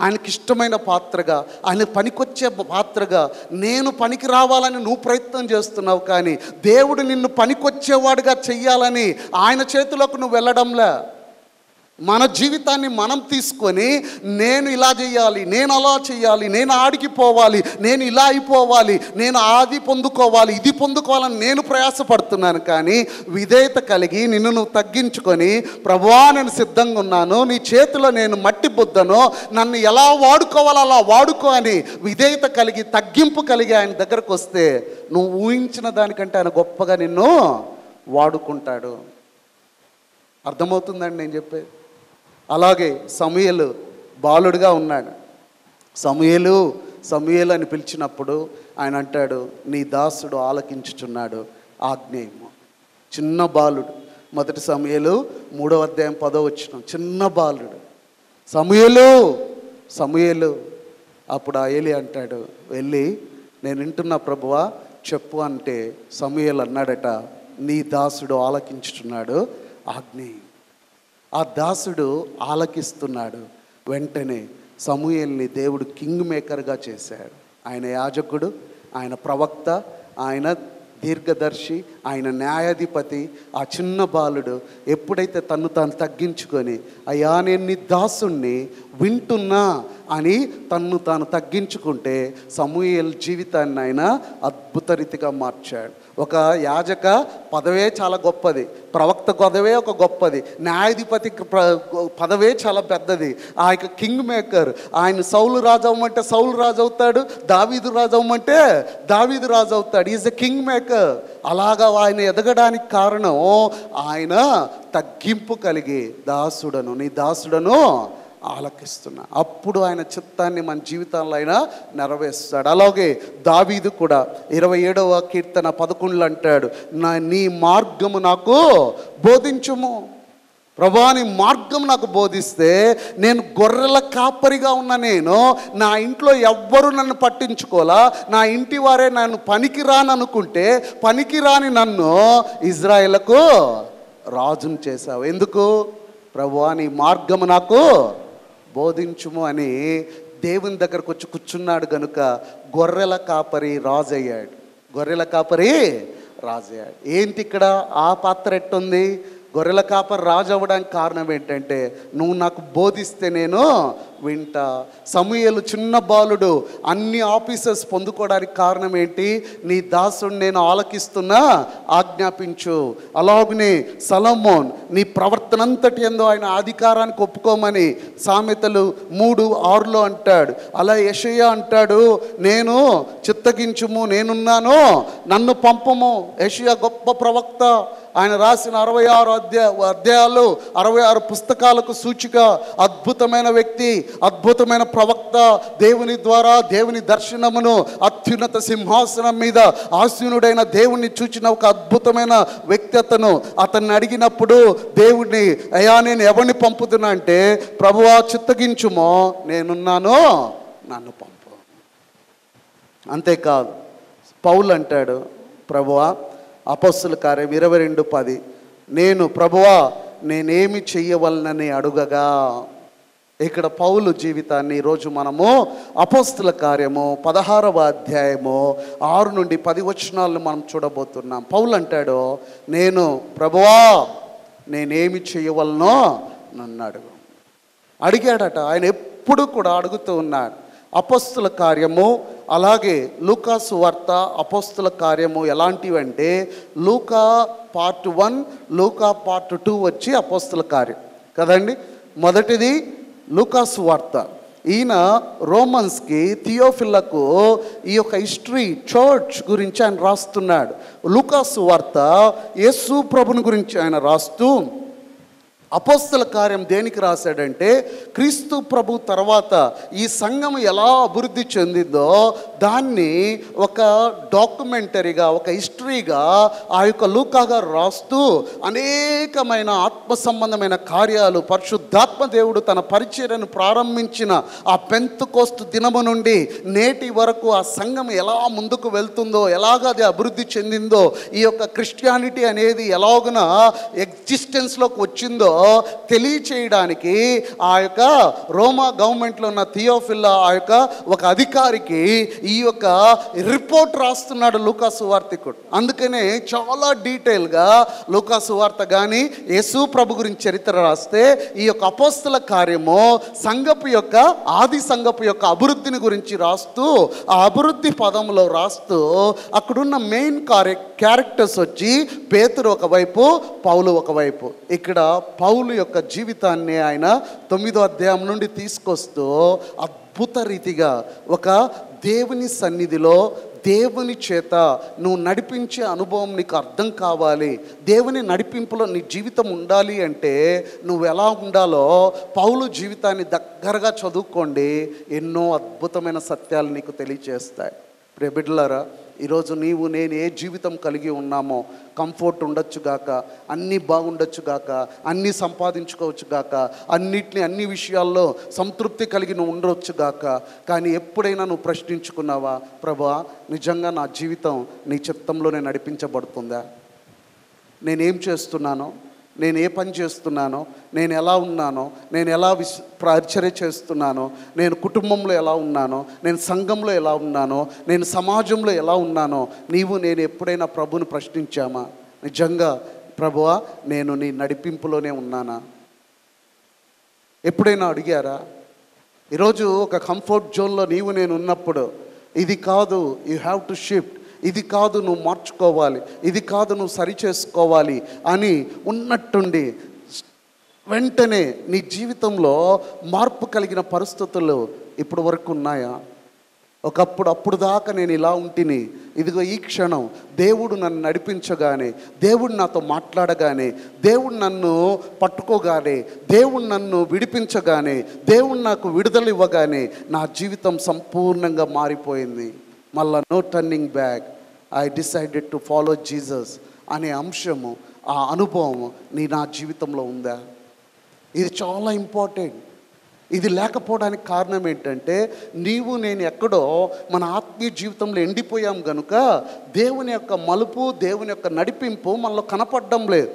ఆయనకి ఇష్టమైన పాత్రగా, ఆయన పనికొచ్చే పాత్రగా. నేను పనికి రావాలని నువ్వు ప్రయత్నం చేస్తున్నావు, కానీ దేవుడు నిన్ను పనికొచ్చేవాడుగా చెయ్యాలని ఆయన చేతిలోకి నువ్వు వెళ్ళడంలే. మన జీవితాన్ని మనం తీసుకొని నేను ఇలా చేయాలి, నేను అలా చేయాలి, నేను ఆడికి పోవాలి, నేను ఇలా అయిపోవాలి, నేను అది పొందుకోవాలి, ఇది పొందుకోవాలని నేను ప్రయాసపడుతున్నాను. కానీ విధేయత కలిగి నిన్ను నువ్వు తగ్గించుకొని, ప్రభువా నేను సిద్ధంగా ఉన్నాను, నీ చేతిలో నేను మట్టి బుద్దను, నన్ను ఎలా వాడుకోవాలో అలా వాడుకో అని విధేయత కలిగి, తగ్గింపు కలిగి ఆయన దగ్గరకు వస్తే నువ్వు ఊహించిన దానికంటే ఆయన గొప్పగా నిన్ను వాడుకుంటాడు. అర్థమవుతుందండి నేను చెప్పేది? అలాగే సమూయేలు బాలుడుగా ఉన్నాడు. సమూయేలు అని పిలిచినప్పుడు ఆయన అంటాడు, నీ దాసుడు ఆలకించుచున్నాడు ఆజ్ఞేయము. చిన్న బాలుడు. 1 సమూయేలు 3వ అధ్యాయం 10వ వచనం. చిన్న బాలుడు సమూయేలు. అప్పుడు ఆ ఏలి అంటాడు, వెళ్ళి నేను వింటున్నా ప్రభువా చెప్పు అంటే సమూయేలు అన్నాడట, నీ దాసుడు ఆలకించుచున్నాడు ఆజ్ఞేయం. ఆ దాసుడు ఆలకిస్తున్నాడు. వెంటనే సమూయేలుని దేవుడు కింగ్ మేకర్గా చేశాడు. ఆయన యాజకుడు, ఆయన ప్రవక్త, ఆయన దీర్ఘదర్శి, ఆయన న్యాయాధిపతి. ఆ చిన్న బాలుడు ఎప్పుడైతే తను తాను తగ్గించుకొని, అయ్యా నేను నీ దాసుణ్ణి వింటున్నా అని తన్ను తాను తగ్గించుకుంటే సమూయేలు జీవితాన్ని ఆయన అద్భుత రీతిగా మార్చాడు. ఒక యాజక పదవే చాలా గొప్పది, ప్రవక్త పదవే ఒక గొప్పది, న్యాయాధిపతి పదవే చాలా పెద్దది. ఆ యొక్క కింగ్ మేకర్, ఆయన సౌలు రాజు అవ్వమంటే సౌలు రాజు అవుతాడు, దావీదు రాజు అవ్వమంటే దావీదు రాజు అవుతాడు. Is a king maker. అలాగా ఆయన ఎదగడానికి కారణం ఆయన తగ్గింపు కలిగి, దాసుడను నీ దాసుడను ఆలకిస్తున్నా. అప్పుడు ఆయన చిత్తాన్ని మన జీవితాల్లో ఆయన నెరవేరుస్తాడు. అలాగే దావీదు కూడా 27వ కీర్తన 11 అంటాడు, నీ మార్గము నాకు బోధించుము. ప్రభువా నీ మార్గం నాకు బోధిస్తే, నేను గొర్రెల కాపరిగా ఉన్న నేను, నా ఇంట్లో ఎవ్వరు నన్ను పట్టించుకోలా, నా ఇంటి వారే నన్ను పనికి రాననుకుంటే, పనికి రాని నన్ను ఇజ్రాయేలుకు రాజును చేశావు. ఎందుకు? ప్రభువా నీ మార్గము నాకు బోధించుము అని దేవుని దగ్గరకు వచ్చి కూర్చున్నాడు గనుక గొర్రెల కాపరి రాజు అయ్యాడు. ఏంటి ఇక్కడ ఆ పాత్ర ఎట్టుంది? గొర్రెల కాపరి రాజు అవ్వడానికి కారణం ఏంటంటే, నువ్వు నాకు బోధిస్తే నేను వింటా. సమూయేలు చిన్న బాలుడు అన్ని ఆఫీసర్స్ పొందుకోవడానికి కారణం ఏంటి? నీ దాసుడు నేను ఆలకిస్తున్నా, ఆజ్ఞాపించు. అలాగనే సొలొమోన్ నీ ప్రవర్తన అంతటి ఎందో ఆయన అధికారానికి ఒప్పుకోమని సామెతలు 3:6 అంటాడు. అలా యెషయా అంటాడు, నేను చిత్తగించుము, నేనున్నాను, నన్ను పంపము. యెషయా గొప్ప ప్రవక్త. ఆయన రాసిన 66 అధ్యాయాలు 66 పుస్తకాలకు సూచిక. అద్భుతమైన వ్యక్తి, అద్భుతమైన ప్రవక్త. దేవుని ద్వారా దేవుని దర్శనమును, అత్యున్నత సింహాసనం మీద ఆసీనుడైన దేవుణ్ణి చూచిన ఒక అద్భుతమైన వ్యక్తి అతను. అతన్ని అడిగినప్పుడు దేవుడిని, అయ్యా నేను ఎవరిని పంపుతున్నా అంటే, ప్రభువా చిత్తగించుమో, నేనున్నాను, నన్ను పంపు. అంతేకాదు పౌలు అంటాడు, ప్రభువా అపొస్తలుల కార్యం 22:10, నేను ప్రభువా నేనేమి చెయ్యవలనని అడుగగా. ఇక్కడ పౌలు జీవితాన్ని ఈరోజు మనము అపొస్తలుల కార్యము 16వ అధ్యాయము 6 నుండి 10 వచనాలను మనం చూడబోతున్నాం. పౌలు అంటాడు, నేను ప్రభువా నేనేమి చెయ్యవలనో నన్ను అడిగాడట. ఆయన ఎప్పుడు కూడా అడుగుతూ ఉన్నాడు. అపొస్తలుల కార్యము అలాగే లూకాసు వార్త, అపొస్తలుల కార్యము ఎలాంటివంటే, లూకా పార్ట్ 1, లూకా పార్ట్ 2 వచ్చి అపొస్తలుల కార్యం కదండి. మొదటిది లూకాసు వార్త. ఈయన రోమన్స్కి, థియోఫిలకు ఈ యొక్క హిస్టరీ చర్చ్ గురించి ఆయన రాస్తున్నాడు. లూకాసు వార్త యేసు ప్రభుని గురించి ఆయన రాస్తూ, అపొస్తలుల కార్యం దేనికి రాశాడంటే, క్రీస్తు ప్రభు తర్వాత ఈ సంఘం ఎలా అభివృద్ధి చెందిందో దాన్ని ఒక డాక్యుమెంటరీగా, ఒక హిస్టరీగా ఆ యొక్క లూకా గారు రాస్తూ అనేకమైన ఆత్మ సంబంధమైన కార్యాలు, పరిశుద్ధాత్మ దేవుడు తన పరిచర్యను ప్రారంభించిన ఆ పెంతెకోస్తు దినము నుండి నేటి వరకు ఆ సంఘం ఎలా ముందుకు వెళ్తుందో, ఎలాగ అది అభివృద్ధి చెందిందో, ఈ యొక్క క్రిస్టియానిటీ అనేది ఎలాగున ఎగ్జిస్టెన్స్లోకి వచ్చిందో తెలియచేయడానికి ఆ యొక్క రోమా గవర్నమెంట్లో ఉన్న థియోఫిలా ఆ యొక్క ఒక అధికారికి ఈ యొక్క రిపోర్ట్ రాస్తున్నాడు లూకా సువార్తికుడు. అందుకనే చాలా డీటెయిల్గా లూకా సువార్త కానీ యేసు ప్రభు గురించి చరిత్ర రాస్తే ఈ యొక్క అపోస్తల కార్యము సంఘపు యొక్క ఆది సంఘపు యొక్క అభివృద్ధిని గురించి రాస్తూ ఆ అభివృద్ధి పదంలో రాస్తూ అక్కడున్న మెయిన్ క్యారెక్టర్స్ వచ్చి పేతురు ఒకవైపు, పౌలు ఒకవైపు. ఇక్కడ పౌలు యొక్క జీవితాన్ని ఆయన 9వ అధ్యాయం నుండి తీసుకొస్తూ అద్భుత రీతిగా ఒక దేవుని సన్నిధిలో దేవుని చేత నువ్వు నడిపించే అనుభవం నీకు అర్థం కావాలి, దేవుని నడిపింపులో నీ జీవితం ఉండాలి అంటే నువ్వు ఎలా ఉండాలో పౌలు జీవితాన్ని దగ్గరగా చదువుకోండి. ఎన్నో అద్భుతమైన సత్యాలు నీకు తెలియచేస్తాయి. ప్రియ బిడ్డలారా, ఈరోజు నీవు నేను ఏ జీవితం కలిగి ఉన్నామో, కంఫర్ట్ ఉండొచ్చు గాక, అన్నీ బాగుండొచ్చు గాక, అన్నీ సంపాదించుకోవచ్చు గాక, అన్ని విషయాల్లో సంతృప్తి కలిగి నువ్వు ఉండవచ్చు గాక, కానీ ఎప్పుడైనా నువ్వు ప్రశ్నించుకున్నావా, ప్రభువా నిజంగా నా జీవితం నీ చిత్తంలోనే నడిపించబడుతుందా? నేనేం చేస్తున్నానో, నేను ఏ పని చేస్తున్నానో, నేను ఎలా ఉన్నానో, నేను ఎలా పరిచర్య చేస్తున్నానో, నేను కుటుంబంలో ఎలా ఉన్నానో, నేను సంఘంలో ఎలా ఉన్నానో, నేను సమాజంలో ఎలా ఉన్నానో, నేను ఎప్పుడైనా ప్రభుని ప్రశ్నించామా? నిజంగా ప్రభువా నేను నీ నడిపింపులోనే ఉన్నానా? ఎప్పుడైనా అడిగారా? ఈరోజు ఒక కంఫర్ట్ జోన్లో నేను ఉన్నప్పుడు ఇది కాదు, యూ హ్యావ్ టు షిఫ్ట్, ఇది కాదు నువ్వు మార్చుకోవాలి, ఇది కాదు నువ్వు సరి చేసుకోవాలి అని ఉన్నట్టుండి వెంటనే నీ జీవితంలో మార్పు కలిగిన పరిస్థితులు ఇప్పుడు వరకు ఉన్నాయా? అప్పుడు దాకా నేను ఇలా ఉంటిని, ఇదిగో ఈ క్షణం దేవుడు నన్ను నడిపించగానే, దేవుడు నాతో మాట్లాడగానే, దేవుడు నన్ను పట్టుకోగానే, దేవుడు నన్ను విడిపించగానే, దేవుడు నాకు విడుదల ఇవ్వగానే నా జీవితం సంపూర్ణంగా మారిపోయింది. మళ్ళా no turning back, I decided to follow Jesus అనే అంశము, ఆ అనుభవం నా జీవితంలో ఉందా? ఇది చాలా ఇంపార్టెంట్. ఇది లేకపోవడానికి కారణం ఏంటంటే నేను ఎక్కడో మన ఆత్మీయ జీవితంలో ఎండిపోయాం కనుక దేవుని యొక్క మలుపు, దేవుని యొక్క నడిపింపు మనలో కనపడడం లేదు.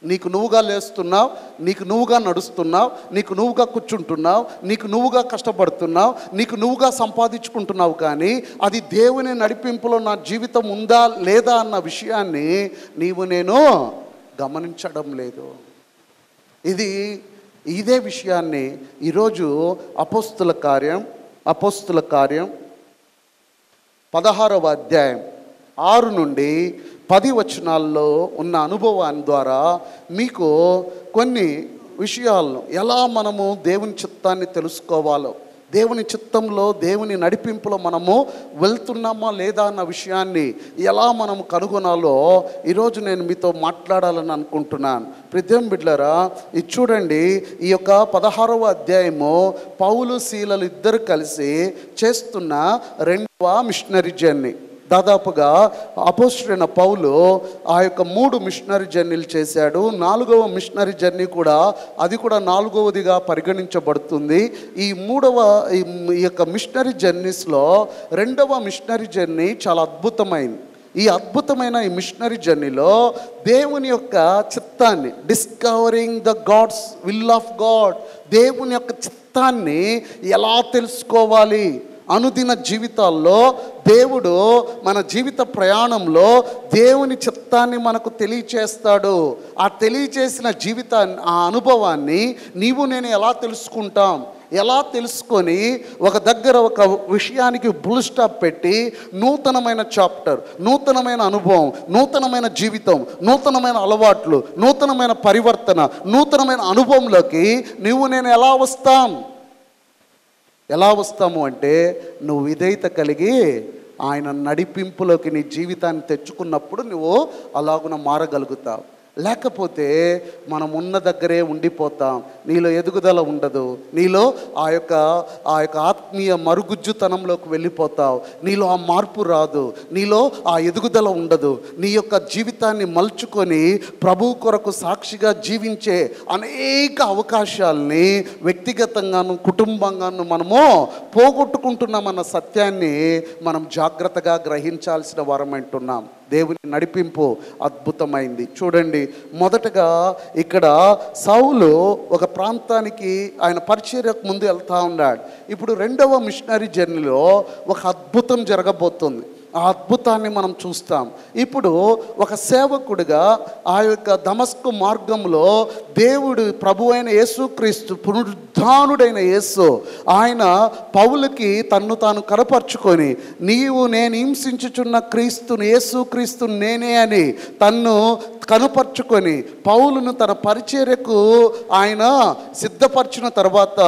నీకు నువ్వుగా లేస్తున్నావు, నీకు నువ్వుగా నడుస్తున్నావు, నీకు నువ్వుగా కూర్చుంటున్నావు, నీకు నువ్వుగా కష్టపడుతున్నావు, నీకు నువ్వుగా సంపాదించుకుంటున్నావు, కానీ అది దేవుని నడిపింపులో నా జీవితం ఉందా లేదా అన్న విషయాన్ని నేను గమనించడం లేదు. ఇదే విషయాన్ని ఈరోజు అపోస్తుల కార్యం 16వ అధ్యాయం 6 నుండి 10 వచనాల్లో ఉన్న అనుభవాన్ని ద్వారా మీకు కొన్ని విషయాలను ఎలా మనము దేవుని చిత్తాన్ని తెలుసుకోవాలో, దేవుని చిత్తంలో దేవుని నడిపింపులో మనము వెళ్తున్నామా లేదా అన్న విషయాన్ని ఎలా మనము కనుగొనాలో ఈరోజు నేను మీతో మాట్లాడాలని అనుకుంటున్నాను. ప్రియమైన బిడ్డలారా, ఇది చూడండి, ఈ యొక్క 16వ అధ్యాయము పౌలు శీలలు ఇద్దరు కలిసి చేస్తున్న 2వ మిషనరీ జర్నీ. దాదాపుగా అపోస్తలుడైన పౌలు ఆ యొక్క 3 మిషనరీ జర్నీలు చేశాడు. 4వ మిషనరీ జర్నీ కూడా, అది కూడా 4వదిగా పరిగణించబడుతుంది. ఈ యొక్క మిషనరీ జర్నీస్లో 2వ మిషనరీ జర్నీ చాలా అద్భుతమైంది. ఈ అద్భుతమైన ఈ మిషనరీ జర్నీలో దేవుని యొక్క చిత్తాన్ని, discovering the God's will of God, దేవుని యొక్క చిత్తాన్ని ఎలా తెలుసుకోవాలి, అనుదిన జీవితాల్లో దేవుడు మన జీవిత ప్రయాణంలో దేవుని చిత్తాన్ని మనకు తెలియచేస్తాడు. ఆ తెలియచేసిన జీవితాన్ని, ఆ అనుభవాన్ని నేను ఎలా తెలుసుకుంటాం? ఎలా తెలుసుకొని ఒక దగ్గర ఒక విషయానికి ఫుల్ స్టాప్ పెట్టి నూతనమైన చాప్టర్, నూతనమైన అనుభవం, నూతనమైన జీవితం, నూతనమైన అలవాట్లు, నూతనమైన పరివర్తన, నూతనమైన అనుభవంలోకి నేను ఎలా వస్తాము అంటే నువ్వు విధేయత కలిగి ఆయన నడిపింపులోకి నీ జీవితాన్ని తెచ్చుకున్నప్పుడు నువ్వు అలాగున మారగలుగుతావు. లేకపోతే మనం ఉన్న దగ్గరే ఉండిపోతాం. నీలో ఎదుగుదల ఉండదు, నీలో ఆ యొక్క ఆత్మీయ మరుగుజ్జుతనంలోకి వెళ్ళిపోతావు. నీలో ఆ మార్పు రాదు, నీలో ఆ ఎదుగుదల ఉండదు. నీ యొక్క జీవితాన్ని మలుచుకొని ప్రభు కొరకు సాక్షిగా జీవించే అనేక అవకాశాలని వ్యక్తిగతంగాను కుటుంబంగాను మనము పోగొట్టుకుంటున్నామన్న సత్యాన్ని మనం జాగ్రత్తగా గ్రహించాల్సిన వారం అంటున్నాం. దేవుని నడిపింపు అద్భుతమైంది. చూడండి, మొదటగా ఇక్కడ సౌలు ఒక ప్రాంతానికి ఆయన పరిచర్యకు ముందు వెళ్తూ ఉన్నాడు. ఇప్పుడు రెండవ మిషనరీ జర్నీలో ఒక అద్భుతం జరగబోతుంది. ఆ అద్భుతాన్ని మనం చూస్తాం. ఇప్పుడు ఒక సేవకుడిగా ఆ యొక్క దమస్కు మార్గంలో దేవుడు ప్రభువైన యేసుక్రీస్తు, పునరుద్ధానుడైన యేసు, ఆయన పౌలుకి తన్ను తాను కనపరుచుకొని, నీవు నేను హింసించుచున్న క్రీస్తుని, యేసుక్రీస్తు నేనే అని తన్ను కనపరుచుకొని పౌలును తన పరిచర్యకు ఆయన సిద్ధపరిచిన తర్వాత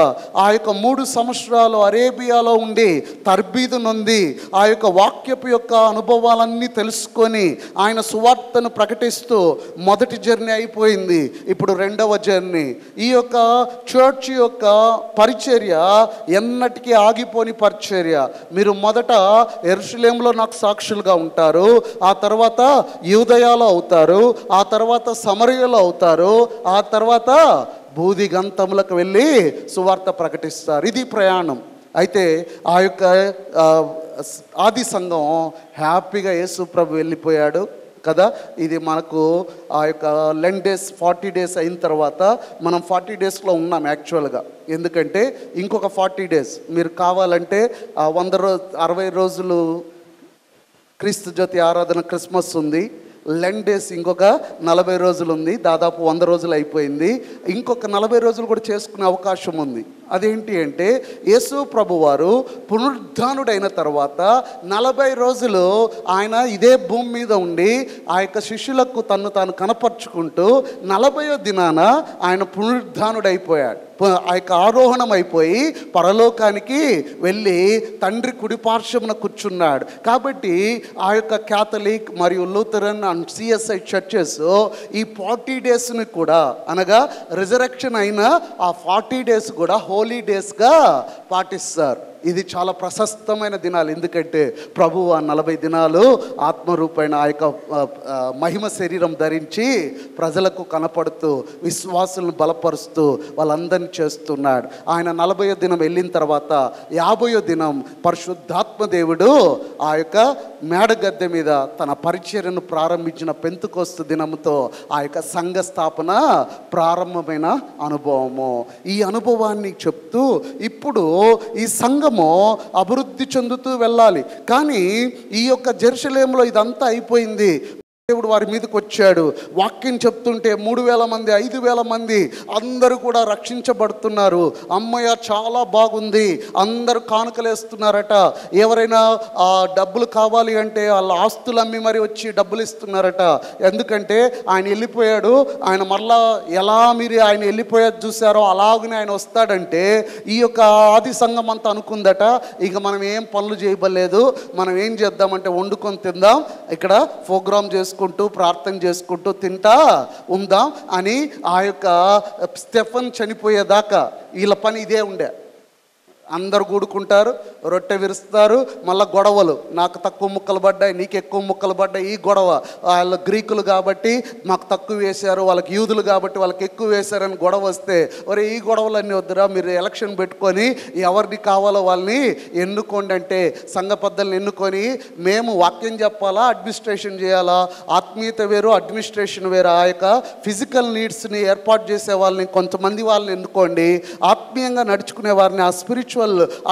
ఆ యొక్క 3 సంవత్సరాలు అరేబియాలో ఉండి తర్బీదు నొంది ఆ యొక్క వాక్యపు యొక్క అనుభవాలన్నీ తెలుసుకొని ఆయన సువార్తను ప్రకటిస్తూ మొదటి జర్నీ అయిపోయింది. ఇప్పుడు రెండవ జర్నీ. ఈ యొక్క చర్చ్ యొక్క పరిచర్య ఎన్నటికీ ఆగిపోని పరిచర్య. మీరు మొదట యెరూషలేములో నాకు సాక్షులుగా ఉంటారు, ఆ తర్వాత యూదయాలో అవుతారు, ఆ తర్వాత సమరయలో అవుతారు, ఆ తర్వాత భూదిగంతములకు వెళ్ళి సువార్త ప్రకటిస్తారు. ఇది ప్రయాణం. అయితే ఆ యొక్క ఆది సంఘం హ్యాపీగా యేసు ప్రభు వెళ్ళిపోయాడు కదా. ఇది మనకు ఆ యొక్క లెంట్ డేస్ 40 డేస్ అయిన తర్వాత మనం 40 డేస్లో ఉన్నాం యాక్చువల్గా. ఎందుకంటే ఇంకొక 40 డేస్ మీరు కావాలంటే 60 రోజులు క్రీస్తు జ్యోతి ఆరాధన క్రిస్మస్ ఉంది, లెంట్ డేస్ ఇంకొక 40 రోజులు ఉంది, దాదాపు 100 రోజులు అయిపోయింది. ఇంకొక 40 రోజులు కూడా చేసుకునే అవకాశం ఉంది. అదేంటి అంటే యేసు ప్రభువారు పునరుద్ధానుడైన తర్వాత 40 రోజులు ఆయన ఇదే భూమి మీద ఉండి ఆ యొక్క శిష్యులకు తన్ను తాను కనపరుచుకుంటూ 40వ దినాన ఆయన పునరుద్ధానుడైపోయాడు. ఆ యొక్క ఆరోహణం అయిపోయి పరలోకానికి వెళ్ళి తండ్రి కుడిపార్శ్వమున కూర్చున్నాడు. కాబట్టి ఆ యొక్క క్యాథలిక్ మరియు లూథరన్ అండ్ సిఎస్ఐ చర్చెస్ ఈ 40 డేస్ని కూడా, అనగా రిజరెక్షన్ అయిన ఆ 40 డేస్ కూడా హోలీ డేస్గా పాటిస్తారు. ఇది చాలా ప్రశస్తమైన దినాలు. ఎందుకంటే ప్రభువు ఆ 40 దినాలు ఆత్మరూపైన ఆ యొక్క మహిమ శరీరం ధరించి ప్రజలకు కనపడుతూ విశ్వాసులను బలపరుస్తూ వాళ్ళందరినీ చేస్తున్నాడు. ఆయన 40వ దినం వెళ్ళిన తర్వాత 50వ దినం పరిశుద్ధాత్మ దేవుడు ఆ యొక్క మేడగద్దె మీద తన పరిచర్యను ప్రారంభించిన పెంతెకోస్తు దినముతో ఆ యొక్క సంఘ స్థాపన ప్రారంభమైన అనుభవము. ఈ అనుభవాన్ని చెప్తూ ఇప్పుడు ఈ సంఘము అభివృద్ధి చెందుతూ వెళ్ళాలి. కానీ ఈ యొక్క జెరూసలేములో ఇదంతా అయిపోయింది. దేవుడు వారి మీదకి వచ్చాడు. వాక్యం చెప్తుంటే 3000 మంది 5000 మంది అందరూ కూడా రక్షించబడుతున్నారు. అమ్మయ్య చాలా బాగుంది, అందరూ కానుకలేస్తున్నారట. ఎవరైనా డబ్బులు కావాలి అంటే వాళ్ళ ఆస్తులు అమ్మి మరి వచ్చి డబ్బులు ఇస్తున్నారట. ఎందుకంటే ఆయన వెళ్ళిపోయాడు. ఆయన మరలా ఎలా మీరు ఆయన వెళ్ళిపోయాడు చూసారో అలాగనే ఆయన వస్తాడంటే ఈ యొక్క ఆది సంఘం అంతా అనుకుందట, ఇక మనం ఏం పనులు చేయబడలేదు, మనం ఏం చేద్దామంటే వండుకొని తిందాం, ఇక్కడ ప్రోగ్రామ్ చేసుకుంటూ ప్రార్థన చేసుకుంటూ తింటా ఉందాం అని. ఆ యొక్క స్టెఫన్ చనిపోయేదాకా వీళ్ళ పని ఇదే ఉండే. అందరు కూడుకుంటారు, రొట్టె విరుస్తారు, మళ్ళీ గొడవలు, నాకు తక్కువ ముక్కలు పడ్డాయి, నీకు ఎక్కువ ముక్కలు పడ్డాయి, ఈ గొడవ. వాళ్ళ గ్రీకులు కాబట్టి మాకు తక్కువ వేశారు, వాళ్ళకి యూదులు కాబట్టి వాళ్ళకి ఎక్కువ వేశారని గొడవ వస్తే, ఒరే ఈ గొడవలన్నీ వద్దురా, మీరు ఎలక్షన్ పెట్టుకొని ఎవరిని కావాలో వాళ్ళని ఎన్నుకోండి అంటే సంఘ పెద్దల్ని ఎన్నుకొని మేము వాక్యం చెప్పాలా, అడ్మినిస్ట్రేషన్ చేయాలా? ఆత్మీయత వేరు, అడ్మినిస్ట్రేషన్ వేరు. ఆ యొక్క ఫిజికల్ నీడ్స్ని ఏర్పాటు చేసే వాళ్ళని కొంతమంది వాళ్ళని ఎన్నుకోండి, ఆత్మీయంగా నడుచుకునే వారిని ఆ స్పిరిచువల్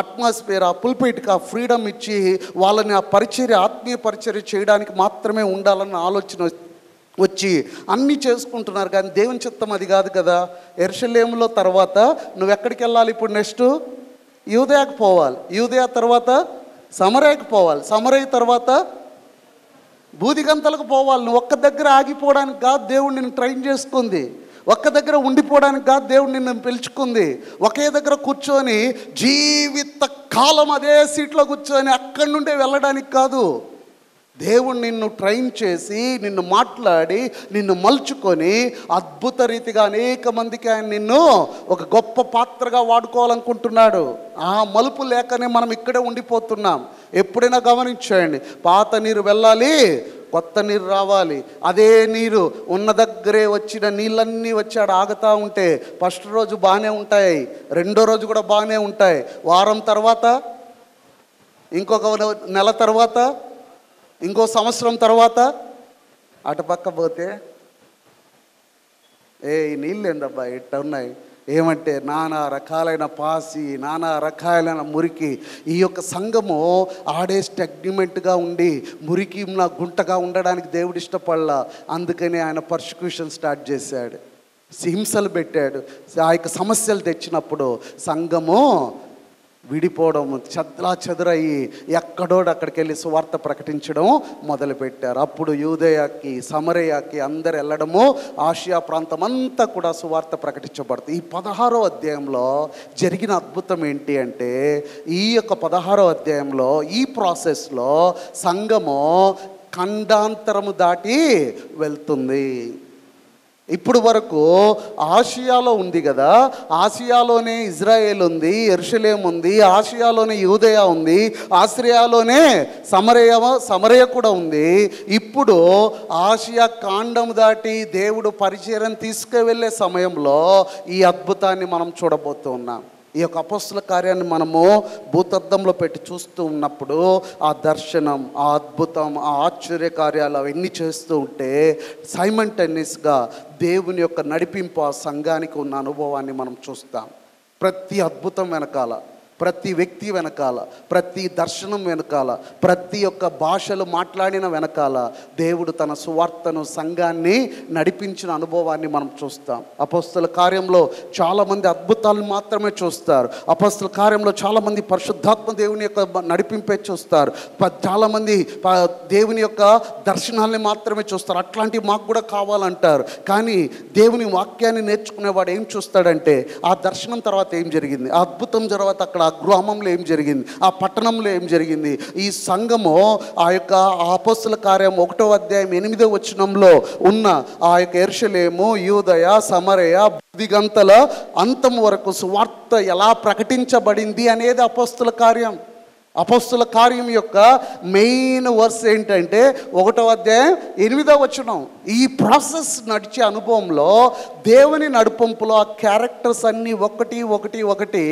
అట్మాస్ఫియర్, ఆ పుల్పిట్కి ఆ ఫ్రీడమ్ ఇచ్చి వాళ్ళని ఆ పరిచర్య, ఆత్మీయ పరిచర్య చేయడానికి మాత్రమే ఉండాలన్న ఆలోచన వచ్చి అన్నీ చేసుకుంటున్నారు. కానీ దేవుని చిత్తం అది కాదు కదా. యెరూషలేములో తర్వాత నువ్వు ఎక్కడికి వెళ్ళాలి? ఇప్పుడు నెక్స్ట్ యూదయాకు పోవాలి, యూదయ తర్వాత సమరయకు పోవాలి, సమరయ తర్వాత భూదిగంతలకు పోవాలి. నువ్వు ఒక్క దగ్గర ఆగిపోవడానికి కాదు దేవుడు నిన్ను ట్రైన్ చేసుకుంది, ఒక్క దగ్గర ఉండిపోవడానికి కాదు దేవుడు నిన్ను పిలుచుకుంది. ఒకే దగ్గర కూర్చొని జీవిత కాలం అదే సీట్లో కూర్చొని అక్కడి నుండే వెళ్ళడానికి కాదు. దేవుడు నిన్ను ట్రైన్ చేసి, నిన్ను మాట్లాడి, నిన్ను మలుచుకొని అద్భుత రీతిగా అనేక మందికి ఆయన నిన్ను ఒక గొప్ప పాత్రగా వాడుకోవాలనుకుంటున్నాడు. ఆ మలుపు లేకనే మనం ఇక్కడే ఉండిపోతున్నాం. ఎప్పుడైనా గమనించండి, పాత నీరు వెళ్ళాలి, కొత్త నీరు రావాలి. అదే నీరు ఉన్న దగ్గరే వచ్చిన నీళ్ళన్నీ వచ్చాడు ఆగుతూ ఉంటే ఫస్ట్ రోజు బాగానే ఉంటాయి, రెండో రోజు కూడా బాగానే ఉంటాయి, వారం తర్వాత, ఇంకొక నెల తర్వాత, ఇంకో సంవత్సరం తర్వాత అటుపక్క పోతే ఈ నీళ్ళు ఏందబ్బా ఇట్ట ఉన్నాయి, ఏమంటే నానా రకాలైన పాసి, నానా రకాలైన మురికి. ఈ యొక్క సంఘము ఆడే స్టగ్నిమెంట్గా ఉండి మురికి గుంటగా ఉండడానికి దేవుడు ఇష్టపడలా. అందుకని ఆయన పర్సిక్యూషన్ స్టార్ట్ చేశాడు, హింసలు పెట్టాడు. ఆ యొక్క సమస్యలు తెచ్చినప్పుడు సంఘము విడిపోవడం, చెదరయ్యి అక్కడికి వెళ్ళి సువార్త ప్రకటించడం మొదలుపెట్టారు. అప్పుడు యూదయకి, సమరయకి అందరు వెళ్ళడము, ఆసియా ప్రాంతం అంతా కూడా సువార్త ప్రకటించబడుతుంది. ఈ 16వ అధ్యాయంలో జరిగిన అద్భుతం ఏంటి అంటే, ఈ యొక్క 16వ అధ్యాయంలో ఈ ప్రాసెస్లో సంఘము ఖండాంతరము దాటి వెళ్తుంది. ఇప్పుడు వరకు ఆసియాలో ఉంది కదా, ఆసియాలోనే ఇజ్రాయేల్ ఉంది, యెరూషలేము ఉంది, ఆసియాలోనే యూదయ ఉంది, ఆసియాలోనే సమరయ కూడా ఉంది. ఇప్పుడు ఆసియా కాండం దాటి దేవుడు పరిచర్యను తీసుకువెళ్ళే సమయంలో ఈ అద్భుతాన్ని మనం చూడబోతున్నాం. ఈ యొక్క అపోస్తల కార్యాన్ని మనము భూతద్దంలో పెట్టి చూస్తూ ఉన్నప్పుడు ఆ దర్శనం, ఆ అద్భుతం, ఆ ఆశ్చర్య కార్యాలు అవన్నీ చేస్తూ ఉంటే సైమల్టేనియస్గా దేవుని యొక్క నడిపింపు ఆ సంఘానికి ఉన్న అనుభవాన్ని మనం చూస్తాం. ప్రతి అద్భుతం వెనకాల, ప్రతి వ్యక్తి వెనకాల, ప్రతి దర్శనం వెనకాల, ప్రతి ఒక్క భాషలు మాట్లాడిన వెనకాల దేవుడు తన సువార్తను, సంఘాన్ని నడిపించిన అనుభవాన్ని మనం చూస్తాం. అపోస్తల కార్యంలో చాలామంది అద్భుతాలను మాత్రమే చూస్తారు. అపోస్తల కార్యంలో చాలామంది పరిశుద్ధాత్మ దేవుని యొక్క నడిపింపే చూస్తారు. చాలామంది దేవుని యొక్క దర్శనాల్ని మాత్రమే చూస్తారు. అట్లాంటివి మాకు కూడా కావాలంటారు. కానీ దేవుని వాక్యాన్ని నేర్చుకునేవాడు ఏం చూస్తాడంటే, ఆ దర్శనం తర్వాత ఏం జరిగింది, ఆ అద్భుతం తర్వాత అక్కడ ఆ గ్రామంలో ఏం జరిగింది, ఆ పట్టణంలో ఏం జరిగింది. ఈ సంఘము ఆ యొక్క అపోస్తల కార్యం 1వ అధ్యాయం 8వ వచనంలో ఉన్న ఆ యొక్క యెరూషలేము, యూదయ, సమరయ, దిగంతల అంతం వరకు సువార్త ఎలా ప్రకటించబడింది అనేది అపోస్తల కార్యం. అపోస్తల కార్యం యొక్క మెయిన్ వర్స్ ఏంటంటే 1వ అధ్యాయం 8వ వచనం. ఈ ప్రాసెస్ నడిచే అనుభవంలో దేవుని నడిపింపులో ఆ క్యారెక్టర్స్ అన్నీ ఒకటి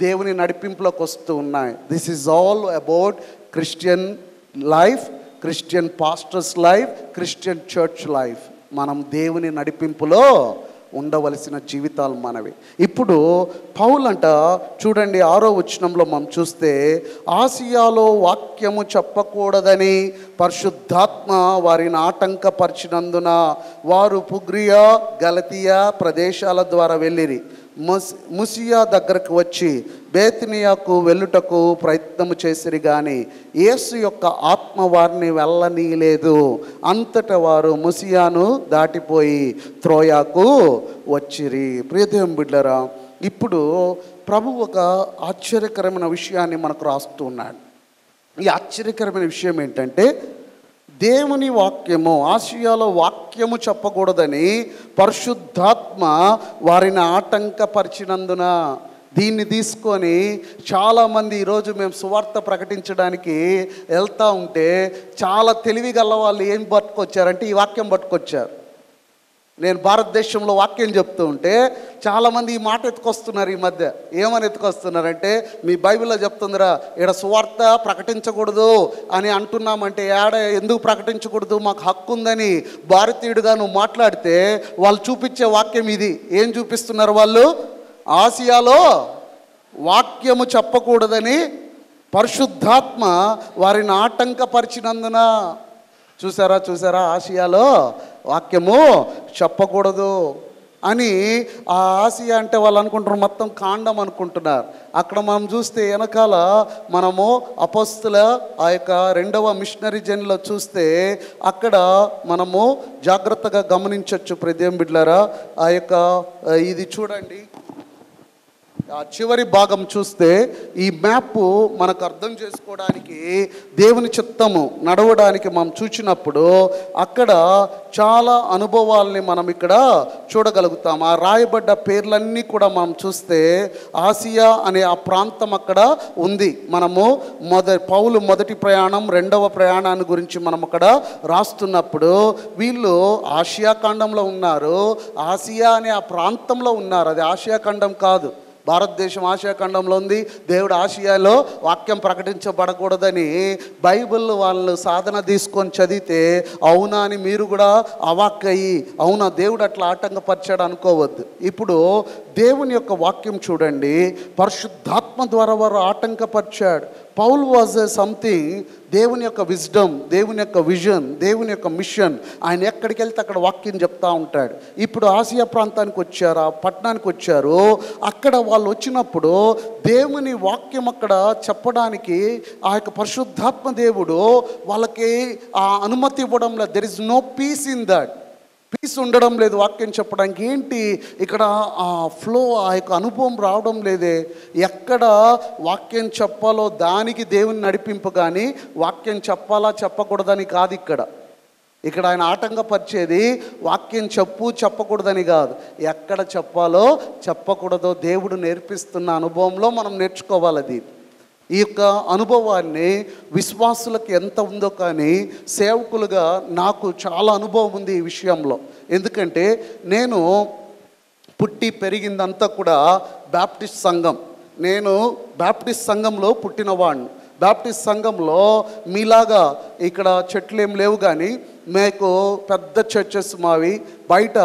దేవుని నడిపింపులోకి వస్తూ ఉన్నాయి. This is all about Christian life, Christian pastors life, Christian church life. మనం దేవుని నడిపింపులో ఉండవలసిన జీవితాలు మనవి. ఇప్పుడు పౌలంట చూడండి 6వ వచనంలో మనం చూస్తే, ఆసియాలో వాక్యము చెప్పకూడదని పరిశుద్ధాత్మ వారిని ఆటంకపరిచినందున వారు పుగ్రియా, గలతియా ప్రదేశాల ద్వారా వెళ్ళిరి. ముసియా దగ్గరకు వచ్చి బేతనియాకు వెళ్ళుటకు ప్రయత్నము చేసిరి, కానీ యేసు యొక్క ఆత్మ వారిని వెళ్ళనీయలేదు. అంతటా వారు ముసియాను దాటిపోయి త్రోయాకు వచ్చిరి. ప్రియదేవం బిడ్డలారా, ఇప్పుడు ప్రభు ఒక ఆశ్చర్యకరమైన విషయాన్ని మనకు రాస్తూ ఉన్నాడు. ఈ ఆశ్చర్యకరమైన విషయం ఏంటంటే, దేవుని వాక్యము, ఆసియాలో వాక్యము చెప్పకూడదని పరిశుద్ధాత్మ వారిని ఆటంకపరిచినందున. దీన్ని తీసుకొని చాలామంది ఈరోజు మేము సువార్త ప్రకటించడానికి వెళ్తూ ఉంటే చాలా తెలివిగల వాళ్ళు ఏం పట్టుకొచ్చారంటే ఈ వాక్యం పట్టుకొచ్చారు. నేను భారతదేశంలో వాక్యం చెప్తూ ఉంటే చాలామంది ఈ మాట ఎత్తుకొస్తున్నారు. ఈ మధ్య ఏమని ఎత్తుకొస్తున్నారంటే, మీ బైబిల్లో చెప్తుందిరా ఇక్కడ సువార్త ప్రకటించకూడదు అని అంటున్నామంటే, ఎందుకు ప్రకటించకూడదు, మాకు హక్కు ఉందని భారతీయుడిగా నువ్వు మాట్లాడితే వాళ్ళు చూపించే వాక్యం ఇది. ఏం చూపిస్తున్నారు వాళ్ళు? ఆసియాలో వాక్యము చెప్పకూడదని పరిశుద్ధాత్మ వారిని ఆటంకపరిచినందున. చూసారా ఆసియాలో వాక్యము చెప్పకూడదు అని. ఆ ఆసియా అంటే వాళ్ళు అనుకుంటున్నారు మొత్తం కాండం అనుకుంటున్నారు. అక్కడ మనం చూస్తే వెనకాల మనము అపోస్తల ఆ యొక్క 2వ మిషనరీ జర్నీలో చూస్తే అక్కడ మనము జాగ్రత్తగా గమనించవచ్చు. ప్రియదేవం బిడ్డలారా, ఆ యొక్క ఇది చూడండి, ఆ చివరి భాగం చూస్తే ఈ మ్యాప్ మనకు అర్థం చేసుకోవడానికి, దేవుని చిత్తము నడవడానికి మనం చూసినప్పుడు అక్కడ చాలా అనుభవాల్ని మనం ఇక్కడ చూడగలుగుతాం. ఆ రాయబడ్డ పేర్లన్నీ కూడా మనం చూస్తే ఆసియా అనే ఆ ప్రాంతం అక్కడ ఉంది. మనము పౌలు మొదటి ప్రయాణం, 2వ ప్రయాణాన్ని గురించి మనం అక్కడ రాస్తున్నప్పుడు వీళ్ళు ఆసియా ఖండంలో ఉన్నారు, ఆసియా అనే ఆ ప్రాంతంలో ఉన్నారు. అది ఆసియా ఖండం కాదు. భారతదేశం ఆసియా ఖండంలో ఉంది, దేవుడు ఆసియాలో వాక్యం ప్రకటించబడకూడదని బైబిల్ వాళ్ళు సాధన తీసుకొని చదివితే అవునా అని మీరు కూడా అవాక్కయ్యి అవునా దేవుడు అట్లా ఆటంకపరిచాడు అనుకోవద్దు. ఇప్పుడు దేవుని యొక్క వాక్యం చూడండి, పరిశుద్ధాత్మ ద్వారా వారు ఆటంకపరిచాడు. పౌల్ వాజ్ సంథింగ్, దేవుని యొక్క విజ్డమ్, దేవుని యొక్క విజన్, దేవుని యొక్క మిషన్. ఆయన ఎక్కడికి వెళ్తే అక్కడ వాక్యం చెప్తా ఉంటాడు. ఇప్పుడు ఆసియా ప్రాంతానికి వచ్చారు, ఆ పట్టణానికి వచ్చారు. అక్కడ వాళ్ళు వచ్చినప్పుడు దేవుని వాక్యం అక్కడ చెప్పడానికి ఆ యొక్క పరిశుద్ధాత్మ దేవుడు వాళ్ళకి ఆ అనుమతి ఇవ్వడం లేదు. There is no peace in that. Peace ఉండడం లేదు వాక్యం చెప్పడానికి. ఏంటి ఇక్కడ ఆ ఫ్లో, ఆ యొక్క అనుభవం రావడం లేదే. ఎక్కడ వాక్యం చెప్పాలో దానికి దేవుని నడిపింపు, కానీ వాక్యం చెప్పాలా చెప్పకూడదని కాదు. ఇక్కడ ఆయన ఆటంకపరిచేది వాక్యం చెప్పకూడదని కాదు, ఎక్కడ చెప్పాలో చెప్పకూడదో దేవుడు నేర్పిస్తున్న అనుభవంలో మనం నేర్చుకోవాలి. అది ఈ యొక్క అనుభవాన్ని విశ్వాసులకు ఎంత ఉందో కానీ సేవకులుగా నాకు చాలా అనుభవం ఉంది ఈ విషయంలో. ఎందుకంటే నేను పుట్టి పెరిగిందంతా కూడా బాప్టిస్ట్ సంఘం. నేను బాప్టిస్ట్ సంఘంలో పుట్టినవాడిని. బాప్టిస్ట్ సంఘంలో మీలాగా ఇక్కడ చెట్లు ఏం లేవు, కానీ మీకు పెద్ద చర్చెస్ మావి. బయట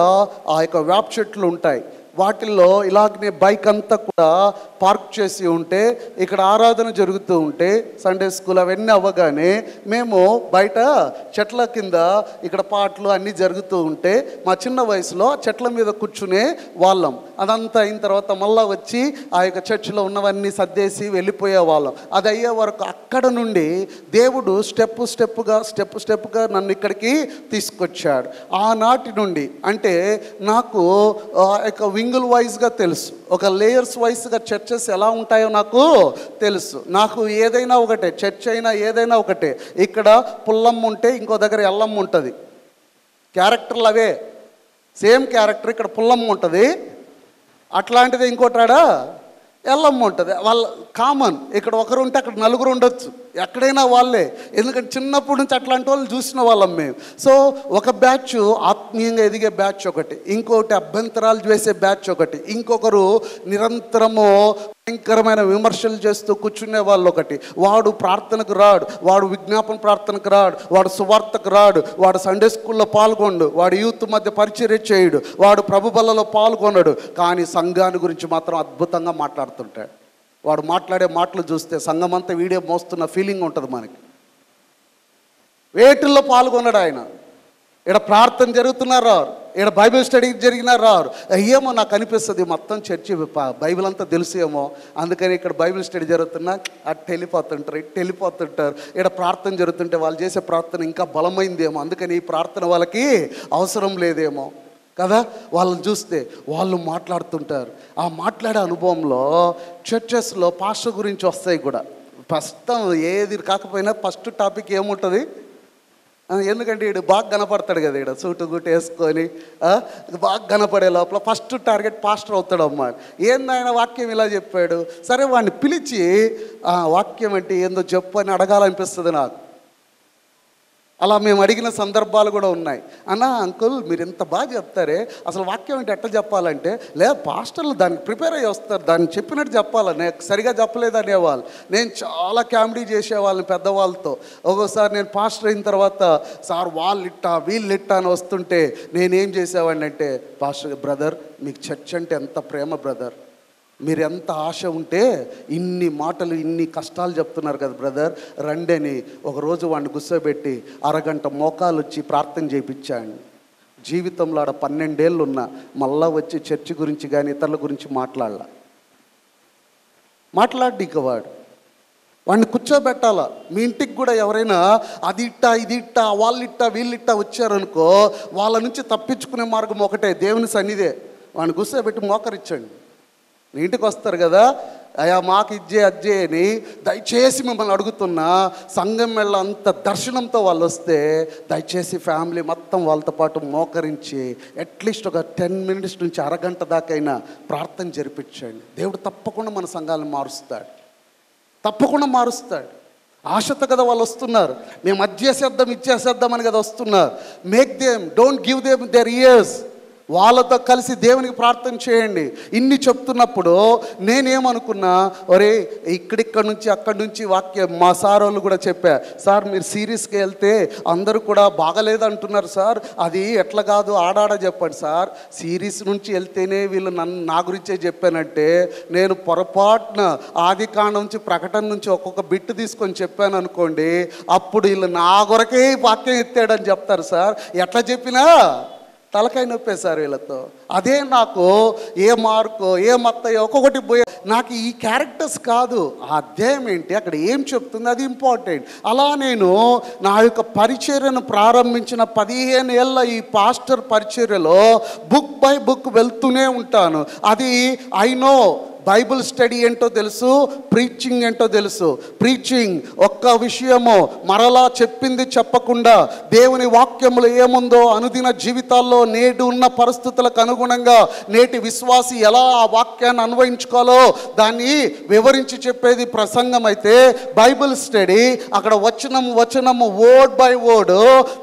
ఆ యొక్క వేప చెట్లు ఉంటాయి. వాటిల్లో ఇలాగనే బైక్ అంతా కూడా పార్క్ చేసి ఉంటే ఇక్కడ ఆరాధన జరుగుతూ ఉంటే సండే స్కూల్ అవన్నీ అవ్వగానే మేము బయట చెట్ల కింద ఇక్కడ పాటలు అన్నీ జరుగుతూ ఉంటే మా చిన్న వయసులో చెట్ల మీద కూర్చునే వాళ్ళం. అదంతా అయిన తర్వాత మళ్ళీ వచ్చి ఆ యొక్క చర్చిలో ఉన్నవన్నీ సర్దేసి వెళ్ళిపోయే వాళ్ళం. అది అయ్యే వరకు అక్కడ నుండి దేవుడు స్టెప్పుగా నన్ను ఇక్కడికి తీసుకొచ్చాడు. ఆనాటి నుండి అంటే నాకు ఒక వింగుల్ వైజ్గా తెలుసు, ఒక లేయర్స్ వైజ్గా చర్చెస్ ఎలా ఉంటాయో నాకు తెలుసు. నాకు ఏదైనా ఒకటే, చర్చ్ అయినా ఏదైనా ఒకటే. ఇక్కడ పుల్లమ్మ ఉంటే ఇంకో దగ్గర ఎల్లమ్మ ఉంటుంది. క్యారెక్టర్లు అవే, సేమ్ క్యారెక్టర్. ఇక్కడ పుల్లమ్మ ఉంటుంది, అట్లాంటిది ఇంకోటాడా ఎల్లమ్మ ఉంటుంది. వాళ్ళ కామన్. ఇక్కడ ఒకరు ఉంటే అక్కడ నలుగురు ఉండొచ్చు, ఎక్కడైనా వాళ్ళే. ఎందుకంటే చిన్నప్పటి నుంచి అట్లాంటి వాళ్ళు చూసిన వాళ్ళం మేము. సో ఒక బ్యాచ్ ఆత్మీయంగా ఎదిగే బ్యాచ్ ఒకటి, ఇంకోటి అభ్యంతరాలు చేసే బ్యాచ్ ఒకటి, ఇంకొకరు నిరంతరము భయంకరమైన విమర్శలు చేస్తూ కూర్చునే వాళ్ళు ఒకటి. వాడు ప్రార్థనకు రాడు, వాడు విజ్ఞాపన ప్రార్థనకు రాడు, వాడు సువార్తకు రాడు, వాడు సండే స్కూల్లో పాల్గొండు, వాడు యూత్ మధ్య పరిచర్య చేయడు, వాడు ప్రభు బలలో పాల్గొనడు. కానీ సంఘాన్ని గురించి మాత్రం అద్భుతంగా మాట్లాడుతుంటాడు. వాడు మాట్లాడే మాటలు చూస్తే సంఘం అంతా వీడియో మోస్తున్న ఫీలింగ్ ఉంటుంది మనకి. వేటిల్లో పాల్గొన్నాడు ఆయన. ఇక్కడ ప్రార్థన జరుగుతున్నా రారు, ఇక్కడ బైబిల్ స్టడీ జరిగినా రారు. ఏమో నాకు అనిపిస్తుంది మొత్తం చర్చి బైబిల్ అంతా తెలుసేమో, అందుకని ఇక్కడ బైబిల్ స్టడీ జరుగుతున్నా అటు వెళ్ళిపోతుంటారు, ఇటు వెళ్ళిపోతుంటారు. ఇక్కడ ప్రార్థన జరుగుతుంటే వాళ్ళు చేసే ప్రార్థన ఇంకా బలమైందేమో, అందుకని ఈ ప్రార్థన వాళ్ళకి అవసరం లేదేమో కదా. వాళ్ళని చూస్తే వాళ్ళు మాట్లాడుతుంటారు. ఆ మాట్లాడే అనుభవంలో చర్చెస్లో పాస్టర్ గురించి వస్తాయి కూడా. ఫస్ట్ ఏది కాకపోయినా ఫస్ట్ టాపిక్ ఏముంటుంది, ఎందుకంటే వీడు బాగా కనపడతాడు కదా, ఇక్కడ సూటు గుట్టు వేసుకొని బాగా కనపడే లోపల ఫస్ట్ టార్గెట్ పాస్టర్ అవుతాడు. అమ్మ ఏంది ఆయన వాక్యం ఇలా చెప్పాడు, సరే వాడిని పిలిచి వాక్యం అంటే ఏందో చెప్పు అని అడగాలనిపిస్తుంది నాకు. అలా మేము అడిగిన సందర్భాలు కూడా ఉన్నాయి. అన్న అంకుల్ మీరు ఎంత బాగా చెప్తారే, అసలు వాక్యం అంటే ఎట్లా చెప్పాలంటే, లేదా పాస్టర్లు దానికి ప్రిపేర్ అయ్యి వస్తారు, దాన్ని చెప్పినట్టు చెప్పాలని సరిగా చెప్పలేదు అనేవాళ్ళు. నేను చాలా కామెడీ చేసేవాళ్ళని పెద్దవాళ్ళతో. ఒక్కోసారి నేను పాస్టర్ అయిన తర్వాత సార్ వాళ్ళిట్టా వీళ్ళిట్టా అని వస్తుంటే నేనేం చేసేవాడిని అంటే, పాస్టర్ బ్రదర్ మీకు చర్చ్ అంటే ఎంత ప్రేమ బ్రదర్, మీరు ఎంత ఆశ ఉంటే ఇన్ని మాటలు ఇన్ని కష్టాలు చెప్తున్నారు కదా బ్రదర్, రండి అని ఒకరోజు వాడిని కూర్చోబెట్టి అరగంట మోకాలు వచ్చి ప్రార్థన చేయించాను. జీవితంలో ఆడ 12 ఏళ్ళు ఉన్నా మళ్ళా వచ్చి చర్చి గురించి కానీ ఇతరుల గురించి మాట్లాడి వాడిని కూర్చోబెట్టాలా. మీ ఇంటికి కూడా ఎవరైనా అది ఇట్టా ఇది ఇట్టా వాళ్ళిట్టా వీళ్ళిట్టా వచ్చారనుకో, వాళ్ళ నుంచి తప్పించుకునే మార్గం ఒకటే, దేవుని సన్నిధే. వాడిని కూర్చోబెట్టి మోకరిచ్చండి. నీ ఇంటికి వస్తారు కదా, అయ్యా మాకు అజ్జే అని దయచేసి మిమ్మల్ని అడుగుతున్నా, సంఘం వెళ్ళ అంత దర్శనంతో వాళ్ళు వస్తే దయచేసి ఫ్యామిలీ మొత్తం వాళ్ళతో పాటు మోకరించి అట్లీస్ట్ ఒక 10 మినిట్స్ నుంచి అరగంట దాకైనా ప్రార్థన జరిపించండి. దేవుడు తప్పకుండా మన సంఘాలను మారుస్తాడు, తప్పకుండా మారుస్తాడు. ఆశతో కదా వాళ్ళు వస్తున్నారు, మేము ఇచ్చేసేద్దామని కదా వస్తున్నారు. Make them, don't give them their years. వాళ్ళతో కలిసి దేవునికి ప్రార్థన చేయండి. ఇన్ని చెప్తున్నప్పుడు నేనేమనుకున్నా, ఒరే ఇక్కడి నుంచి అక్కడి నుంచి వాక్యం మా సార్ వాళ్ళు కూడా చెప్పా, సార్ మీరు సీరియస్గా వెళ్తే అందరూ కూడా బాగలేదంటున్నారు సార్, అది ఎట్లా కాదు ఆడాడ చెప్పండి సార్, సీరియస్ నుంచి వెళ్తేనే వీళ్ళు నా గురించే చెప్పానంటే నేను పొరపాటున ఆది కాండం నుంచి ప్రకటన నుంచి ఒక్కొక్క బిట్టు తీసుకొని చెప్పాను అనుకోండి, అప్పుడు వీళ్ళు నా కొరకే వాక్యం ఎత్తాడని చెప్తారు సార్. ఎట్లా చెప్పినా తలకాయ నొప్పే సార్ వీళ్ళతో. అదే నాకు ఏ మార్కో ఏ మత్తయో ఒక్కొక్కటి పోయే, నాకు ఈ క్యారెక్టర్స్ కాదు, ఆ అధ్యాయం ఏంటి అక్కడ ఏం చెప్తుంది అది ఇంపార్టెంట్. అలా నేను నా యొక్క పరిచర్యను ప్రారంభించిన 15 ఏళ్ళ ఈ పాస్టర్ పరిచర్యలో బుక్ బై బుక్ వెళ్తూనే ఉంటాను. అది ఐ నో బైబిల్ స్టడీ ఏంటో తెలుసు, ప్రీచింగ్ ఏంటో తెలుసు. ప్రీచింగ్ ఒక్క విషయము మరలా చెప్పింది చెప్పకుండా దేవుని వాక్యములు ఏముందో అనుదిన జీవితాల్లో నేడు ఉన్న పరిస్థితులకు అనుగుణంగా నేటి విశ్వాసి ఎలా ఆ వాక్యాన్ని అన్వయించుకోవాలో దాన్ని వివరించి చెప్పేది ప్రసంగం అయితే, బైబిల్ స్టడీ అక్కడ వచనము వర్డ్ బై వర్డ్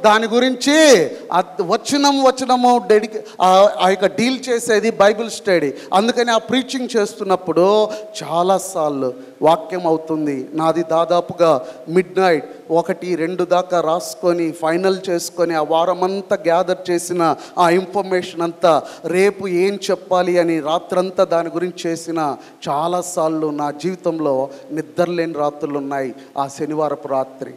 దాని గురించి వచనము ఆ యొక్క డీల్ చేసేది బైబిల్ స్టడీ. అందుకని ఆ ప్రీచింగ్ చేస్తున్నప్పుడు చాలాసార్లు వాక్యం అవుతుంది. నాది దాదాపుగా మిడ్-నైట్ 1-2 దాకా రాసుకొని ఫైనల్ చేసుకొని ఆ వారమంతా గ్యాదర్ చేసిన ఆ ఇన్ఫర్మేషన్ అంతా రేపు ఏం చెప్పాలి అని రాత్రంతా దాని గురించి చేసిన చాలాసార్లు నా జీవితంలో నిద్రలేని రాత్రులు ఉన్నాయి. ఆ శనివారపు రాత్రి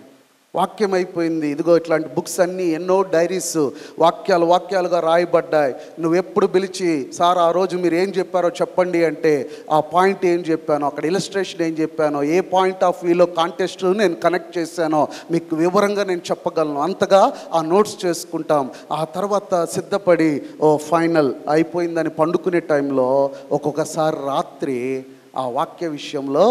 వాక్యం అయిపోయింది. ఇదిగో ఇట్లాంటి బుక్స్ అన్నీ ఎన్నో డైరీస్ వాక్యాలుగా రాయబడ్డాయి. నువ్వు ఎప్పుడు పిలిచి సార్ ఆ రోజు మీరు ఏం చెప్పారో చెప్పండి అంటే ఆ పాయింట్ ఏం చెప్పానో, అక్కడ ఇలస్ట్రేషన్ ఏం చెప్పానో, ఏ పాయింట్ ఆఫ్ వ్యూలో కాంటెస్ట్ నేను కనెక్ట్ చేశానో మీకు వివరంగా నేను చెప్పగలను. అంతగా ఆ నోట్స్ చేసుకుంటాం. ఆ తర్వాత సిద్ధపడి ఫైనల్ అయిపోయిందని పండుకునే టైంలో ఒక్కొక్కసారి రాత్రి ఆ వాక్య విషయంలో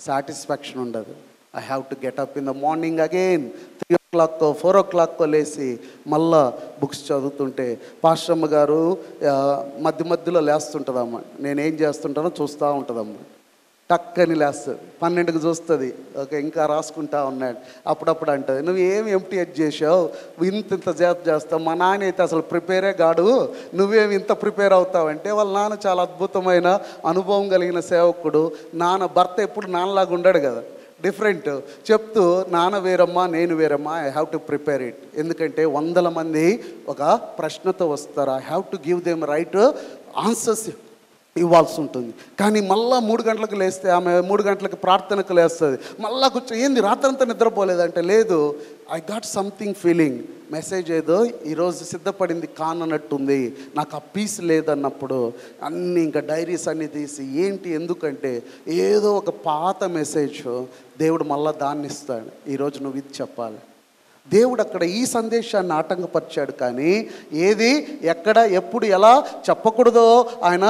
సాటిస్ఫాక్షన్ ఉండదు. I have to get up in the morning again 3 o'clock 4 o'clock లేసి మళ్ళా బుక్స్ చదువుతుంటే పాస్టమ్మ గారు మధ్యలో లేస్తుంటుందమ్మ. నేనేం చేస్తుంటానో చూస్తూ ఉంటుందమ్మ. టక్కని లేస్తుంది, 12కి చూస్తుంది, ఓకే ఇంకా రాసుకుంటా ఉన్నాడు. అప్పుడప్పుడు అంటుంది, నువ్వు ఏమి ఎంప్టీఎచ్ చేసావు, ఇంత జాబ్ చేస్తావు, మా నాన్న అయితే అసలు ప్రిపేరే కాడు, నువ్వేమి ఇంత ప్రిపేర్ అవుతావంటే. వాళ్ళ నాన్న చాలా అద్భుతమైన అనుభవం కలిగిన సేవకుడు. భర్త ఎప్పుడు నాన్నలాగా ఉండడు కదా, డిఫరెంట్. చెప్తూ నాన్న వేరమ్మా నేను వేరమ్మా, I have to prepare it. ఎందుకంటే 100 మంది ఒక ప్రశ్నతో వస్తారు, I have to give them right answers ఇవ్వాల్సి ఉంటుంది. కానీ మళ్ళీ 3 గంటలకు లేస్తే ఆమె 3 గంటలకు ప్రార్థనకు లేస్తుంది. మళ్ళీ కూర్చొని ఏంది రాత్రంతా నిద్రపోలేదంటే, లేదు I got something feeling, message ఏదో ఈరోజు సిద్ధపడింది కానన్నట్టుంది, నాకు ఆ పీస్ లేదన్నప్పుడు అన్నీ ఇంకా డైరీస్ అన్నీ తీసి ఏంటి ఎందుకంటే ఏదో ఒక పాత మెసేజ్ దేవుడు మళ్ళీ దాన్ని ఇస్తాడు. ఈరోజు నువ్వు ఇది చెప్పాలి. దేవుడు అక్కడ ఈ సందేశాన్ని ఆటంకపరిచాడు, కానీ ఏది ఎక్కడ ఎప్పుడు ఎలా చెప్పకూడదో ఆయన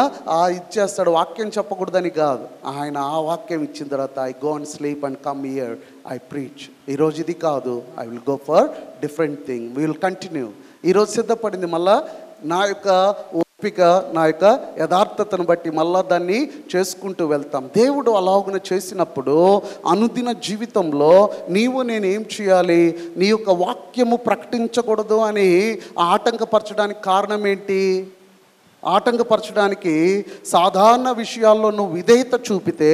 ఇచ్చేస్తాడు. వాక్యం చెప్పకూడదని కాదు, ఆయన ఆ వాక్యం ఇచ్చిన తర్వాత I go and sleep and come here I preach. ఈరోజు ఇది కాదు, I will go for different thing, we will continue. ఈరోజు సిద్ధపడింది మళ్ళా నా యొక్క ఓపిక, నా యొక్క యథార్థతను బట్టి మళ్ళా దాన్ని చేసుకుంటూ వెళ్తాం. దేవుడు అలాగున చేసినప్పుడు అనుదిన జీవితంలో నీవు నేను ఏం చేయాలి, నీ యొక్క వాక్యము ప్రకటించకూడదు అని ఆటంకపరచడానికి కారణం ఏంటి? ఆటంకపరచడానికి సాధారణ విషయాల్లో నువ్వు విధేయత చూపితే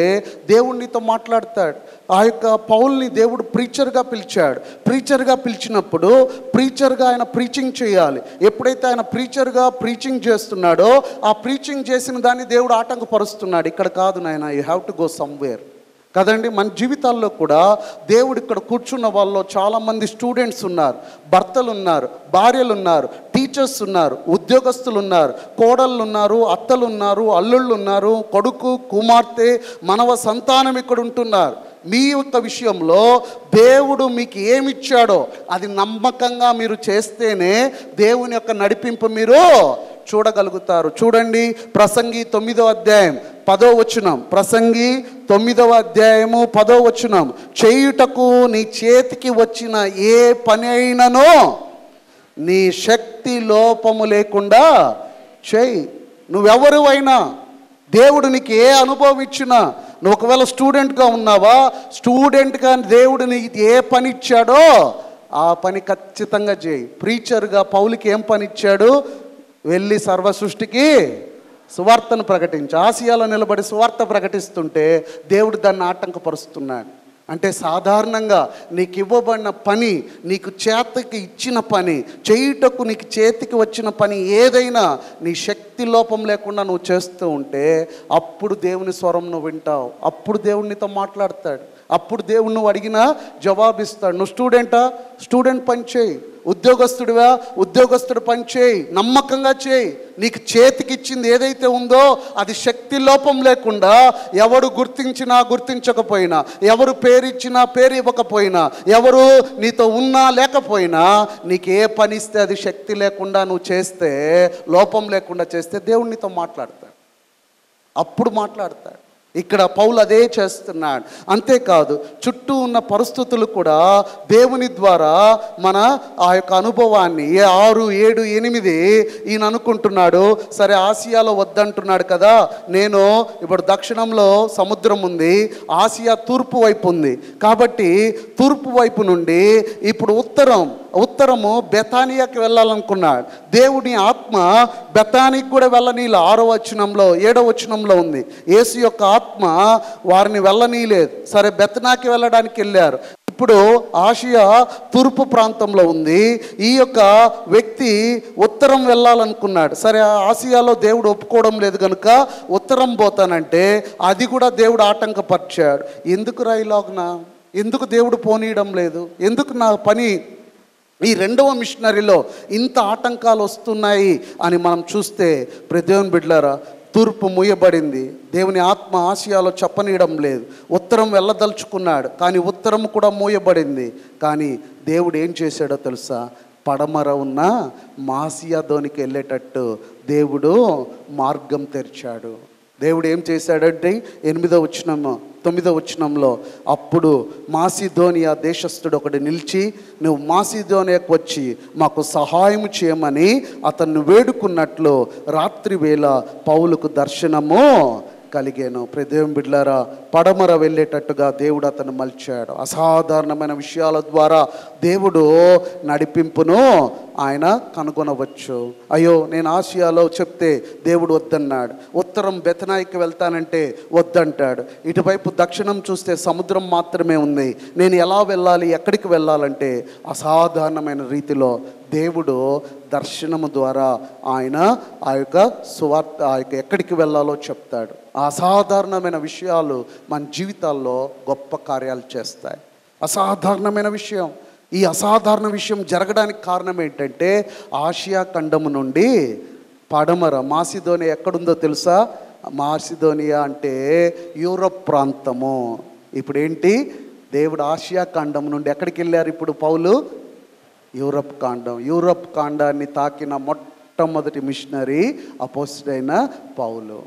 దేవుడు నీతో మాట్లాడతాడు. ఆ యొక్క పౌల్ని దేవుడు ప్రీచర్గా పిలిచాడు. ప్రీచర్గా పిలిచినప్పుడు ప్రీచర్గా ఆయన ప్రీచింగ్ చేయాలి. ఎప్పుడైతే ఆయన ప్రీచర్గా ప్రీచింగ్ చేస్తున్నాడో ఆ ప్రీచింగ్ చేసిన దాన్ని దేవుడు ఆటంకపరుస్తున్నాడు. ఇక్కడ కాదు నాయన, you have to go somewhere కదండి. మన జీవితాల్లో కూడా దేవుడు ఇక్కడ కూర్చున్న వాళ్ళలో చాలామంది స్టూడెంట్స్ ఉన్నారు, భర్తలు ఉన్నారు, భార్యలు ఉన్నారు, టీచర్స్ ఉన్నారు, ఉద్యోగస్తులు ఉన్నారు, కోడళ్ళు ఉన్నారు, అత్తలు ఉన్నారు, అల్లుళ్ళు ఉన్నారు, కొడుకు కుమార్తె మనవ సంతానం ఇక్కడ ఉంటున్నారు. మీ యొక్క విషయంలో దేవుడు మీకు ఏమిచ్చాడో అది నమ్మకంగా మీరు చేస్తేనే దేవుని యొక్క నడిపింపు మీరు చూడగలుగుతారు. చూడండి, ప్రసంగి 9వ అధ్యాయం 10వ వచనం. ప్రసంగి 9వ అధ్యాయము 10వ వచనం. చేయుటకు నీ చేతికి వచ్చిన ఏ పని అయిననో నీ శక్తి లోపము లేకుండా చేయి. నువ్వెవరు అయినా దేవుడు నీకు ఏ అనుభవం ఇచ్చినా, నువ్వు ఒకవేళ స్టూడెంట్గా ఉన్నావా, స్టూడెంట్గా దేవుడు నీకు ఏ పని ఇచ్చాడో ఆ పని ఖచ్చితంగా చేయి. ప్రీచర్గా పౌలుకి ఏం పని ఇచ్చాడు? వెళ్ళి సర్వ సృష్టికి సువార్తను ప్రకటించి, ఆసియాలో నిలబడి సువార్త ప్రకటిస్తుంటే దేవుడు దాన్ని ఆటంకపరుస్తున్నాడు. అంటే సాధారణంగా నీకు ఇవ్వబడిన పని, నీకు చేతికి ఇచ్చిన పని, చేయుటకు నీకు చేతికి వచ్చిన పని ఏదైనా నీ శక్తి లోపం లేకుండా నువ్వు చేస్తూ ఉంటే అప్పుడు దేవుని స్వరం నువ్వు వింటావు, అప్పుడు దేవుడు నీతో మాట్లాడతాడు, అప్పుడు దేవుడు నువ్వు అడిగినా జవాబిస్తాడు. నువ్వు స్టూడెంట్ పని చేయి, ఉద్యోగస్తుడివా ఉద్యోగస్తుడు పని చేయి, నమ్మకంగా చేయి. నీకు చేతికిచ్చింది ఏదైతే ఉందో అది శక్తి లోపం లేకుండా, ఎవరు గుర్తించినా గుర్తించకపోయినా, ఎవరు పేరిచ్చినా పేరు ఇవ్వకపోయినా, ఎవరు నీతో ఉన్నా లేకపోయినా, నీకు ఏ పని ఇస్తే అది శక్తి లేకుండా నువ్వు చేస్తే, లోపం లేకుండా చేస్తే దేవుడు నీతో మాట్లాడతాడు, అప్పుడు మాట్లాడతాడు. ఇక్కడ పౌలు అదే చేస్తున్నాడు. అంతేకాదు చుట్టూ ఉన్న పరిస్థితులు కూడా దేవుని ద్వారా మన ఆ యొక్క అనుభవాన్ని 6, 7, 8 ఈయన అనుకుంటున్నాడు, సరే ఆసియాలో వద్దంటున్నాడు కదా, నేను ఇప్పుడు దక్షిణంలో సముద్రం ఉంది, ఆసియా తూర్పు వైపు ఉంది కాబట్టి తూర్పు వైపు నుండి ఇప్పుడు ఉత్తరము బెతానియాకి వెళ్ళాలనుకున్నాడు. దేవుని ఆత్మ బెతానికి కూడా వెళ్ళనీలేదు. 6వ వచనంలో 7వ వచనంలో ఉంది. యేసు యొక్క ఆత్మ వారిని వెళ్ళనీలేదు. సరే బెతనాకి వెళ్ళడానికి వెళ్ళారు. ఇప్పుడు ఆసియా తూర్పు ప్రాంతంలో ఉంది. ఈ యొక్క వ్యక్తి ఉత్తరం వెళ్ళాలనుకున్నాడు. సరే ఆసియాలో దేవుడు ఒప్పుకోవడం లేదు కనుక ఉత్తరం పోతానంటే అది కూడా దేవుడు ఆటంకపరిచాడు. ఎందుకు రైలాగ్న, ఎందుకు దేవుడు పోనీయడం లేదు, ఎందుకు నా పని ఈ 2వ మిషనరీలో ఇంత ఆటంకాలు వస్తున్నాయి అని మనం చూస్తే, దేవుని బిడ్డలారా, తూర్పు మూయబడింది. దేవుని ఆత్మ ఆసియాలో చెప్పనీయడం లేదు. ఉత్తరం వెళ్ళదలుచుకున్నాడు కానీ ఉత్తరం కూడా మూయబడింది. కానీ దేవుడు ఏం చేశాడో తెలుసా? పడమర ఉన్న మాసియాదోనికి వెళ్ళేటట్టు దేవుడు మార్గం తెరిచాడు. దేవుడు ఏం చేశాడంటే 8వ వచనం 9వ వచనంలో, అప్పుడు మాసిదోనియా దేశస్థుడు ఒకడు నిలిచి, నువ్వు మాసిదోనియాకు వచ్చి మాకు సహాయం చేయమని అతన్ని వేడుకున్నట్లు రాత్రి వేళ పౌలుకు దర్శనము కలిగాను. దేవుని బిడ్డలారా, పడమర వెళ్ళేటట్టుగా దేవుడు అతను మలిచాడు. అసాధారణమైన విషయాల ద్వారా దేవుడు నడిపింపును ఆయన కనుగొనవచ్చు. అయ్యో నేను ఆసియాలో చెప్తే దేవుడు వద్దన్నాడు, ఉత్తరం బెతనాయికి వెళ్తానంటే వద్దంటాడు, ఇటువైపు దక్షిణం చూస్తే సముద్రం మాత్రమే ఉంది, నేను ఎలా వెళ్ళాలి, ఎక్కడికి వెళ్ళాలంటే అసాధారణమైన రీతిలో దేవుడు దర్శనము ద్వారా ఆయన ఆ యొక్క సువార్త ఎక్కడికి వెళ్ళాలో చెప్తాడు. అసాధారణమైన విషయాలు మన జీవితాల్లో గొప్ప కార్యాలు చేస్తాయి. అసాధారణమైన విషయం. ఈ అసాధారణ విషయం జరగడానికి కారణం ఏంటంటే, ఆసియా ఖండము నుండి పడమర మాసిదోనియా ఎక్కడుందో తెలుసా? మాసిదోనియా అంటే యూరప్ ప్రాంతము. ఇప్పుడు ఏంటి, దేవుడు ఆసియా ఖండం నుండి ఎక్కడికి వెళ్ళారు ఇప్పుడు పౌలు? యూరప్ ఖండాన్ని తాకిన మొట్టమొదటి మిషనరీ అపోస్తలుడైన పౌలు.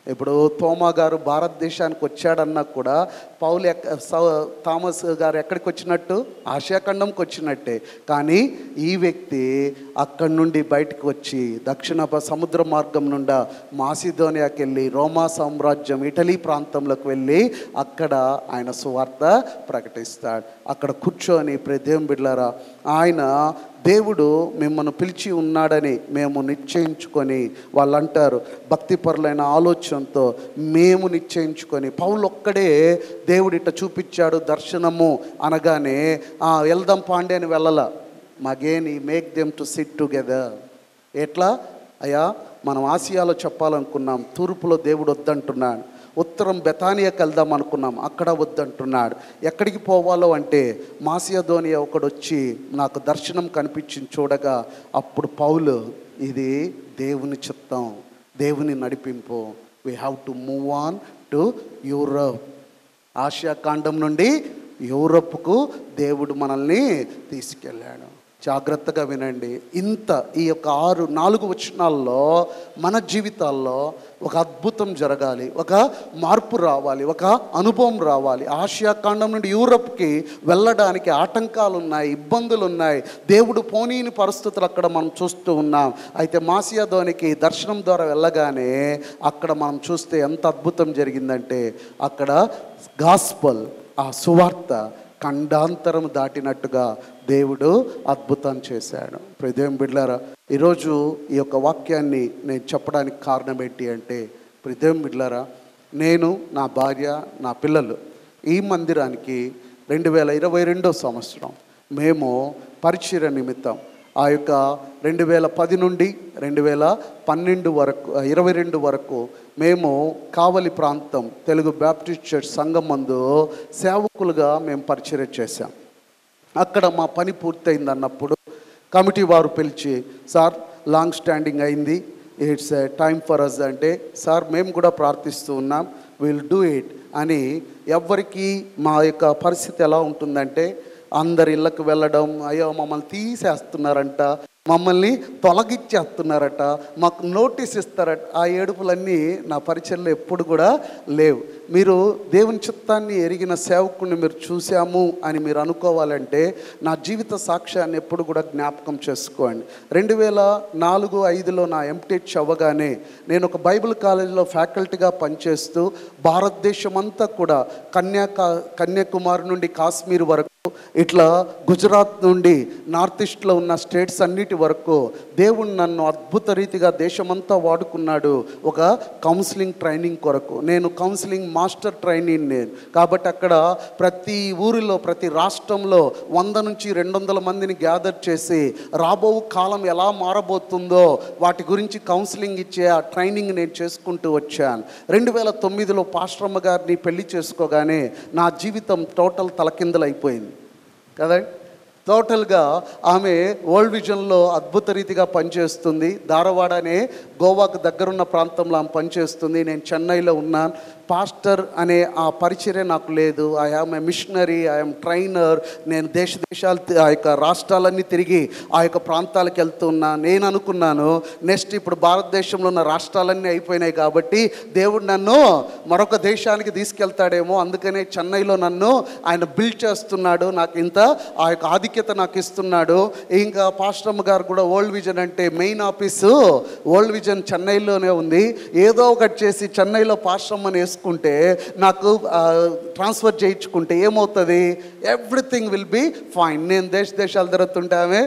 ఇప్పుడు తోమా గారు భారతదేశానికి వచ్చాడన్నా కూడా థామస్ గారు ఎక్కడికి వచ్చినట్టు? ఆసియా ఖండంకి వచ్చినట్టే. కానీ ఈ వ్యక్తి అక్కడి నుండి బయటకు వచ్చి దక్షిణ సముద్ర మార్గం నుండి మాసిదోనియాకి వెళ్ళి రోమా సామ్రాజ్యం ఇటలీ ప్రాంతంలోకి వెళ్ళి అక్కడ ఆయన సువార్త ప్రకటిస్తాడు. అక్కడ కూర్చొని దేవుని బిడ్డలారా, ఆయన దేవుడు మిమ్మల్ని పిలిచి ఉన్నాడని మేము నిశ్చయించుకొని, వాళ్ళు అంటారు భక్తిపరులైన ఆలోచనతో మేము నిశ్చయించుకొని, పౌలు ఒక్కడే దేవుడు ఇట్ట చూపించాడు దర్శనము అనగానే వెళ్దాం పాండే అని వెళ్ళాల. అగైన్ ఈ make them to SIT together. ఎట్లా అయ్యా, మనం ఆసియాలో చెప్పాలనుకున్నాం, తూర్పులో దేవుడు వద్దంటున్నాడు, ఉత్తరం బెతానియాకి వెళ్దాం అనుకున్నాం, అక్కడ వద్దంటున్నాడు. ఎక్కడికి పోవాలో అంటే మాసిదోనియా ఒకడు వచ్చి నాకు దర్శనం కనిపించింది చూడగా, అప్పుడు పౌలు ఇది దేవుని చిత్తం, దేవుని నడిపింపు, we have to move on to Europe. Asia ఖండం నుండి యూరప్కు దేవుడు మనల్ని తీసుకెళ్ళాడు. జాగ్రత్తగా వినండి. ఈ యొక్క 4 వచనాల్లో మన జీవితాల్లో ఒక అద్భుతం జరగాలి, ఒక మార్పు రావాలి, ఒక అనుభవం రావాలి. ఆసియా ఖండం నుండి యూరప్కి వెళ్ళడానికి ఆటంకాలు ఉన్నాయి, ఇబ్బందులు ఉన్నాయి, దేవుడు పోనీని పరిస్థితులు అక్కడ మనం చూస్తూ ఉన్నాం. అయితే మాసిదోనికి దర్శనం ద్వారా వెళ్ళగానే అక్కడ మనం చూస్తే ఎంత అద్భుతం జరిగిందంటే, అక్కడ గాస్పల్, ఆ సువార్త ఖండాంతరం దాటినట్టుగా దేవుడు అద్భుతం చేశాడు. ప్రియదేవుని బిడ్డలారా, ఈరోజు ఈ యొక్క వాక్యాన్ని నేను చెప్పడానికి కారణం ఏంటి అంటే, ప్రియదేవుని బిడ్డలారా, నేను, నా భార్య, నా పిల్లలు ఈ మందిరానికి 2022 సంవత్సరం మేము పరిచర్య నిమిత్తం ఆ యొక్క 2010 నుండి 2012 వరకు 22 వరకు మేము కావలి ప్రాంతం తెలుగు బ్యాప్టిస్ట్ చర్చ్ సంఘం మందు సేవకులుగా మేము పరిచర్య చేశాం. అక్కడ మా పని పూర్తయింది అన్నప్పుడు కమిటీ వారు పిలిచి, సార్ లాంగ్ స్టాండింగ్ అయింది, ఇట్స్ టైమ్ ఫర్ అస్ అంటే, సార్ మేము కూడా ప్రార్థిస్తూ ఉన్నాం, విల్ డూ ఇట్ అని. ఎవరికి మా యొక్క పరిస్థితి ఎలా ఉంటుందంటే, అందరి ఇళ్ళకు వెళ్ళడం, అయ్యో మమ్మల్ని తీసేస్తున్నారంట, మమ్మల్ని తొలగించేస్తున్నారట, మాకు నోటీస్ ఇస్తారట. ఆ ఏడుపులన్నీ నా పరిచయంలో ఎప్పుడు కూడా లేవు. మీరు దేవుని చిత్తాన్ని ఎరిగిన సేవకుని మీరు చూసాము అని మీరు అనుకోవాలంటే నా జీవిత సాక్ష్యాన్ని ఎప్పుడు కూడా జ్ఞాపకం చేసుకోండి. 2004-05లో నా ఎంటెక్ అవ్వగానే నేను ఒక బైబిల్ కాలేజీలో ఫ్యాకల్టీగా పనిచేస్తూ భారతదేశం అంతా కూడా కన్యాకుమారి నుండి కాశ్మీర్ వరకు, ఇట్లా గుజరాత్ నుండి నార్త్ ఈస్ట్లో ఉన్న స్టేట్స్ అన్నిటి వరకు దేవుడు నన్ను అద్భుత రీతిగా దేశమంతా వాడుకున్నాడు ఒక కౌన్సిలింగ్ ట్రైనింగ్ కొరకు. నేను కౌన్సిలింగ్ మాస్టర్ ట్రైనింగ్ నేను కాబట్టి అక్కడ ప్రతి ఊరిలో ప్రతి రాష్ట్రంలో 100 నుంచి 200 మందిని గ్యాదర్ చేసి రాబో కాలం ఎలా మారబోతుందో వాటి గురించి కౌన్సిలింగ్ ఇచ్చే ఆ ట్రైనింగ్ నేను చేసుకుంటూ వచ్చాను. 2009లో పాస్టరమ్మ గారిని పెళ్లి చేసుకోగానే నా జీవితం టోటల్ తలకిందలైపోయింది కదండి. టోటల్గా ఆమె వరల్డ్ విజన్లో అద్భుత రీతిగా పనిచేస్తుంది. ధారవాడ అనే గోవాకు దగ్గరున్న ప్రాంతంలో ఆమె పనిచేస్తుంది. నేను చెన్నైలో ఉన్నాను. పాస్టర్ అనే ఆ పరిచర్య నాకు లేదు. I am a missionary, I'm trainer. నేను దేశాలు ఆ యొక్క రాష్ట్రాలన్నీ తిరిగి ఆ యొక్క ప్రాంతాలకు వెళ్తున్నా. నేను అనుకున్నాను నెక్స్ట్ ఇప్పుడు భారతదేశంలో ఉన్న రాష్ట్రాలన్నీ అయిపోయినాయి కాబట్టి దేవుడు నన్ను మరొక దేశానికి తీసుకెళ్తాడేమో, అందుకనే చెన్నైలో నన్ను ఆయన బిల్డ్ చేస్తున్నాడు, నాకు ఇంత ఆ యొక్క ఆధిక్యత నాకు ఇస్తున్నాడు. ఇంకా పాస్టరమ్మ గారు కూడా వరల్డ్ విజన్ అంటే మెయిన్ ఆఫీసు వరల్డ్ విజన్ చెన్నైలోనే ఉంది. ఏదో ఒకటి చేసి చెన్నైలో పాస్టరమ్మని వేసుకుంటే నాకు ట్రాన్స్ఫర్ చేయించుకుంటే ఏమవుతుంది, ఎవ్రీథింగ్ విల్ బీ ఫైన్. నేను దేశాలు తిరుగుతుంటే ఆమె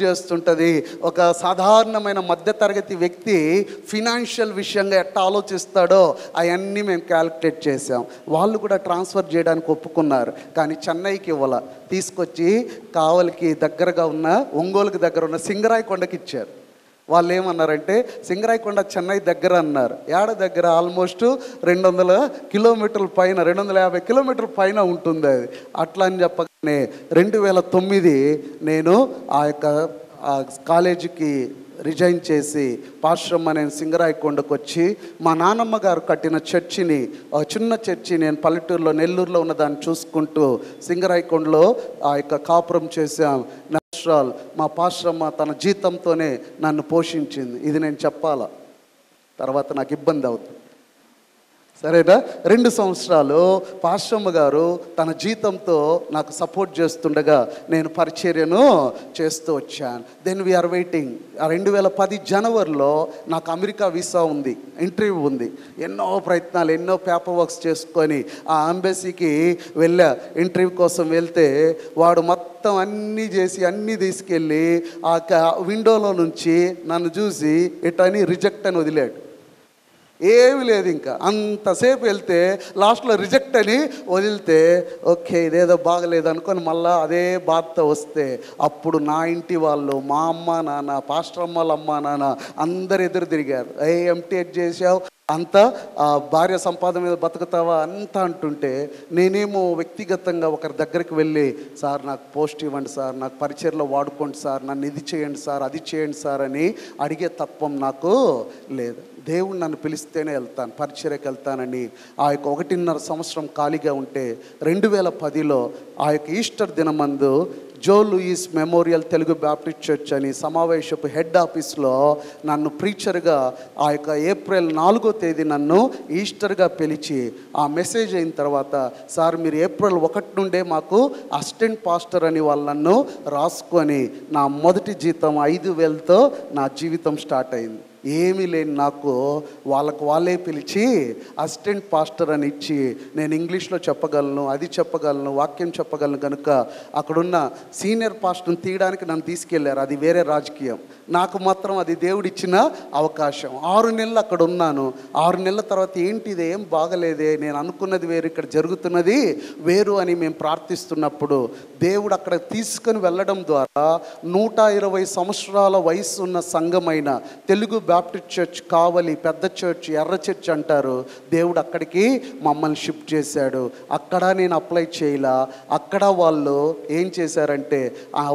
చేస్తుంటుంది. ఒక సాధారణమైన మధ్యతరగతి వ్యక్తి ఫినాన్షియల్ విషయంగా ఎట్లా ఆలోచిస్తాడో అవన్నీ మేము క్యాలిక్యులేట్ చేసాం. వాళ్ళు కూడా ట్రాన్స్ఫర్ చేయడానికి ఒప్పుకున్నారు, కానీ చెన్నైకి ఇవ్వాల. తీసుకొచ్చి కావలికి దగ్గరగా ఉన్న ఒంగోలుకి దగ్గర ఉన్న సింగరాయకొండకి ఇచ్చారు. వాళ్ళు ఏమన్నారంటే సింగరాయకొండ చెన్నై దగ్గర అన్నారు. ఏడ దగ్గర ఆల్మోస్ట్ 200 కిలోమీటర్ల పైన, 250 కిలోమీటర్ల పైన ఉంటుంది అది. అట్లా అని చెప్పగానే 2009 నేను ఆ యొక్క కాలేజీకి రిజైన్ చేసి పాస్టరమ్మ నేను సింగరాయకొండకు వచ్చి మా నాన్నమ్మ గారు కట్టిన చర్చిని, చిన్న చర్చి నేను పల్లెటూరులో నెల్లూరులో ఉన్న దాన్ని చూసుకుంటూ సింగరాయకొండలో ఆ యొక్క కాపురం చేశాం. మా పాస్టరమ్మ తన జీతంతోనే నన్ను పోషించింది. ఇది నేను చెప్పాలా, తర్వాత నాకు ఇబ్బంది అవుతుంది, సరేనా. 2 సంవత్సరాలు పాస్టరమ్మ గారు తన జీతంతో నాకు సపోర్ట్ చేస్తుండగా నేను పరిచర్యను చేస్తూ వచ్చాను. Then we are waiting. 2010 జనవరిలో నాకు అమెరికా వీసా ఉంది, ఇంటర్వ్యూ ఉంది. ఎన్నో ప్రయత్నాలు, ఎన్నో పేపర్ వర్క్స్ చేసుకొని ఆ ఎంబసీకి వెళ్ళా. ఇంటర్వ్యూ కోసం వెళ్తే వాడు మొత్తం అన్నీ చేసి అన్నీ తీసుకెళ్ళి ఆ విండోలో నుంచి నన్ను చూసి ఇటని రిజెక్ట్ అని వదిలాడు. ఏమి లేదు, ఇంకా అంతసేపు వెళ్తే లాస్ట్లో రిజెక్ట్ అని వదిలితే ఓకే ఇదేదో బాగలేదు అనుకొని మళ్ళీ అదే బాధతో వస్తే అప్పుడు నా ఇంటి వాళ్ళు, మా అమ్మ నాన్న, పాస్టరమ్మ వాళ్ళ అమ్మ నాన్న అందరు ఎదురు తిరిగారు. ఎంటెక్ చేసావు, అంతా భార్య సంపాదన మీద బతుకుతావా అంతా అంటుంటే నేనేమో వ్యక్తిగతంగా ఒకరి దగ్గరికి వెళ్ళి, సార్ నాకు పోస్ట్ ఇవ్వండి సార్, నాకు పరిచర్లో వాడుకోండి సార్, నన్ను ఇది చేయండి సార్, అది చేయండి సార్ అని అడిగే తత్వం నాకు లేదు. దేవుడు నన్ను పిలిస్తేనే వెళ్తాను, పరిచర్యకి వెళ్తానని ఆ యొక్క 1.5 సంవత్సరం ఖాళీగా ఉంటే 2010లో ఆ యొక్క ఈస్టర్ దినమందు Joe Louis memorial Telugu Baptist church అని సమావేశపు హెడ్ ఆఫీస్లో నన్ను ప్రీచర్గా ఆ యొక్క ఏప్రిల్ 4వ తేదీ నన్ను ఈస్టర్గా పిలిచి ఆ మెసేజ్ అయిన తర్వాత, సార్ మీరు ఏప్రిల్ 1 నుండే మాకు అసిస్టెంట్ పాస్టర్ అని వాళ్ళు నన్ను రాసుకొని నా మొదటి జీతం 5,000తో నా జీవితం స్టార్ట్ అయింది. ఏమీ లేని నాకు వాళ్ళే పిలిచి అసిస్టెంట్ పాస్టర్ అని ఇచ్చి, నేను ఇంగ్లీష్లో చెప్పగలను, అది చెప్పగలను, వాక్యం చెప్పగలను కనుక అక్కడున్న సీనియర్ పాస్టర్ని తీయడానికి నన్ను తీసుకెళ్లారు. అది వేరే రాజకీయం. నాకు మాత్రం అది దేవుడిచ్చిన అవకాశం. 6 నెలలు అక్కడ ఉన్నాను. 6 నెలల తర్వాత ఏంటిది, ఏం బాగలేదే, నేను అనుకున్నది వేరు, ఇక్కడ జరుగుతున్నది వేరు అని మేము ప్రార్థిస్తున్నప్పుడు దేవుడు అక్కడ తీసుకొని వెళ్ళడం ద్వారా 120 సంవత్సరాల వయసు ఉన్న సంఘమైన తెలుగు బాప్టిస్ట్ చర్చ్ కావలి, పెద్ద చర్చ్, ఎర్ర చర్చ్ అంటారు, దేవుడు అక్కడికి మమ్మల్ని షిఫ్ట్ చేశాడు. అక్కడ నేను అప్లై చేయలా. అక్కడ వాళ్ళు ఏం చేశారంటే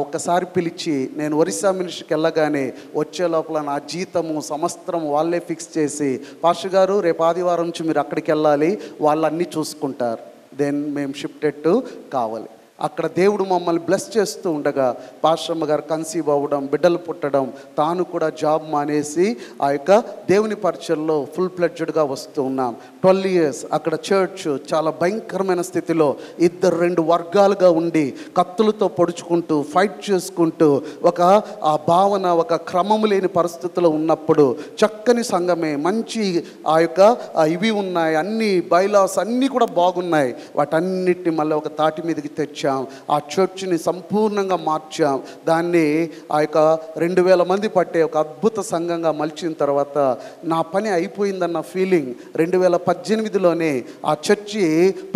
ఒక్కసారి పిలిచి, నేను ఒరిస్సా మినిస్ట్రీకి వెళ్ళగానే వచ్చే లోపల నా జీతము సమస్తం వాళ్ళే ఫిక్స్ చేసి, పాస్టర్ గారు రేపు ఆదివారం నుంచి మీరు అక్కడికి వెళ్ళాలి, వాళ్ళన్నీ చూసుకుంటారు. దెన్ మేము షిఫ్టెడ్ టు కావాలి. అక్కడ దేవుడు మమ్మల్ని బ్లెస్ చేస్తూ ఉండగా పాస్టమ్మ గారు కన్సీవ్ అవ్వడం, బిడ్డలు పుట్టడం, తాను కూడా జాబ్ మానేసి ఆ యొక్క దేవుని పరిచయంలో ఫుల్ ఫ్లెడ్జ్డ్గా వస్తూ ఉన్నాం. 12 years అక్కడ చర్చ్ చాలా భయంకరమైన స్థితిలో 2 వర్గాలుగా ఉండి కత్తులతో పొడుచుకుంటూ ఫైట్ చేసుకుంటూ ఆ భావన, ఒక క్రమము లేని పరిస్థితిలో ఉన్నప్పుడు చక్కని సంఘమే, మంచి ఆ యొక్క ఇవి ఉన్నాయి, అన్ని బైలాస్ అన్నీ కూడా బాగున్నాయి. వాటన్నిటిని మళ్ళీ ఒక తాటి మీదకి తెచ్చాం. ఆ చర్చ్ని సంపూర్ణంగా మార్చాం. దాన్ని ఆ యొక్క 2000 మంది పట్టే ఒక అద్భుత సంఘంగా మలిచిన తర్వాత నా పని అయిపోయిందన్న ఫీలింగ్ 2018లోనే ఆ చర్చి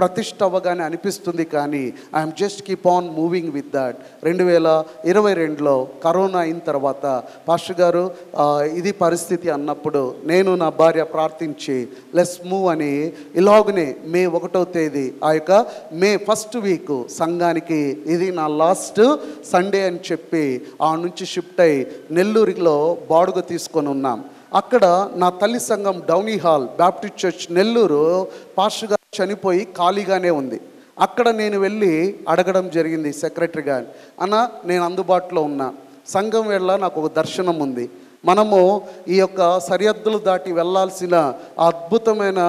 ప్రతిష్ఠ అవ్వగానే అనిపిస్తుంది. కానీ I'm just keep on moving with that. 2022లో కరోనా అయిన తర్వాత పాస్టర్ గారు ఇది పరిస్థితి అన్నప్పుడు నేను నా భార్య ప్రార్థించి లెట్స్ మూవ్ అని ఇలాగనే మే 1వ తేదీ ఆ యొక్క మే 1st వీక్ సంఘానికి ఇది నా లాస్ట్ సండే అని చెప్పి ఆ నుంచి షిఫ్ట్ అయ్యి నెల్లూరులో బాడుగ తీసుకొని ఉన్నాం. అక్కడ నా తల్లి సంఘం Downey hall Baptist church Nellore pastor గారు చనిపోయి ఖాళీగానే ఉంది. అక్కడ నేను వెళ్ళి అడగడం జరిగింది సెక్రటరీ గారు, అన్న నేను అందుబాటులో ఉన్నా, సంఘం వేళ నాకు ఒక దర్శనం ఉంది, మనము ఈ యొక్క సరిహద్దులు దాటి వెళ్ళాల్సిన అద్భుతమైన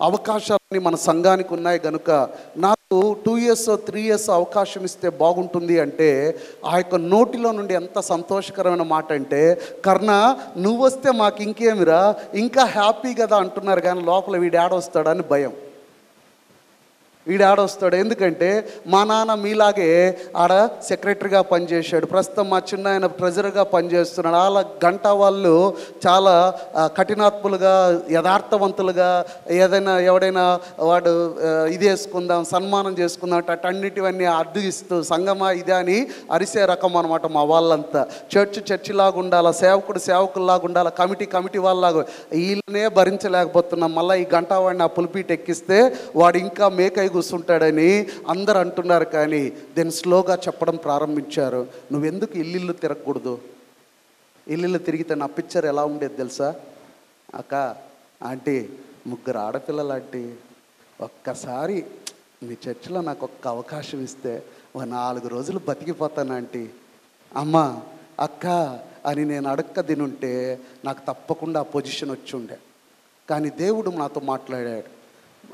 అవకాశాలని మన సంఘానికి ఉన్నాయి కనుక నాకు 2 years 3 years అవకాశం ఇస్తే బాగుంటుంది అంటే ఆ యొక్క నోటిలో నుండి ఎంత సంతోషకరమైన మాట అంటే, కర్ణ నువ్వు వస్తే మాకు ఇంకేమిరా, ఇంకా హ్యాపీ కదా అంటున్నారు, కానీ లోపల వీడు ఆడొస్తాడని భయం. వీడు ఆడొస్తాడు. ఎందుకంటే మా నాన్న మీలాగే ఆడ సెక్రటరీగా పనిచేశాడు, ప్రస్తుతం మా చిన్న ఆయన ట్రెజరర్గా పనిచేస్తున్నాడు. అలా గంట వాళ్ళు చాలా కఠినాత్ములుగా, యథార్థవంతులుగా, ఏదైనా ఎవడైనా వాడు ఇది వేసుకుందాం, సన్మానం చేసుకుందాం అటన్నిటివన్నీ అడ్డు ఇస్తూ సంగమా ఇదే అని అరిసే రకం అనమాట మా వాళ్ళంతా. చర్చిలాగా ఉండాలా, సేవకుల్లాగా ఉండాలా, కమిటీ వాళ్ళలాగా. వీళ్ళనే భరించలేకపోతున్నాం. మళ్ళీ ఈ గంట వాడిని ఆ పులిపీట ఎక్కిస్తే వాడు ఇంకా మేకై కూర్చుంటాడని అందరు అంటున్నారు. కానీ దెన్ స్లోగా చెప్పడం ప్రారంభించారు, నువ్వెందుకు ఇల్లు తిరగకూడదు, ఇల్లు తిరిగితే నా పిక్చర్ ఎలా ఉండేది తెలుసా అక్క, ఆంటీ 3 ఆడపిల్లలు ఆంటీ, ఒక్కసారి మీ చర్చిలో నాకు ఒక్క అవకాశం ఇస్తే 4 రోజులు బతికిపోతాను ఆంటీ. అమ్మ అక్క అని నేను అడక్క తినుంటే నాకు తప్పకుండా ఆ పొజిషన్ వచ్చి ఉండే. కానీ దేవుడు నాతో మాట్లాడాడు.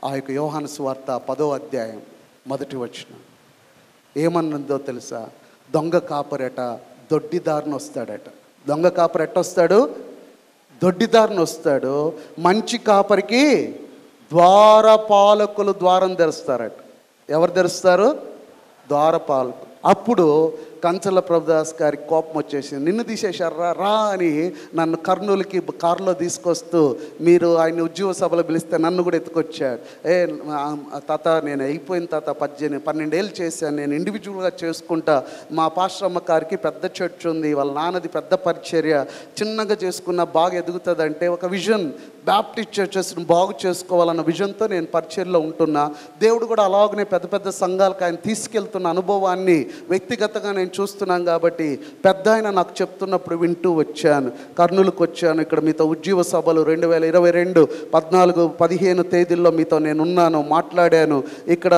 ఆ యొక్క యోహాను సువార్త 10వ అధ్యాయం 1వ వచనం ఏమన్నదో తెలుసా, దొంగ కాపరట దొడ్డిదారిని వస్తాడట. దొంగ కాపరి ఎట్టొస్తాడు, దొడ్డిదారిని వస్తాడు. మంచి కాపరికి ద్వారపాలకులు ద్వారం తెరుస్తారట. ఎవరు తెరుస్తారు? ద్వారపాలకులు. అప్పుడు కంచల ప్రభుదాస్ గారికి కోపం వచ్చేసింది, నిన్ను తీసేశారా రా అని నన్ను కర్నూలుకి కారులో తీసుకొస్తూ మీరు ఆయన ఉద్యోగ సభలో పిలిస్తే నన్ను కూడా ఎత్తుకొచ్చాడు. తాత నేను అయిపోయిన తాత 12 ఏళ్ళు చేశాను, నేను ఇండివిజువల్గా చేసుకుంటా, మా పాస్టరమ్మ గారికి పెద్ద చర్చ్ ఉంది, వాళ్ళ నాన్నది పెద్ద పరిచర్య, చిన్నగా చేసుకున్న బాగా ఎదుగుతుంది అంటే ఒక విజన్, బాప్టిస్ట్ చర్చెస్ని బాగు చేసుకోవాలన్న విజన్తో నేను పరిచర్యలో ఉంటున్నా. దేవుడు కూడా అలాగనే పెద్ద సంఘాలకు ఆయన తీసుకెళ్తున్న అనుభవాన్ని వ్యక్తిగతంగా నేను చూస్తున్నాను. కాబట్టి పెద్ద ఆయన నాకు చెప్తున్నప్పుడు వింటూ వచ్చాను. కర్నూలుకు వచ్చాను. ఇక్కడ మీతో ఉజ్జీవ సభలు 2022 14 15 తేదీల్లో మీతో నేను ఉన్నాను, మాట్లాడాను. ఇక్కడ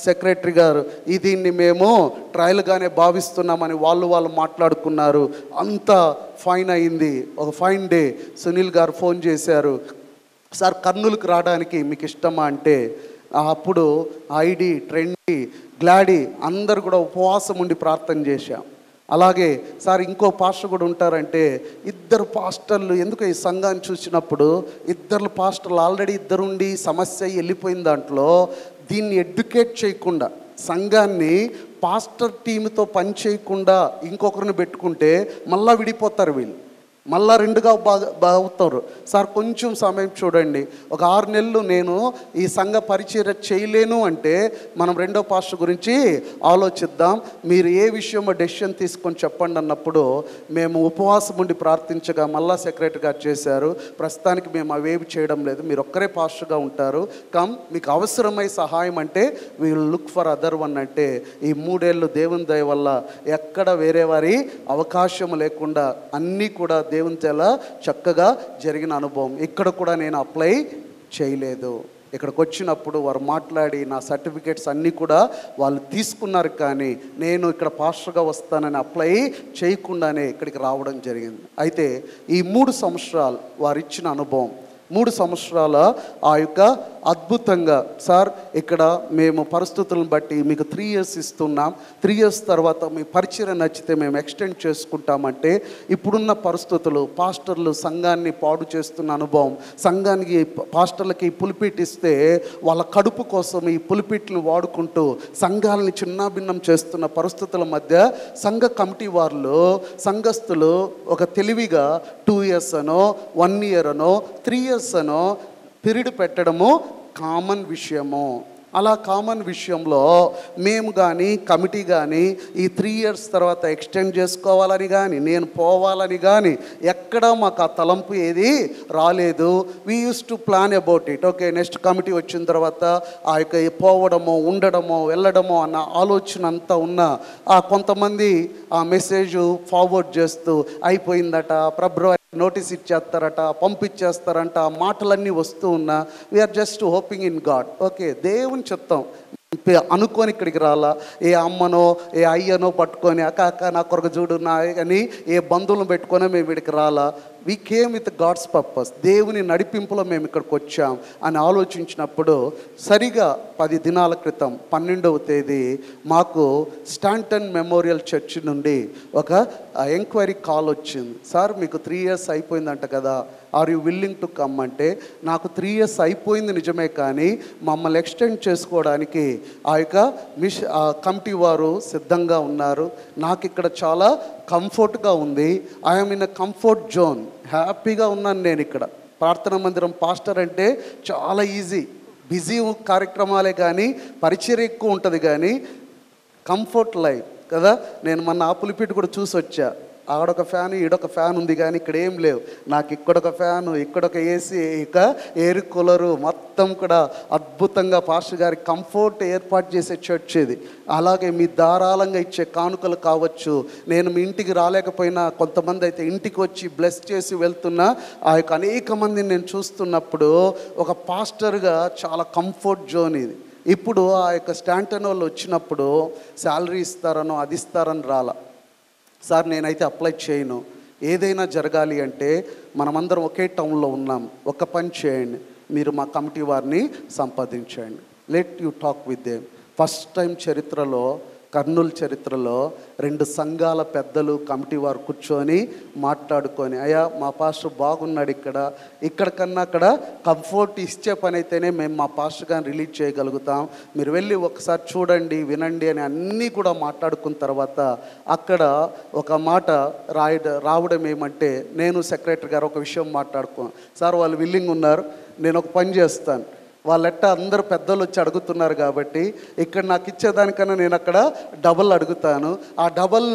సెక్రటరీ గారు దీన్ని మేము ట్రయల్గానే భావిస్తున్నామని వాళ్ళు మాట్లాడుకున్నారు. అంతా ఫైన్ అయింది. ఒక ఫైన్ డే సునీల్ గారు ఫోన్ చేశారు, సార్ కర్నూలుకు రావడానికి మీకు ఇష్టమా అంటే అప్పుడు ఐడి ట్రెండీ గ్లాడీ అందరు కూడా ఉపవాసం ఉండి ప్రార్థన చేశాం. అలాగే సార్ ఇంకో పాస్టర్ కూడా ఉంటారంటే, ఇద్దరు పాస్టర్లు ఎందుకు ఈ సంఘాన్ని చూసినప్పుడు ఇద్దరు పాస్టర్లు ఆల్రెడీ ఇద్దరుండి సమస్య వెళ్ళిపోయిన దాంట్లో దీన్ని ఎడ్యుకేట్ చేయకుండా, సంఘాన్ని పాస్టర్ టీంతో పని చేయకుండా ఇంకొకరిని పెట్టుకుంటే మళ్ళీ విడిపోతారు వీళ్ళు, మళ్ళా రెండుగా బాగుతారు. సార్ కొంచెం సమయం చూడండి, ఒక 6 నెలలు నేను ఈ సంఘ పరిచర్య చేయలేను అంటే మనం రెండో పాస్టర్ గురించి ఆలోచిద్దాం, మీరు ఏ విషయంలో డెసిషన్ తీసుకొని చెప్పండి అన్నప్పుడు మేము ఉపవాసం ఉండి ప్రార్థించగా మళ్ళా సెక్రటరీ గారు చేశారు, ప్రస్తుతానికి మేము అవేవి చేయడం లేదు, మీరు ఒక్కరే పాస్టర్గా ఉంటారు, మీకు అవసరమై సహాయం అంటే we'll look for other one. అంటే ఈ 3 ఏళ్ళు దేవుని దయ వల్ల ఎక్కడ వేరే వారి అవకాశం లేకుండా అన్నీ కూడా దేవుని చాలా చక్కగా జరిగిన అనుభవం. ఇక్కడ కూడా నేను అప్లై చేయలేదు, ఇక్కడికి వచ్చినప్పుడు వారు మాట్లాడి నా సర్టిఫికేట్స్ అన్నీ కూడా వాళ్ళు తీసుకున్నారు, కానీ నేను ఇక్కడ పాస్టర్గా వస్తానని అప్లై చేయకుండానే ఇక్కడికి రావడం జరిగింది. అయితే ఈ 3 సంవత్సరాలు వారు ఇచ్చిన అనుభవం, 3 సంవత్సరాల ఆ యొక్క అద్భుతంగా, సార్ ఇక్కడ మేము పరిస్థితులను బట్టి మీకు 3 years ఇస్తున్నాం, 3 years తర్వాత మీ పరిచర్య నచ్చితే మేము ఎక్స్టెండ్ చేసుకుంటామంటే, ఇప్పుడున్న పరిస్థితులు పాస్టర్లు సంఘాన్ని పాడు చేస్తున్న అనుభవం, సంఘానికి పాస్టర్లకి పులిపిట్ ఇస్తే వాళ్ళ కడుపు కోసం ఈ పులిపిట్లను వాడుకుంటూ సంఘాలని చిన్నాభిన్నం చేస్తున్న పరిస్థితుల మధ్య సంఘ కమిటీ వారు సంఘస్థులు ఒక తెలివిగా 2 years అనో 1 year అనో 3 years అనో పీరియడ్ పెట్టడము కామన్ విషయము. అలా కామన్ విషయంలో మేము కానీ కమిటీ కానీ ఈ 3 years తర్వాత ఎక్స్టెండ్ చేసుకోవాలని కానీ నేను పోవాలని కానీ ఎక్కడా మాకు ఆ తలంపు ఏది రాలేదు. We use to plan about it. Okay, next committee వచ్చిన తర్వాత ఆ యొక్క పోవడమో ఉండడమో వెళ్ళడమో అన్న ఆలోచన అంతా ఉన్న కొంతమంది ఆ మెసేజ్ ఫార్వర్డ్ చేస్తూ అయిపోయిందట, ఫిబ్రవరి నోటీస్ ఇచ్చేస్తారట, పంపించేస్తారంట, ఆ మాటలన్నీ వస్తూ ఉన్నా we are just hoping in God. Okay, దేవుని చిత్తం అనుకొని ఇక్కడికి రాలా, ఏ అమ్మనో ఏ అయ్యనో పట్టుకొని అక్క నా కొరకు చూడు నా అని ఏ బంధువులను పెట్టుకొని మేము ఇక్కడికి రాలా. We came with God's purpose. దేవుని నడిపింపులో మేము ఇక్కడికి వచ్చాం అని ఆలోచించినప్పుడు సరిగా 10 దినాల క్రితం 12వ తేదీ మాకు స్టాంటన్ మెమోరియల్ చర్చ్ నుండి ఒక ఎంక్వైరీ కాల్ వచ్చింది. సార్ మీకు 3 years అయిపోయిందంట కదా, are you willing to come అంటే, నాకు 3 years అయిపోయింది నిజమే, కానీ మమ్మల్ని ఎక్స్టెండ్ చేసుకోవడానికి ఆ యొక్క కమిటీ వారు సిద్ధంగా ఉన్నారు, నాకు ఇక్కడ చాలా కంఫర్ట్గా ఉంది, I'm in a comfort zone, హ్యాపీగా ఉన్నాను నేను ఇక్కడ. ప్రార్థనా మందిరం పాస్టర్ అంటే చాలా ఈజీ, బిజీ కార్యక్రమాలే కానీ పరిచర్య ఎక్కువ ఉంటుంది, కానీ కంఫర్ట్ లైఫ్ కదా. నేను మొన్న పులిపిట్ కూడా చూసి వచ్చా, ఆడొక ఫ్యాన్ ఈడొక ఫ్యాన్ ఉంది, కానీ ఇక్కడ ఏం లేవు. నాకు ఇక్కడొక ఫ్యాను, ఇక్కడొక ఏసీ, ఇక ఎయిర్ కూలరు, మొత్తం కూడా అద్భుతంగా పాస్టర్ గారి కంఫర్ట్ ఏర్పాటు చేసే చర్చ్ ఇది. అలాగే మీ ధారాళంగా ఇచ్చే కానుకలు కావచ్చు, నేను మీ ఇంటికి రాలేకపోయినా కొంతమంది అయితే ఇంటికి వచ్చి బ్లెస్ చేసి వెళ్తున్న ఆ యొక్క అనేక మందిని నేను చూస్తున్నప్పుడు ఒక పాస్టర్గా చాలా కంఫర్ట్ జోన్ ఇది. ఇప్పుడు ఆ యొక్క స్టాంటన్ వాళ్ళు వచ్చినప్పుడు శాలరీ ఇస్తారనో అది ఇస్తారని రాలా. సార్ నేనైతే అప్లై చేయను, ఏదైనా జరగాలి అంటే మనమందరం ఒకే టౌన్లో ఉన్నాం, ఒక పని చేయండి, మీరు మా కమిటీ వారిని సంపాదించండి, let you talk with them. First time చరిత్రలో, కర్నూలు చరిత్రలో 2 సంఘాల పెద్దలు కమిటీ వారు కూర్చొని మాట్లాడుకొని, అయ్యా మా పాస్టర్ బాగున్నాడు, ఇక్కడ కన్నా అక్కడ కంఫర్ట్ ఇచ్చే పని అయితేనే మేము మా పాస్టర్ గారిని రిలీజ్ చేయగలుగుతాం, మీరు వెళ్ళి ఒకసారి చూడండి వినండి అని అన్నీ కూడా మాట్లాడుకున్న తర్వాత అక్కడ ఒక మాట రావడం ఏమంటే, నేను సెక్రటరీ గారు ఒక విషయం మాట్లాడుకోం, సార్ వాళ్ళు విల్లింగ్ ఉన్నారు, నేను ఒక పని చేస్తాను, వాళ్ళెట్ట అందరూ పెద్దలు వచ్చి అడుగుతున్నారు కాబట్టి ఇక్కడ నాకు ఇచ్చేదానికన్నా నేను అక్కడ డబల్ అడుగుతాను, ఆ డబల్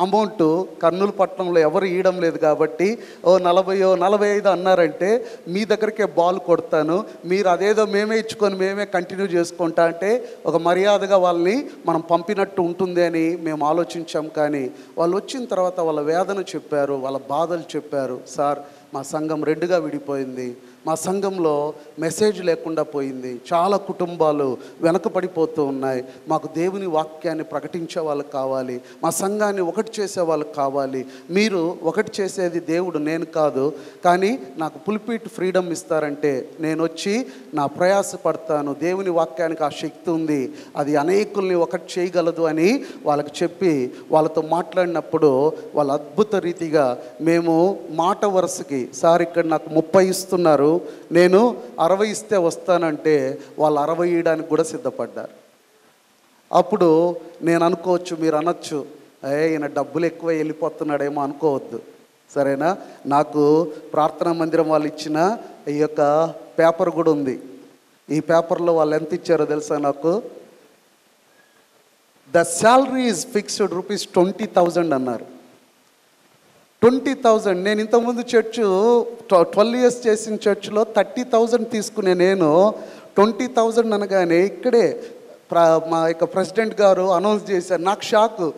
అమౌంట్ కర్నూలు పట్టణంలో ఎవరు ఇవ్వడం లేదు కాబట్టి 40-45 అన్నారంటే మీ దగ్గరికే బాల్ కొడతాను, మీరు అదేదో మేమే ఇచ్చుకొని మేమే కంటిన్యూ చేసుకుంటా అంటే ఒక మర్యాదగా వాళ్ళని మనం పంపినట్టు ఉంటుంది అని మేము ఆలోచించాం. కానీ వాళ్ళు వచ్చిన తర్వాత వాళ్ళ వేదన చెప్పారు, వాళ్ళ బాధలు చెప్పారు. సార్ మా సంఘం 2గా విడిపోయింది, మా సంఘంలో మెసేజ్ లేకుండా పోయింది. చాలా కుటుంబాలు వెనకబడిపోతూ ఉన్నాయి. మాకు దేవుని వాక్యాన్ని ప్రకటించే వాళ్ళకి కావాలి, మా సంఘాన్ని ఒకటి చేసే వాళ్ళకి కావాలి. మీరు ఒకటి చేసేది దేవుడు, నేను కాదు. కానీ నాకు పుల్పిట్ ఫ్రీడమ్ ఇస్తారంటే నేను వచ్చి నా ప్రయాస పడతాను. దేవుని వాక్యానికి ఆ శక్తి ఉంది, అది అనేకుల్ని ఒకటి చేయగలదు అని వాళ్ళకి చెప్పి వాళ్ళతో మాట్లాడినప్పుడు వాళ్ళు అద్భుత రీతిగా, మేము మాట వరుసకి సార్ ఇక్కడ నాకు 30 ఇస్తున్నారు, నేను 60 ఇస్తే వస్తానంటే వాళ్ళు 60 ఇవ్వడానికి కూడా సిద్ధపడ్డారు. అప్పుడు నేను అనుకోవచ్చు, మీరు అనొచ్చు, ఈయన డబ్బులు ఎక్కువ వెళ్ళిపోతున్నాడేమో అనుకోవద్దు, సరేనా? నాకు ప్రార్థనా మందిరం వాళ్ళు ఇచ్చిన ఈ యొక్క పేపర్ కూడా ఉంది. ఈ పేపర్లో వాళ్ళు ఎంత ఇచ్చారో తెలుసా నాకు? ద శాలరీ ఈజ్ ఫిక్స్డ్ ₹20,000 అన్నారు. 20,000. నేను ఇంతకుముందు చర్చ్ 12 years చేసిన చర్చ్లో 30,000 తీసుకునే నేను 20,000 అనగానే ఇక్కడే మా యొక్క ప్రెసిడెంట్ గారు అనౌన్స్ చేశారు. నాకు షాకు.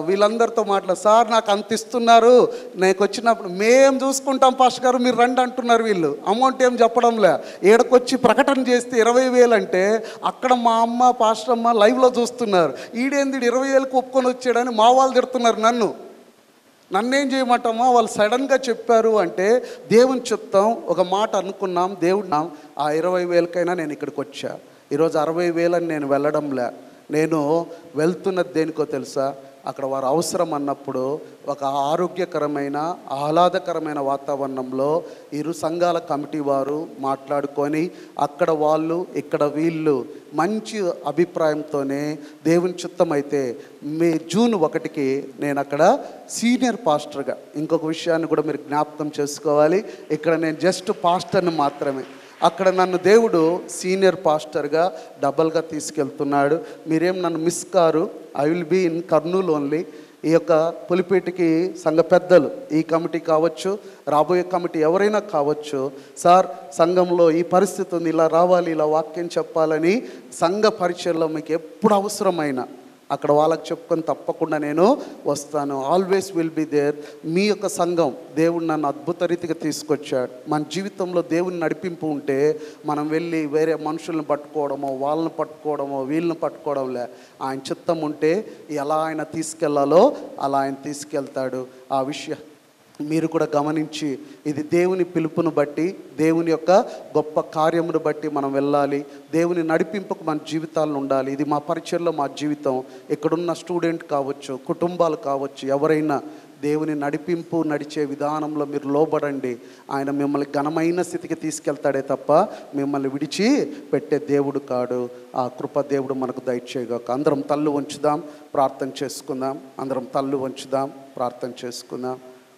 వీళ్ళందరితో సార్ నాకు అంత ఇస్తున్నారు, నాకు వచ్చినప్పుడు మేము చూసుకుంటాం పాస్టర్ గారు, మీరు రండి అంటున్నారు. వీళ్ళు అమౌంట్ ఏం చెప్పడంలే, ఏడకొచ్చి ప్రకటన చేస్తే 20,000 అంటే అక్కడ మా అమ్మ పాస్టర్ అమ్మ లైవ్లో చూస్తున్నారు. ఈడేంది 20,000కి ఒప్పుకొని వచ్చాడని మా వాళ్ళు తిడుతున్నారు. నన్నేం చేయమంటామా? వాళ్ళు సడన్గా చెప్పారు అంటే దేవుని చిత్తం. ఒక మాట అనుకున్నాం, దేవుడు ఆ 20,000కైనా నేను ఇక్కడికి వచ్చా. ఈరోజు 60,000 అని నేను వెళ్ళడంలే. నేను వెళ్తున్నది దేనికో తెలుసా? అక్కడ వారు అవసరం అన్నప్పుడు ఒక ఆరోగ్యకరమైన ఆహ్లాదకరమైన వాతావరణంలో ఇరు సంఘాల కమిటీ వారు మాట్లాడుకొని అక్కడ వాళ్ళు ఇక్కడ వీళ్ళు మంచి అభిప్రాయంతోనే దేవుని చిత్తమైతే జూన్ 1కి నేను అక్కడ సీనియర్ పాస్టర్గా, ఇంకొక విషయాన్ని కూడా మీరు జ్ఞాపకం చేసుకోవాలి, ఇక్కడ నేను జస్ట్ పాస్టర్ని మాత్రమే. అక్కడ నన్ను దేవుడు సీనియర్ పాస్టర్గా డబల్గా తీసుకెళ్తున్నాడు. మీరేం నన్ను మిస్ కారు. I will be in Kurnool only. ఈ యొక్క పులిపేటకి సంఘ పెద్దలు, ఈ కమిటీ కావచ్చు, రాబోయే కమిటీ ఎవరైనా కావచ్చు, సార్ సంఘంలో ఈ పరిస్థితి ఉంది, ఇలా రావాలి, ఇలా వాక్యం చెప్పాలని సంఘ పరిచయంలో మీకు ఎప్పుడు అవసరమైనా అక్కడ వాళ్ళకి చెప్పుకొని తప్పకుండా నేను వస్తాను. Always will be there. మీ యొక్క సంఘం దేవుడు నన్ను అద్భుత రీతిగా తీసుకొచ్చాడు. మన జీవితంలో దేవుని నడిపింపు ఉంటే మనం వెళ్ళి వేరే మనుషులను పట్టుకోవడమో, వాళ్ళని పట్టుకోవడమో, వీళ్ళని పట్టుకోవడంలే. ఆయన చిత్తం ఉంటే ఎలా ఆయన తీసుకెళ్లాలో అలా ఆయన తీసుకెళ్తాడు. ఆ విషయం మీరు కూడా గమనించి, ఇది దేవుని పిలుపును బట్టి, దేవుని యొక్క గొప్ప కార్యమును బట్టి మనం వెళ్ళాలి. దేవుని నడిపింపుకు మన జీవితాలను ఉండాలి. ఇది మా పరిచయంలో మా జీవితం. ఇక్కడున్న స్టూడెంట్ కావచ్చు, కుటుంబాలు కావచ్చు, ఎవరైనా దేవుని నడిపింపు నడిచే విధానంలో మీరు లోబడండి. ఆయన మిమ్మల్ని ఘనమైన స్థితికి తీసుకెళ్తాడే తప్ప మిమ్మల్ని విడిచి పెట్టే దేవుడు కాడు. ఆ కృప దేవుడు మనకు దయచేయగాక. అందరం తల్లు వంచుదాం, ప్రార్థన చేసుకుందాం. అందరం తల్లు వంచుదాం, ప్రార్థన చేసుకుందాం.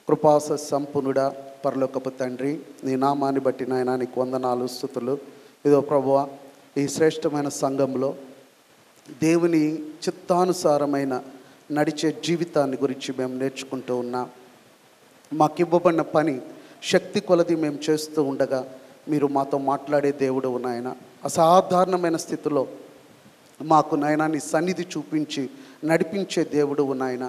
కృపాస సంపన్నుడా పరలోకపు తండ్రి, నీ నామాన్ని బట్టి నాయనా నీకు వందనాలు, స్తుతులు. ఇదో ప్రభువా, ఈ శ్రేష్టమైన సంఘంలో దేవుని చిత్తానుసారమైన నడిచే జీవితాన్ని గురించి మేము నేర్చుకుంటూ ఉన్నాం. మాకు ఇవ్వబడిన పని శక్తి కొలది మేము చేస్తూ ఉండగా మీరు మాతో మాట్లాడే దేవుడు నాయన. అసాధారణమైన స్థితిలో మాకు నాయనా నీ సన్నిధి చూపించి నడిపించే దేవుడు నాయన.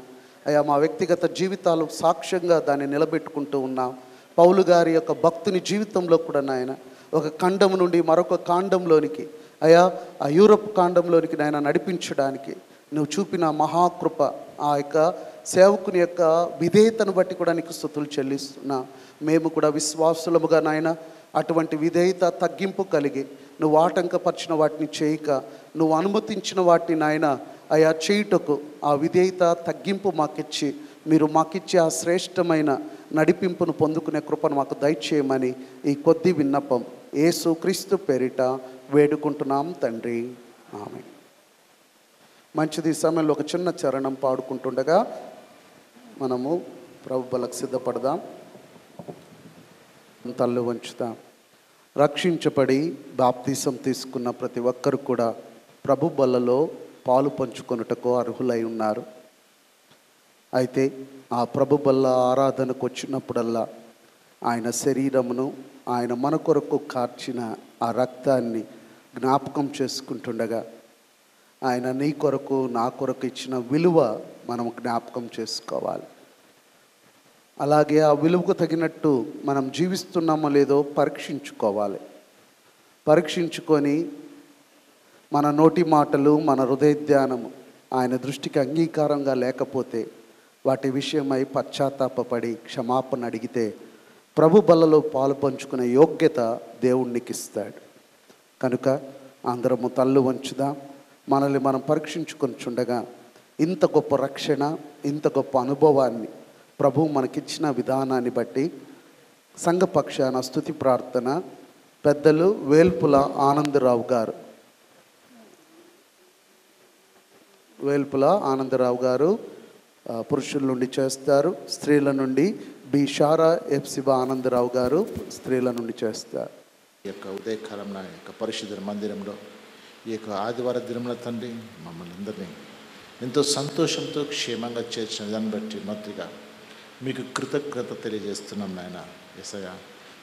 అయ్యా, మా వ్యక్తిగత జీవితాలు సాక్ష్యంగా దాన్ని నిలబెట్టుకుంటూ ఉన్నాం. పౌలు గారి యొక్క భక్తుని జీవితంలో కూడా నాయన ఒక ఖండం నుండి మరొక కాండంలోనికి, అయ్యా ఆ యూరప్ కాండంలోనికి నాయన నడిపించడానికి నువ్వు చూపిన మహాకృప, ఆ యొక్క సేవకుని యొక్క విధేయతను బట్టి కూడా నీకు స్తుతులు చెల్లిస్తున్నా. మేము కూడా విశ్వాసులముగా నాయన అటువంటి విధేయత తగ్గింపు కలిగి, నువ్వు ఆటంకపరిచిన వాటిని చేయక, నువ్వు అనుమతించిన వాటిని నాయన అయా చేయుటకు ఆ విధేయత తగ్గింపు మాకిచ్చి, మీరు మాకిచ్చే ఆ శ్రేష్టమైన నడిపింపును పొందుకునే కృపను మాకు దయచేయమని ఈ కొద్ది విన్నపం యేసు క్రీస్తు పేరిట వేడుకుంటున్నాం తండ్రి, ఆమేన్. మంచిది. సమయంలో ఒక చిన్న చరణం పాడుకుంటుండగా మనము ప్రభు బలకు సిద్ధపడదాం. తల్లు వంచుతాం. రక్షించబడి బాప్తీసం తీసుకున్న ప్రతి ఒక్కరు కూడా ప్రభు బలలో పాలు పంచుకొనుటకు అర్హులై ఉన్నారు. అయితే ఆ ప్రభు బల్ల ఆరాధనకు వచ్చినప్పుడల్లా ఆయన శరీరమును, ఆయన మన కొరకు కార్చిన ఆ రక్తాన్ని జ్ఞాపకం చేసుకుంటుండగా ఆయన నీ కొరకు నా కొరకు ఇచ్చిన విలువ మనం జ్ఞాపకం చేసుకోవాలి. అలాగే ఆ విలువకు తగినట్టు మనం జీవిస్తున్నామో లేదో పరీక్షించుకోవాలి. పరీక్షించుకొని మన నోటి మాటలు, మన హృదయ ధ్యానము ఆయన దృష్టికి అంగీకారంగా లేకపోతే వాటి విషయమై పశ్చాత్తాపపడి క్షమాపణ అడిగితే ప్రభు బలలో పాలు పంచుకునే యోగ్యత దేవునికి ఇస్తాడు. కనుక అందరము తల్లు వంచుదాం. మనల్ని మనం పరీక్షించుకొని చుండగా ఇంత గొప్ప రక్షణ, ఇంత గొప్ప అనుభవాన్ని ప్రభు మనకిచ్చిన విధానాన్ని బట్టి సంఘపక్షాన స్తుతి ప్రార్థన పెద్దలు వేల్పుల ఆనందరావు గారు, ఆనందరావు గారు పురుషుల నుండి చేస్తారు. స్త్రీల నుండి బి షారా ఎఫ్సిబా ఆనందరావు గారు స్త్రీల నుండి చేస్తారు. ఈ యొక్క ఉదయకాలం నా యొక్క పరిశుద్ధ మందిరంలో ఈ యొక్క ఆదివార దినంలో తండ్రి మమ్మల్ని అందరినీ ఎంతో సంతోషంతో క్షేమంగా చేర్చిన దాన్ని బట్టి మొదటిగా మీకు కృతజ్ఞత తెలియజేస్తున్నాం నాయన. యేసయ్య,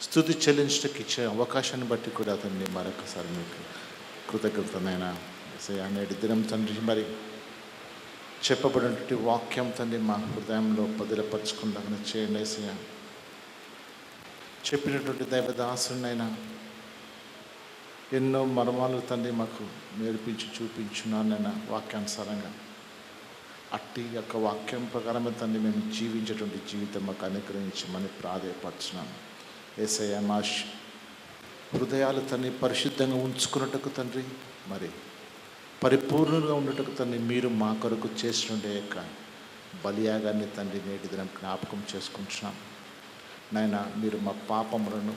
స్తుతి చెల్లించడానికి ఇచ్చే అవకాశాన్ని బట్టి కూడా తండ్రి మరొకసారి మీకు కృతజ్ఞత నాయన. యేసయ్య, నేటి దినం తండ్రి మరి చెప్పబడినటువంటి వాక్యం తండ్రి మా హృదయంలో పదిలపరచుకుందామని చేయండి. యేసయ్య, చెప్పినటువంటి దైవదాసునైనా ఎన్నో మర్మాలు తండ్రి మాకు నేర్పించి చూపించున్నానైనా వాక్యానుసారంగా అట్టి యొక్క వాక్యం ప్రకారమే తండ్రి మేము జీవించేటువంటి జీవితం మాకు అనుగ్రహించమని ప్రాధేయపడుచున్నాను. యేసయ్య, మా హృదయాలు తండ్రి పరిశుద్ధంగా ఉంచుకున్నట్టుకు తండ్రి మరి పరిపూర్ణంగా ఉండటకు తండ్రి మీరు మా కొరకు చేసినటువంటి యొక్క బలియాగాన్ని తండ్రి నేటి దినం జ్ఞాపకం చేసుకుంటున్నాం నాయన. మీరు మా పాపములను,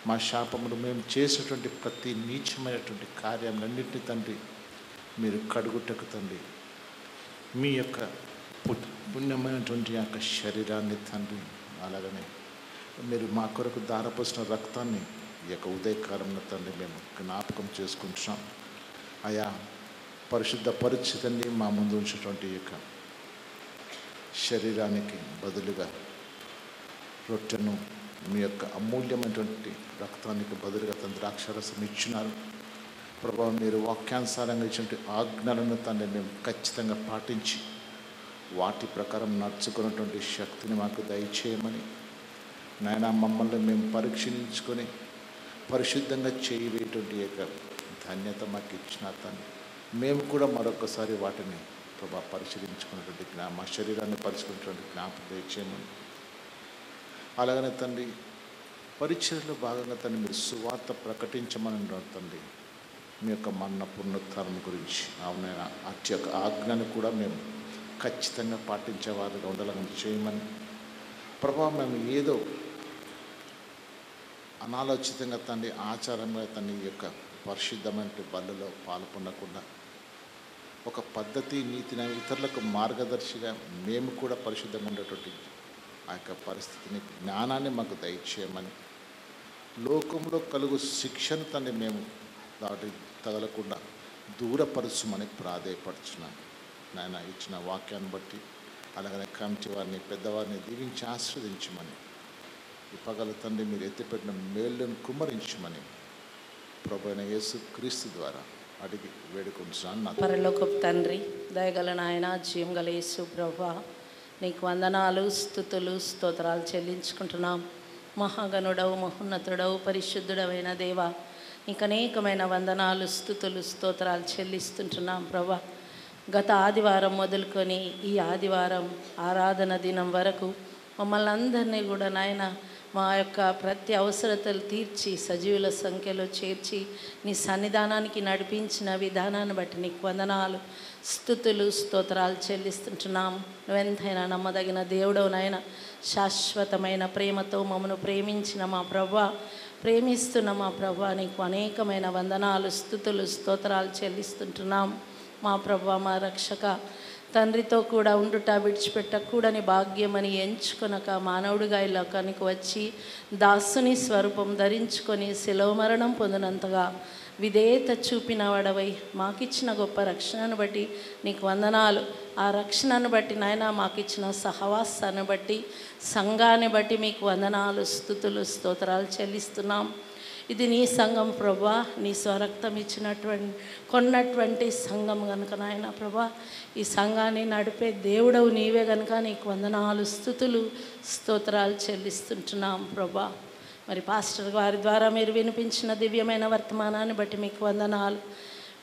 మా శాపములు, మేము చేసినటువంటి ప్రతి నీచమైనటువంటి కార్యాలన్నింటినీ తండ్రి మీరు కడుగుటకు తండ్రి మీ యొక్క పుణ్యమైనటువంటి యొక్క శరీరాన్ని తండ్రి, అలాగనే మీరు మా కొరకు దారపోసిన రక్తాన్ని ఈ యొక్క ఉదయకాలంలో తండ్రి మేము జ్ఞాపకం చేసుకుంటున్నాం. ఆయా పరిశుద్ధ పరిస్థితిని మా ముందు ఉంచినటువంటి యొక్క శరీరానికి బదులుగా రొట్టెను మీ యొక్క అమూల్యమైనటువంటి రక్తానికి బదులుగా తండ్రి ద్రాక్షారసం ఇచ్చినారు. ప్రభావం మీరు వాక్యానుసారంగా ఇచ్చినటువంటి ఆజ్ఞలను తండ్రి మేము ఖచ్చితంగా పాటించి వాటి ప్రకారం నడుచుకున్నటువంటి శక్తిని మాకు దయచేయమని నాయన, మమ్మల్ని మేము పరీక్షించుకొని పరిశుద్ధంగా చేయవేటువంటి యొక్క ధన్యత మాకు ఇచ్చిన తండ్రి, మేము కూడా మరొకసారి వాటిని ప్రభా పరిశీలించుకున్నటువంటి మా శరీరాన్ని పరిశీలించుకున్నటువంటి జ్ఞాపకం దయచేయమని. అలాగనే తండ్రి పరిచర్యలో భాగంగా తండ్రి మీరు సువార్త ప్రకటించమని తండ్రి మీ యొక్క మరణ పునరుత్థానం గురించి అవునైనా అట్టి యొక్క ఆజ్ఞను కూడా మేము ఖచ్చితంగా పాటించేవారుగా ఉండాలని చేయమని ప్రభావం. మేము ఏదో అనాలోచితంగా తండ్రి ఆచారంగా తండ్రి ఈ యొక్క పరిశుద్ధమైన బలలో పాల్గొనకుండా ఒక పద్ధతి నీతిని ఇతరులకు మార్గదర్శిగా మేము కూడా పరిశుద్ధంగా ఉండేటువంటి ఆ యొక్క పరిస్థితిని జ్ఞానాన్ని మాకు దయచేయమని, లోకంలో కలుగు శిక్షను తండ్రి మేము దాటి తగలకుండా దూరపరచుమని ప్రాధేయపడుచున్నాను నాయన. ఇచ్చిన వాక్యాన్ని బట్టి అలాగనే కమిటీ వారిని, పెద్దవారిని దీవించి ఆశీర్వదించమని, ఈ పగల తండ్రి మీరు ఎత్తిపెట్టిన మేళ్ళను కుమ్మరించమని ప్రభువైన యేసు క్రీస్తు ద్వారా అడిగి వేడుకుంటున్నాను. పరలోకపు తండ్రి, దయగల నాయన, జీవం గల యేసు ప్రభువా, నీకు వందనాలు, స్తుతులు, స్తోత్రాలు చెల్లించుకుంటున్నాం. మహాగణుడవు, మహోన్నతుడవు, పరిశుద్ధుడవైన దేవా, నీకు అనేకమైన వందనాలు, స్తుతులు, స్తోత్రాలు చెల్లిస్తుంటున్నాం ప్రభా. గత ఆదివారం మొదలుకొని ఈ ఆదివారం ఆరాధన దినం వరకు మమ్మల్ని అందరినీ కూడా నాయన మా యొక్క ప్రతి అవసరతలు తీర్చి సజీవుల సంఖ్యలో చేర్చి నీ సన్నిధానానికి నడిపించిన విధానాన్ని బట్టి నీకు వందనాలు, స్తుతులు, స్తోత్రాలు చెల్లిస్తుంటున్నాం. నువ్వెంతైనా నమ్మదగిన దేవుడవు నాయన. శాశ్వతమైన ప్రేమతో మమ్మను ప్రేమించిన మా ప్రభువా, ప్రేమిస్తున్న మా ప్రభువా, నీకు అనేకమైన వందనాలు, స్తుతులు, స్తోత్రాలు చెల్లిస్తుంటున్నాం. మా ప్రభువా, మా రక్షక, తండ్రితో కూడా ఉండుట విడిచిపెట్టకూడని భాగ్యమని ఎంచుకొనక మానవుడిగా ఈ లోకానికి వచ్చి దాసుని స్వరూపం ధరించుకొని శిలువ మరణం పొందినంతగా విధేయత చూపిన వాడవై మాకిచ్చిన గొప్ప రక్షణను బట్టి నీకు వందనాలు. ఆ రక్షణను బట్టి నాయన మాకిచ్చిన సహవాసాన్ని బట్టి, సంఘాన్ని బట్టి మీకు వందనాలు, స్తుతులు, స్తోత్రాలు చెల్లిస్తున్నాం. ఇది నీ సంఘం ప్రభా, నీ స్వరక్తం ఇచ్చినటువంటి కొన్నటువంటి సంఘం కనుక నాయన ప్రభా, ఈ సంఘాన్ని నడిపే దేవుడవు నీవే కనుక నీకు వందనాలు, స్తుతులు, స్తోత్రాలు చెల్లిస్తుంటున్నాం ప్రభా. మరి పాస్టర్ గారి ద్వారా మీరు వినిపించిన దివ్యమైన వర్తమానాన్ని బట్టి మీకు వందనాలు.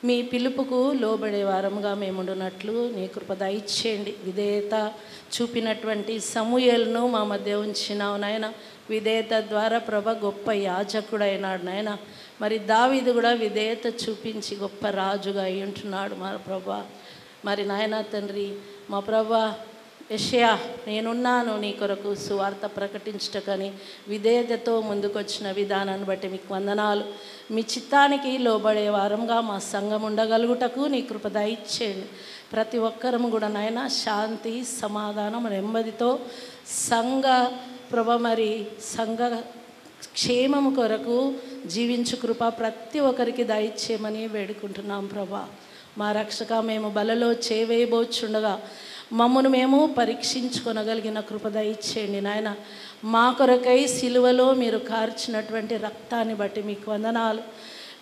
మీ పిలుపుకు లోబడే వారముగా మేముండునట్లు నీ కృప దయచేయండి. విధేయత చూపినటువంటి సమూయేలును మా మధ్య ఉంచినావు నాయన. విధేయత ద్వారా ప్రభ గొప్ప యాజకుడైనాడు నాయన. మరి దావీదు కూడా విధేయత చూపించి గొప్ప రాజుగా అయి ఉంటున్నాడు మా ప్రభా. మరి నాయన తండ్రి, మా ప్రభా యెషయా, నేనున్నాను నీ కొరకు సువార్త ప్రకటించటకని విధేయతతో ముందుకొచ్చిన విధానాన్ని బట్టి మీకు వందనాలు. మీ చిత్తానికి లోబడే వారంగా మా సంఘం ఉండగలుగుటకు నీ కృప దయచేయండి. ప్రతి ఒక్కరము కూడా నాయన శాంతి, సమాధానం, నెమ్మదితో సంఘ మరి సంఘ క్షేమము కొరకు జీవించు కృప ప్రతి ఒక్కరికి దయచేయమని వేడుకుంటున్నాం ప్రభా. మా రక్షక, మేము బలలో చేవేయబోచుండగా మమ్మను మేము పరీక్షించుకొనగలిగిన కృప దయచేయండి నాయన. మా కొరకై సిలువలో మీరు కార్చినటువంటి రక్తాన్ని బట్టి మీకు వందనాలు.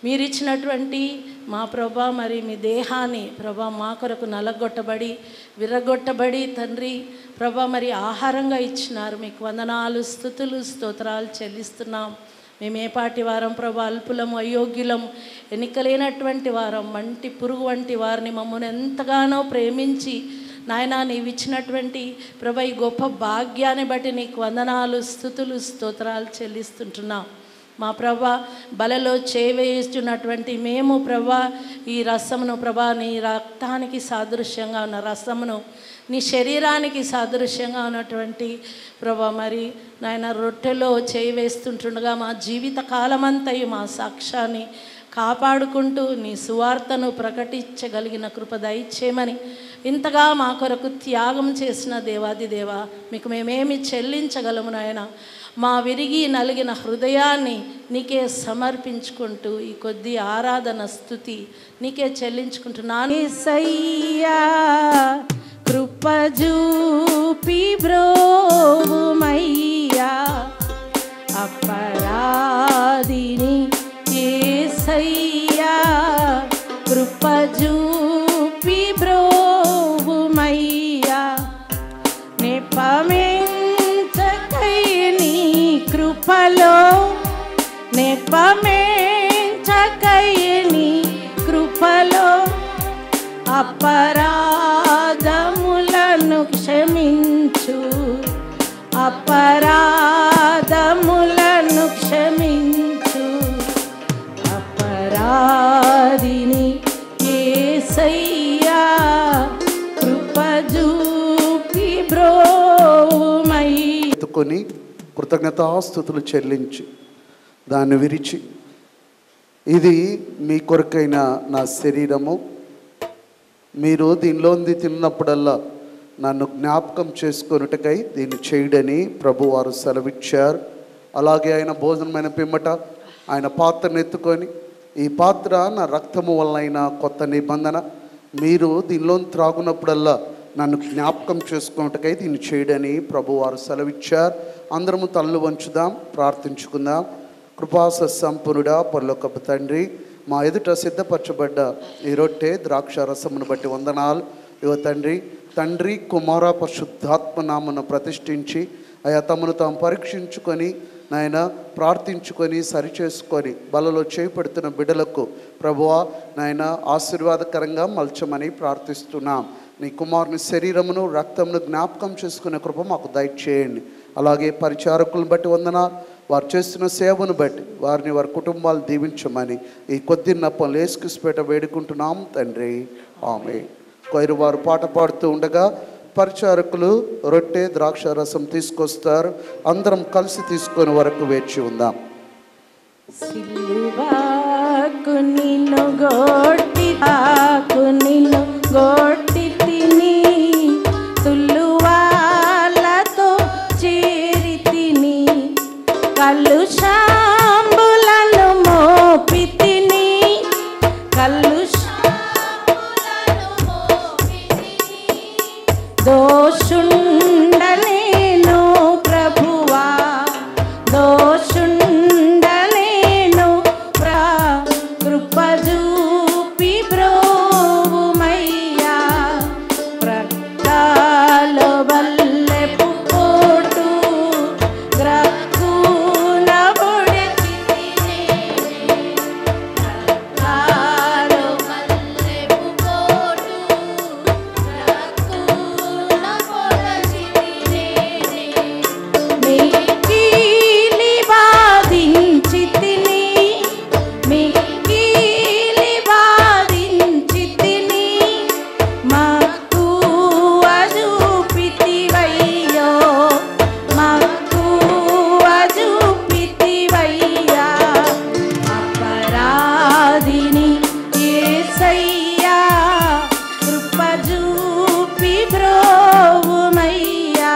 మీరు ఇచ్చినటువంటి మా ప్రభా మరి మీ దేహాన్ని ప్రభా మా కొరకు నలగొట్టబడి విరగొట్టబడి తండ్రి ప్రభా మరి ఆహారంగా ఇచ్చినారు. మీకు వందనాలు, స్తుతులు, స్తోత్రాలు చెల్లిస్తున్నాం. మేము ఏ పాటి వారం ప్రభా, అల్పులము, అయోగ్యులం, ఎన్నికలేనటువంటి వారం, మంటి పురుగు వంటి వారిని మమ్మల్ని ఎంతగానో ప్రేమించి నాయన నీవు ఇచ్చినటువంటి ప్రభా ఈ గొప్ప భాగ్యాన్ని బట్టి నీకు వందనాలు, స్తుతులు, స్తోత్రాలు చెల్లిస్తుంటున్నాం. మా ప్రభా బలలో చేవేస్తున్నటువంటి మేము ప్రభా ఈ రసమును ప్రభా నీ రక్తానికి సాదృశ్యంగా ఉన్న రసమును, నీ శరీరానికి సాదృశ్యంగా ఉన్నటువంటి ప్రభా మరి నాయన రొట్టెలో చేయి వేస్తుంటుండగా మా జీవిత కాలమంతయు మా సాక్ష్యాన్ని కాపాడుకుంటూ నీ సువార్తను ప్రకటించగలిగిన కృప దయచేయమని, ఇంతగా మా కొరకు త్యాగం చేసిన దేవాది దేవా మీకు మేమేమి చెల్లించగలము నాయన. మా విరిగి నలిగిన హృదయాన్ని నీకే సమర్పించుకుంటూ ఈ కొద్ది ఆరాధన స్తుతి నీకే చెల్లించుకుంటున్నాను. యేసయ్యా కృప చూపి బ్రోవుమయ్యా అపరాధిని. యేసయ్యా కృప చూపి బ్రోవుమయ్యా నెపమెంచకై నీ కృపలో, నెపమెంచకై నీ కృపలో అపరాధములను క్షమించు, అపరాధములను క్షమించు. అపరాధిని యేసయ్యా కృప చూపి బ్రోవుమయ్యా. ఎత్తుకొని కృతజ్ఞతాస్తుతులు చెల్లించి దాన్ని విరిచి, ఇది మీ కొరకైన నా శరీరము, మీరు దీనిలోంది తిన్నప్పుడల్లా నన్ను జ్ఞాపకం చేసుకొనుటకై దీన్ని చేయడని ప్రభువారు సెలవిచ్చారు. అలాగే ఆయన భోజనమైన పిమ్మట ఆయన పాత్రను ఎత్తుకొని, ఈ పాత్ర నా రక్తము వలన కొత్త నిబంధన, మీరు దీనిలో త్రాగునప్పుడల్లా నన్ను జ్ఞాపకం చేసుకున్నట్టుకై దీన్ని చేయడని ప్రభువారు సెలవిచ్చారు. అందరము తలలు వంచుదాం, ప్రార్థించుకుందాం. కృపాస సంపన్నుడా పరలోకపు తండ్రి, మా ఎదుట సిద్ధపరచబడ్డ ఈ రొట్టె ద్రాక్ష రసమును బట్టి వందనాలు. ఇవ తండ్రి, తండ్రి కుమార పరిశుద్ధాత్మ నామను ప్రతిష్ఠించి అయా తమను తాము పరీక్షించుకొని నాయన ప్రార్థించుకొని సరిచేసుకొని బలలో చేపడుతున్న బిడ్డలకు ప్రభువా నాయన ఆశీర్వాదకరంగా మలచమని ప్రార్థిస్తున్నాం. నీ కుమారుని శరీరమును రక్తమును జ్ఞాపకం చేసుకునే కృప మాకు దయచేయండి. అలాగే పరిచారకులను బట్టి వందనాలు, వారు చేస్తున్న సేవను బట్టి వారిని వారి కుటుంబాలు దీవించమని ఈ కొద్ది నప్పలు యేసుక్రీస్తుపేట వేడుకుంటున్నాం తండ్రి, ఆమేన్. కొయిరు వారు పాట పాడుతూ ఉండగా పరిచారకులు రొట్టె ద్రాక్ష రసం తీసుకొస్తారు. అందరం కలిసి తీసుకొని వరకు వేచి ఉందాం. సిలువాకు నిన్ను గొట్టి తిని తుల్లువాలతో చేరి తిని కలుషాంబులను మోపి తిని దోషుండలేను ప్రభువా, దోషుండలేను బల్లెపు పోటు గ్రక్కున పొడిచితినే రక్తాలు బల్లెపు పోటు గ్రక్కున పొడిచితినే మిక్కిలి బాధించితిని మిక్కిలి బాధించితిని మక్కువ చూపితివయ్యో మక్కువ చూపితివయ్యా అపరాధిని యేసయ్యా కృప చూపి బ్రోవుమయ్యా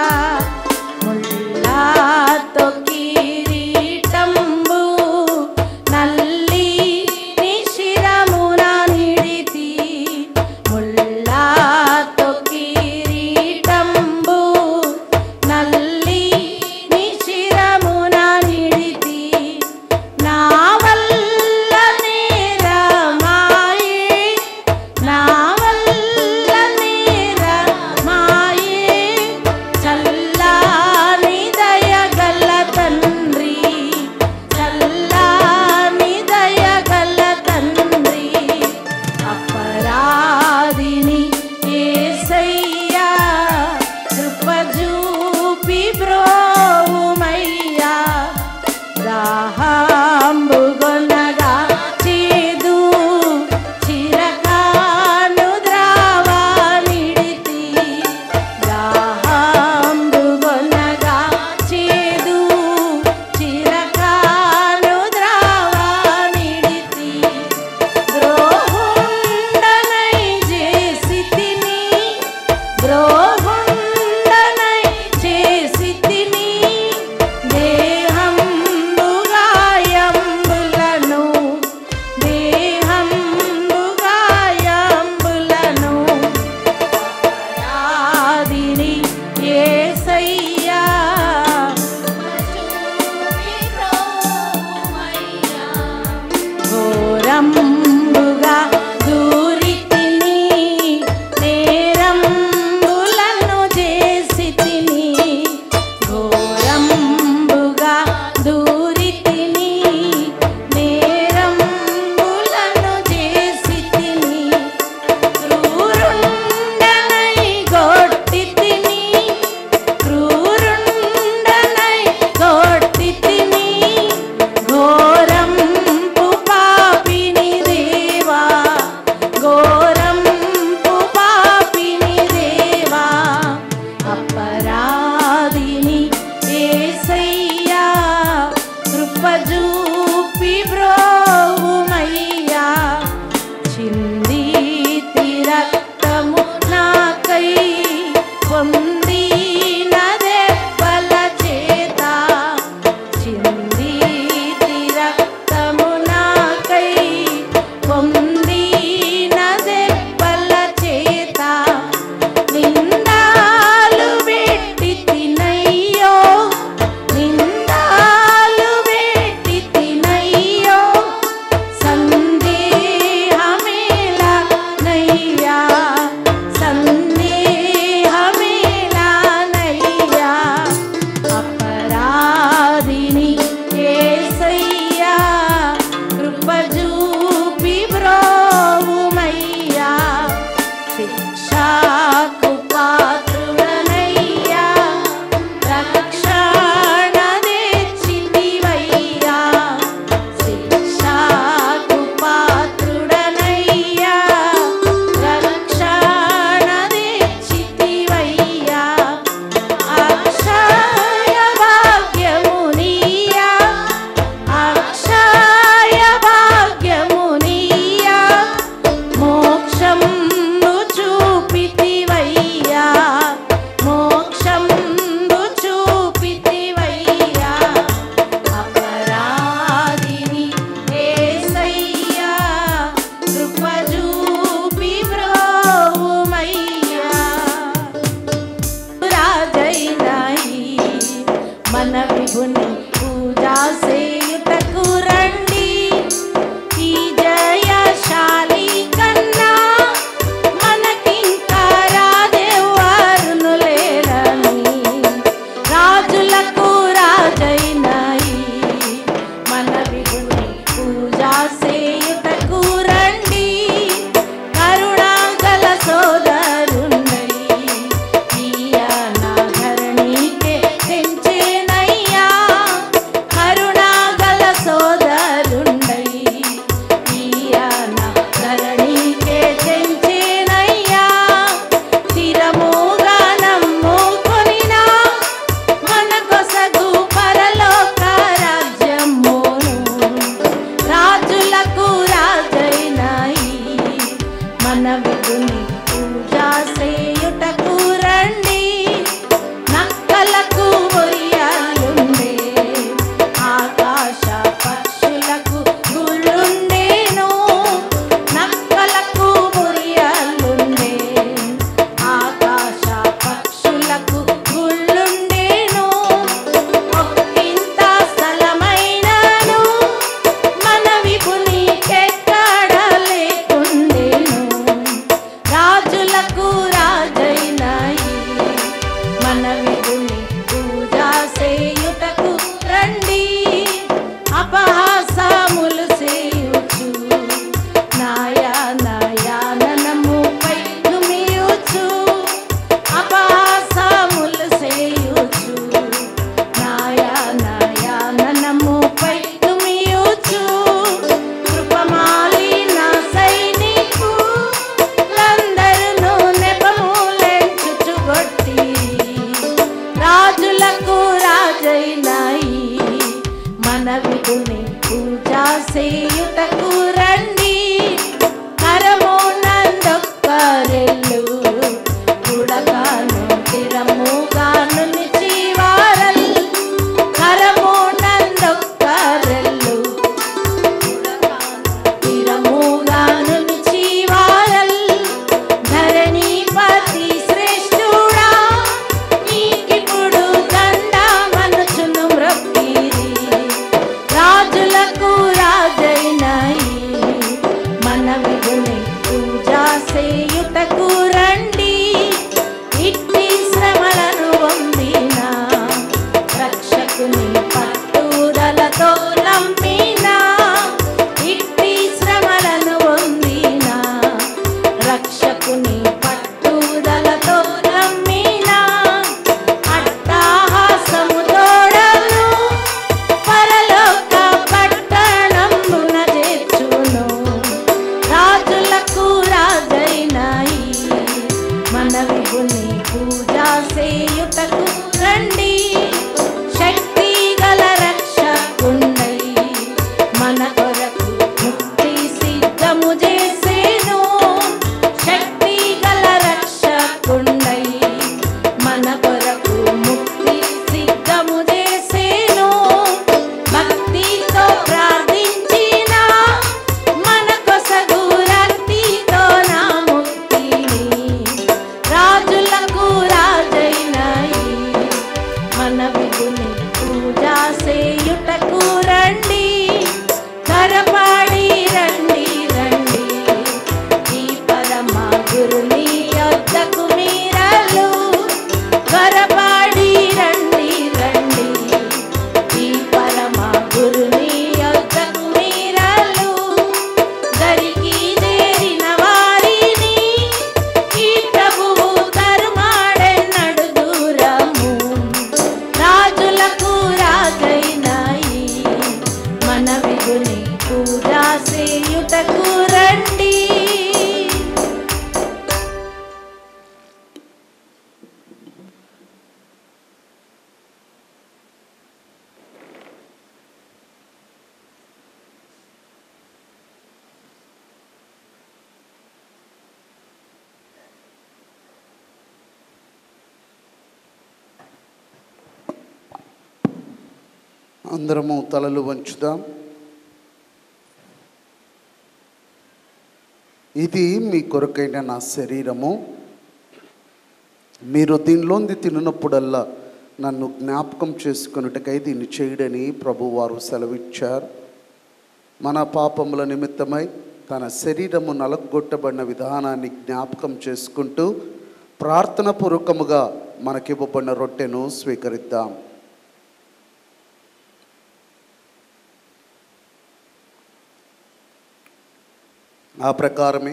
ముల్లాతో కిరీటంబు నల్లి నిశిరమున నిడితి ముల్లాతో కిరీటంబు నల్లి నిశిరమున నిడితి నా వల్ల నేరమాయే నా వల్ల నేరమాయే చల్లాని దయగల తండ్రి చల్లాని దయగల తండ్రి అపరాధిని యేసయ్యా కృప చూపి బ్రోవుమయ్యా దాహంబుగొనగా చేదు చిరకాను ద్రావా నిడితి దాహంబుగొనగా చేదు చిరకాను ద్రావా నిడితి ద్రోహుండనై చేసితిని ద్రోహుండనై చేసితిని దేహంబుగాయంబులను దేహంబుగాయంబులను అపరాధిని యేసయ్యా ఘోరంబుగా దూరితిని నేరంబులను స్థిరముగా నమ్ముకొనినా మన కొసగు పరలోక రాజ్యమును రాజులకు రాజైన మన విధుని పూజా చేయుటకు రండి. నక్కలకు ఉయ్యాలుండే ఆకాశ పక్షులకు గుళ్ళుండేను. నక్కలకు ఉయ్యాలుండే ఆకాశ పక్షులకు గుళ్ళుండేను. ఒక్కింత స్థలమైనను మన విభుని ఎక్కడ లేకుండేను. రాజులకు రాజైన మన విధుని పూజా చేయుటకు రండి. అపహాసములు చేయుచు నాయానముపై నుమియుచు అపహాసములు చేయుచు నాయానముపై నుమియుచు కృపమాలిన సైనికులందరూ నెపములెంచుచుగొట్టి రాజులకు రాజైన మన విధుని పూజా చేయుటకు రండి. కరము నందొక్కరెల్లు గుడగాను స్థిరముగాను నిచివారల్. కరము నందొక్కరెల్లు స్థిరముగాను నిచివారల్. ధరణిపతి శ్రేష్ఠుడా నీకిప్పుడు దండమనుచును మ్రొక్కిరి. రాజులకు రాజైన మన విధుని పూజా చేయుటకు రండి. ఇట్టి శ్రమలను పొందిన రక్షకుని పట్టుదలతో నమ్మిన ఇట్టి శ్రమలను పొందిన రక్షకుని పట్టుదలతో నమ్మిన అట్టహాసము తోడను పరలోక పట్టణమున చేర్చును. రాజులకు రాజైన మన విభుని పూజా చేయుటకు రండి. శక్తి గల రక్షకుండై మన కొరకు ముక్తి సిద్ధము చేసేను. శక్తి గల రక్షకుండై మన కొరకు ముక్తి సిద్ధము చేసేను. భక్తితో ప్రార్థించిన మన కొసగు రక్తితో నా ముక్తిని. రాజులకు రాజైన మన విధుని పూజా చేయుటకు రండి. కరపాడి రండి రండి ఈ పరమ గురుని యొద్దకు మీరలు. కరపాడి రండి రండి ఈ పరమ గురుని యొద్దకు మీరలు. దరికి చేరిన వారిని ఈ ప్రభువు తరుమాడెన్నడు దూరము. రాజులకు రాజైన మన విధుని పూజా చేయుటకు రండి. అందరము తలలు వంచుదాం. ఇది మీ కొరకైన నా శరీరము. మీరు దీనిలోంది తిన్నప్పుడల్లా నన్ను జ్ఞాపకం చేసుకొనుటకై దీన్ని చేయడని ప్రభువారు సెలవిచ్చారు. మన పాపముల నిమిత్తమై తన శరీరము నలగొట్టబడిన విధానాన్ని జ్ఞాపకం చేసుకుంటూ ప్రార్థనపూర్వకముగా మనకివ్వబడిన రొట్టెను స్వీకరిద్దాం. ఆ ప్రకారమే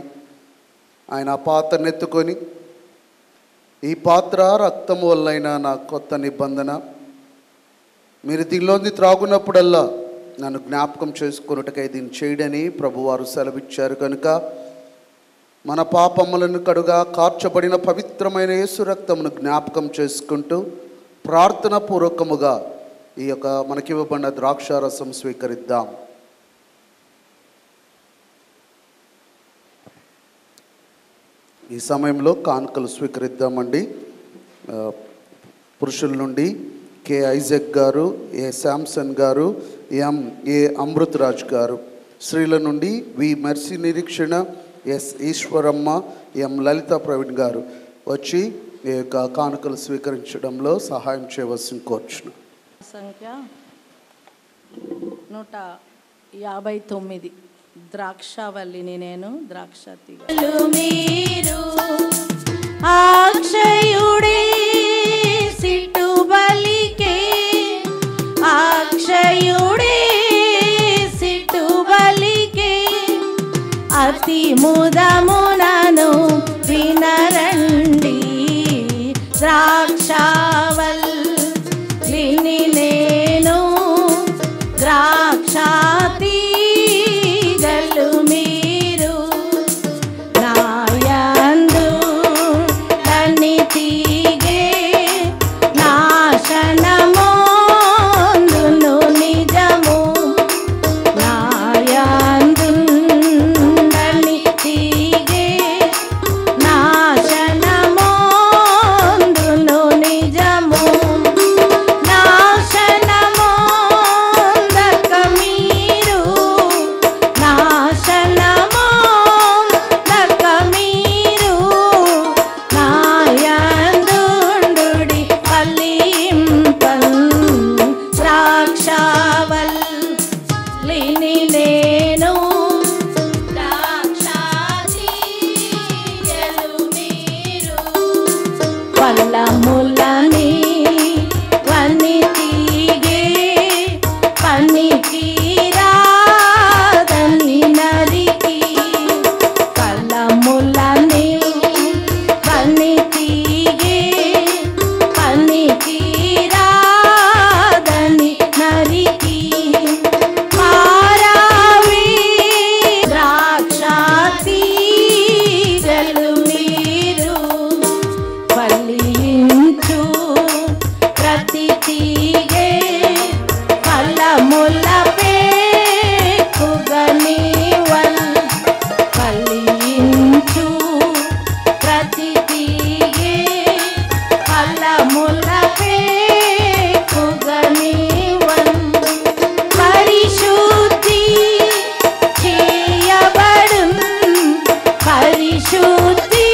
ఆయన ఆ పాత్రను ఎత్తుకొని, ఈ పాత్ర రక్తము వల్లైన నా కొత్త నిబంధన, మీరు దీనిలోంది త్రాగునప్పుడల్లా నన్ను జ్ఞాపకం చేసుకున్నట్టుకై దీన్ని చేయడని ప్రభువారు సెలవిచ్చారు కనుక మన పాపములను కడుగా కార్చబడిన పవిత్రమైన యేసు రక్తమును జ్ఞాపకం చేసుకుంటూ ప్రార్థన పూర్వకముగా ఈ యొక్క మనకివ్వబడిన ద్రాక్షారసం స్వీకరిద్దాం. ఈ సమయంలో కానుకలు స్వీకరిద్దామండి. పురుషుల నుండి కె ఐజక్ గారు, ఏ శాంసన్ గారు, ఏ అమృతరాజ్ గారు. స్త్రీల నుండి వి మెర్సీ నిరీక్షణ, ఎస్ ఈశ్వరమ్మ, ఎం లలిత ప్రవీణ్ గారు వచ్చి ఈ యొక్క కానుకలు స్వీకరించడంలో సహాయం చేయవలసింది కోరుచును. సంఖ్య 159. ద్రాక్షావల్లిని నేను, ద్రాక్ష తీగ. మీరు అక్షయుడే సిటు బలికే, అక్షయుడే సిటు బలికే అతి ముదమునను వినరండి. ద్రాక్షావల్లిని నేను, ద్రాక్ష తీగలు మీరు. నాయందు తని తీగే నాశనమోందును నిజము. నాయందు తని తీగే నాశనమోందును నిజము. నాశనమోందక మీరు, నాశనమోందక మీరు. నాయందుండుడి ఫలింపన్. ద్రాక్షావల్లిని నేను, ద్రాక్ష తీగలు మీరు. ఫలములని వని తీగే పనికిరాదని నరికి. ఫలములని వని తీగే పనికిరాదని నరికి. పారావి ద్రాక్ష తీగలు మీరు. ఫలించు ప్రతి తీగే ఫలముల పేకుగనివన్. ఫలించు ప్రతి తీగే ఫలముల పేకుగనివన్. పరిశుద్ధి చేయబడున్, పరిశుద్ధి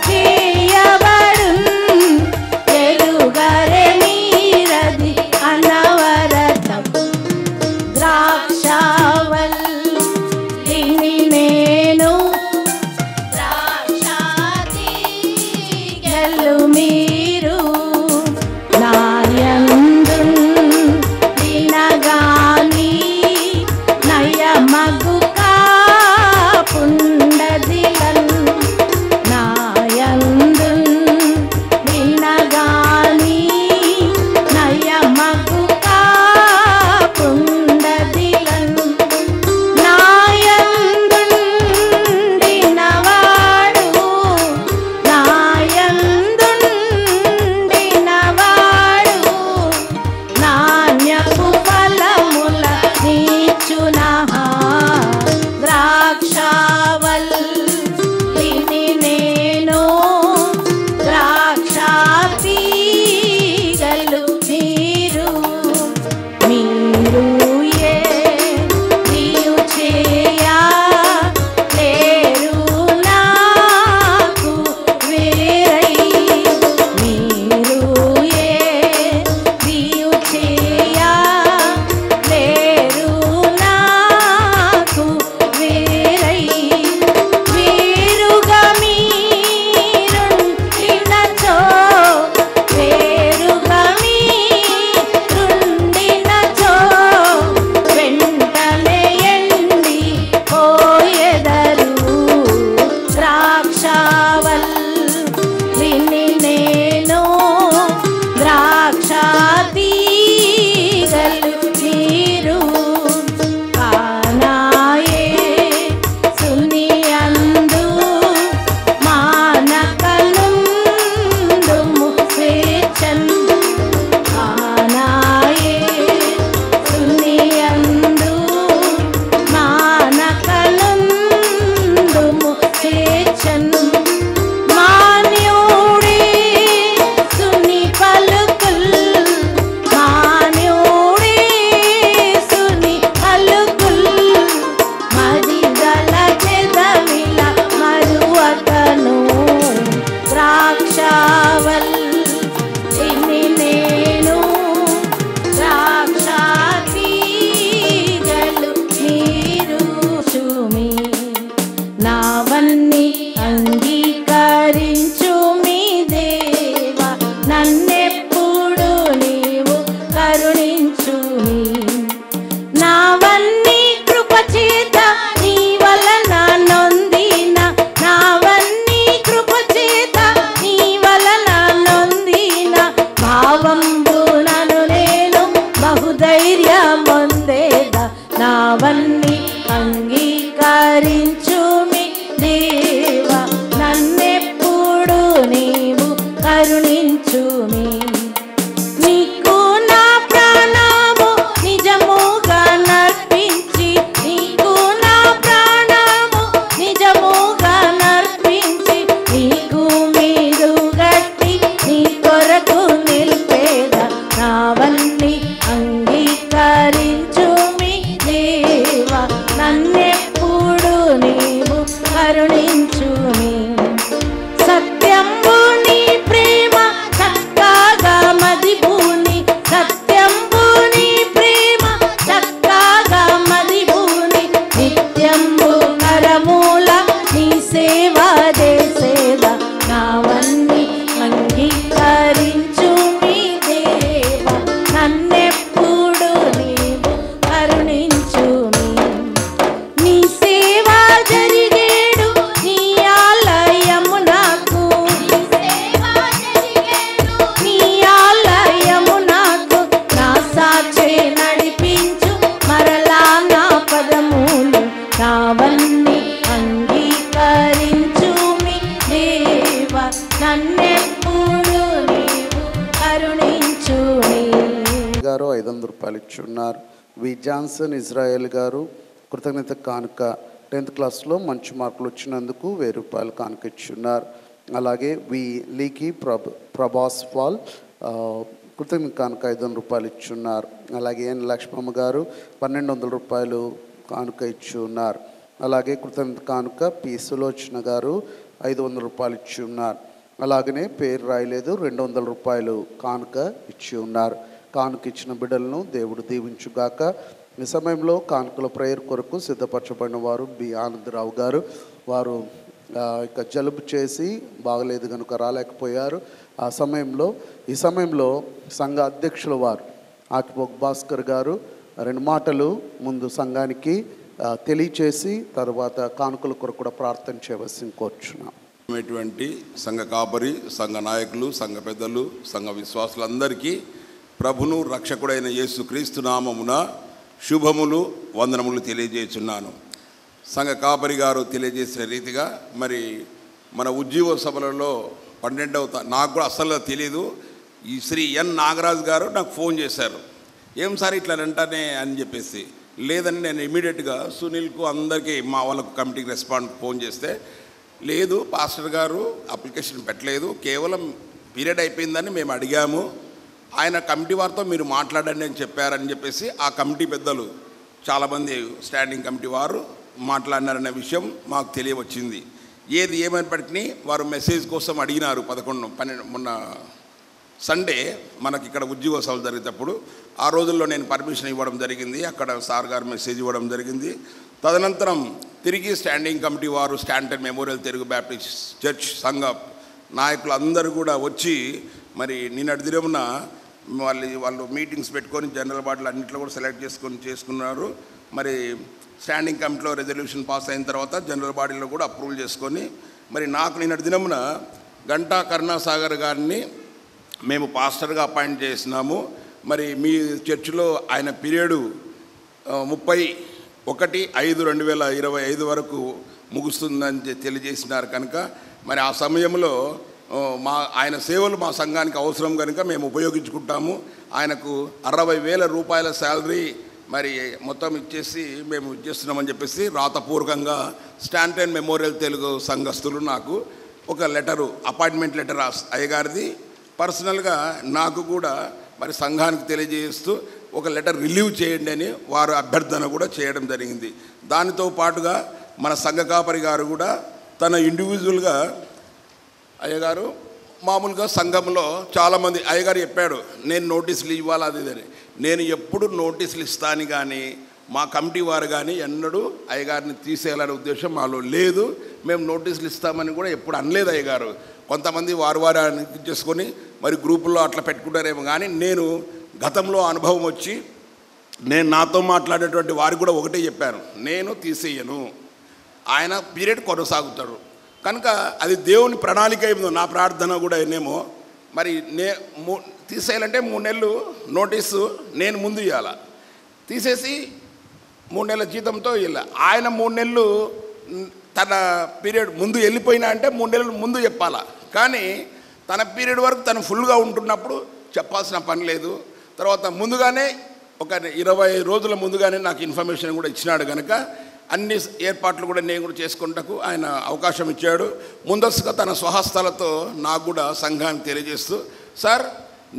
చేయబడున్. ఎరుగరే నీరది అనవరతం. ద్రాక్షావల్లిని నేను, ద్రాక్ష తీగలు మీరు. నాయందు వినగాని నయమగు కాపుండదిలన్. నాయందు వినగాని నయమగు కాపుండదిలన్. నాయందుండినవాడు, నాయందుండినవాడు నన్నెప్పుడు నీవు కరుణించుమి. నావన్నీ కృపచేత నీ వలన నొందిన, నావన్నీ కృపచేత నీ వలన నొందిన, భావంబునను నేను బహుధైర్యమొందేద. నావన్నీ అంగీకరించుమి దేవా, నన్నెప్పుడు నీవు కరుణించుమి. నీకు నా ప్రాణము నిజముగా నర్పించి, నీకు నా ప్రాణము నిజముగా నర్పించి, నీకు మీరు గట్టి నీ కొరకు నిలిపేద. నావన్నీ అంగీకరించుమి దేవా, నన్నెప్పుడు నీవు కరుణించుమి. సత్యంబు నీ ప్రేమ చక్కగా మదిబూని, సత్యంబు నీ ప్రేమ చక్కగా మదిబూని, నిత్యంబు కరమూల నీ సేవ చేసేద. నావన్నీ అంగీకరించుమి దేవా, నన్నెప్పుడు నీవు కరుణించుమి. నీ సేవ జరిగేడు నీ ఆలయము నాకు, నీ ఆలయము నాకు, నా సాక్షి నడిపించు మరలా నా పదములు. నావన్నీ అంగీకరించుమి దేవా, నన్నెప్పుడు నీవు కరుణించుమి. గారు 500 రూపాయలు ఇచ్చి ఉన్నారు. వి జాన్సన్ ఇజ్రాయెల్ గారు కృతజ్ఞత కానుక 10th క్లాస్లో మంచి మార్కులు వచ్చినందుకు 1000 రూపాయలు కానుక ఇచ్చి ఉన్నారు. అలాగే వి లీకి ప్రభాస్ పాల్ కృతజ్ఞత కానుక 500 రూపాయలు ఇచ్చి ఉన్నారు. అలాగే ఎన్ లక్ష్మమ్మ గారు 1200 రూపాయలు కానుక ఇచ్చి ఉన్నారు. అలాగే కృతజ్ఞత కానుక పి సులోచన గారు 500 రూపాయలు ఇచ్చి ఉన్నారు. అలాగనే పేరు రాయలేదు, 200 రూపాయలు కానుక ఇచ్చి ఉన్నారు. కానుక ఇచ్చిన బిడ్డలను దేవుడు దీవించుగాక. ఈ సమయంలో కానుకల ప్రేయర్ కొరకు సిద్ధపరచబడిన వారు బి ఆనందరావు గారు. వారు ఇక జలుబు చేసి బాగలేదు కనుక రాలేకపోయారు. ఈ సమయంలో సంఘ అధ్యక్షుల వారు ఆకిపోక్ భాస్కర్ గారు 2 మాటలు ముందు సంఘానికి తెలియచేసి తర్వాత కానుకల కొరకు కూడా ప్రార్థన చేయవలసింది కోరుచున్నాం. సంఘ కాపరి, సంఘ నాయకులు, సంఘ పెద్దలు, సంఘ విశ్వాసులందరికీ ప్రభును రక్షకుడైన యేసుక్రీస్తు నామమున శుభములు, వందనములు తెలియజేస్తున్నాను. సంఘ కాపరి గారు తెలియజేసిన రీతిగా మరి మన ఉజ్జీవ సభలలో 12వ నాకు కూడా అసలు తెలియదు. ఈ శ్రీ ఎన్ నాగరాజు గారు నాకు ఫోన్ చేశారు, ఏం సార్ ఇట్లా అంటానే అని చెప్పేసి. లేదని నేను ఇమీడియట్గా సునీల్కు అందరికీ మా వాళ్ళకు కమిటీకి ఫోన్ చేస్తే, లేదు పాస్టర్ గారు అప్లికేషన్ పెట్టలేదు, కేవలం పీరియడ్ అయిపోయిందని మేము అడిగాము, ఆయన కమిటీ వారితో మీరు మాట్లాడండి అని చెప్పారని చెప్పేసి ఆ కమిటీ పెద్దలు చాలామంది స్టాండింగ్ కమిటీ వారు మాట్లాడినారనే విషయం మాకు తెలియవచ్చింది. ఏది ఏమైనప్పటికీ వారు మెసేజ్ కోసం అడిగినారు. 11-12 మొన్న సండే మనకి ఇక్కడ ఉద్యోగ సభలు జరిగేటప్పుడు ఆ రోజుల్లో నేను పర్మిషన్ ఇవ్వడం జరిగింది. అక్కడ సార్ గారు మెసేజ్ ఇవ్వడం జరిగింది. తదనంతరం తిరిగి స్టాండింగ్ కమిటీ వారు Staunton memorial Telugu Baptist church సంఘ నాయకులు అందరూ కూడా వచ్చి మరి నిన్నటి దినమున వాళ్ళు మీటింగ్స్ పెట్టుకొని జనరల్ బాడీలు అన్నింటిలో కూడా సెలెక్ట్ చేసుకున్నారు. మరి స్టాండింగ్ కమిటీలో రెజల్యూషన్ పాస్ అయిన తర్వాత జనరల్ బాడీలో కూడా అప్రూవల్ చేసుకొని మరి నాకు నిన్నటి దినమున గంటా కరుణాసాగర్ గారిని మేము పాస్టర్గా అపాయింట్ చేసినాము. మరి మీ చర్చిలో ఆయన పీరియడు 31/5/2025 వరకు ముగుస్తుందని తెలియజేసినారు కనుక మరి ఆ సమయంలో ఆయన సేవలు మా సంఘానికి అవసరం కనుక మేము ఉపయోగించుకుంటాము. ఆయనకు 60,000 రూపాయల శాలరీ మరి మొత్తం ఇచ్చేసి మేము ఇచ్చేస్తున్నామని చెప్పేసి రాతపూర్వకంగా స్టాంటన్ మెమోరియల్ తెలుగు సంఘస్థులు నాకు ఒక లెటరు, అపాయింట్మెంట్ లెటర్ అయ్యగారిది పర్సనల్గా నాకు కూడా మరి సంఘానికి తెలియజేస్తూ ఒక లెటర్ రిలీవ్ చేయండి అని వారు అభ్యర్థన కూడా చేయడం జరిగింది. దానితో పాటుగా మన సంఘ కాపరి గారు కూడా తన ఇండివిజువల్గా అయ్యగారు మామూలుగా సంఘంలో చాలామంది అయ్యగారు చెప్పాడు నేను నోటీసులు ఇవ్వాలి అది అని. నేను ఎప్పుడు నోటీసులు ఇస్తాను కానీ మా కమిటీ వారు కానీ ఎన్నడూ అయ్యగారిని తీసేయాలనే ఉద్దేశం మాలో లేదు. మేము నోటీసులు ఇస్తామని కూడా ఎప్పుడు అనలేదు అయ్యగారు. కొంతమంది వారు చేసుకొని మరి గ్రూపుల్లో అట్లా పెట్టుకుంటారేమో. కానీ నేను గతంలో అనుభవం వచ్చి నేను నాతో మాట్లాడేటువంటి వారికి కూడా ఒకటే చెప్పాను, నేను తీసేయను, ఆయన పీరియడ్ కొనసాగుతాడు. కనుక అది దేవుని ప్రణాళిక ఏమో, నా ప్రార్థన కూడా ఏమో. మరి తీసేయాలంటే 3 నెలలు నోటీసు నేను ముందు ఇవ్వాలి, తీసేసి 3 నెలల జీతంతో ఇవ్వాలి. ఆయన 3 నెలలు తన పీరియడ్ ముందు వెళ్ళిపోయినా అంటే 3 నెలలు ముందు చెప్పాలా. కానీ తన పీరియడ్ వరకు తను ఫుల్గా ఉంటున్నప్పుడు చెప్పాల్సిన పని లేదు. తర్వాత ముందుగానే ఒక 20 రోజుల ముందుగానే నాకు ఇన్ఫర్మేషన్ కూడా ఇచ్చినాడు. కనుక అన్ని ఏర్పాట్లు కూడా నేను కూడా చేసుకుంటకు ఆయన అవకాశం ఇచ్చాడు. ముందస్తుగా తన స్వహస్తాలతో నాకు కూడా సంఘాన్ని తెలియజేస్తూ, సార్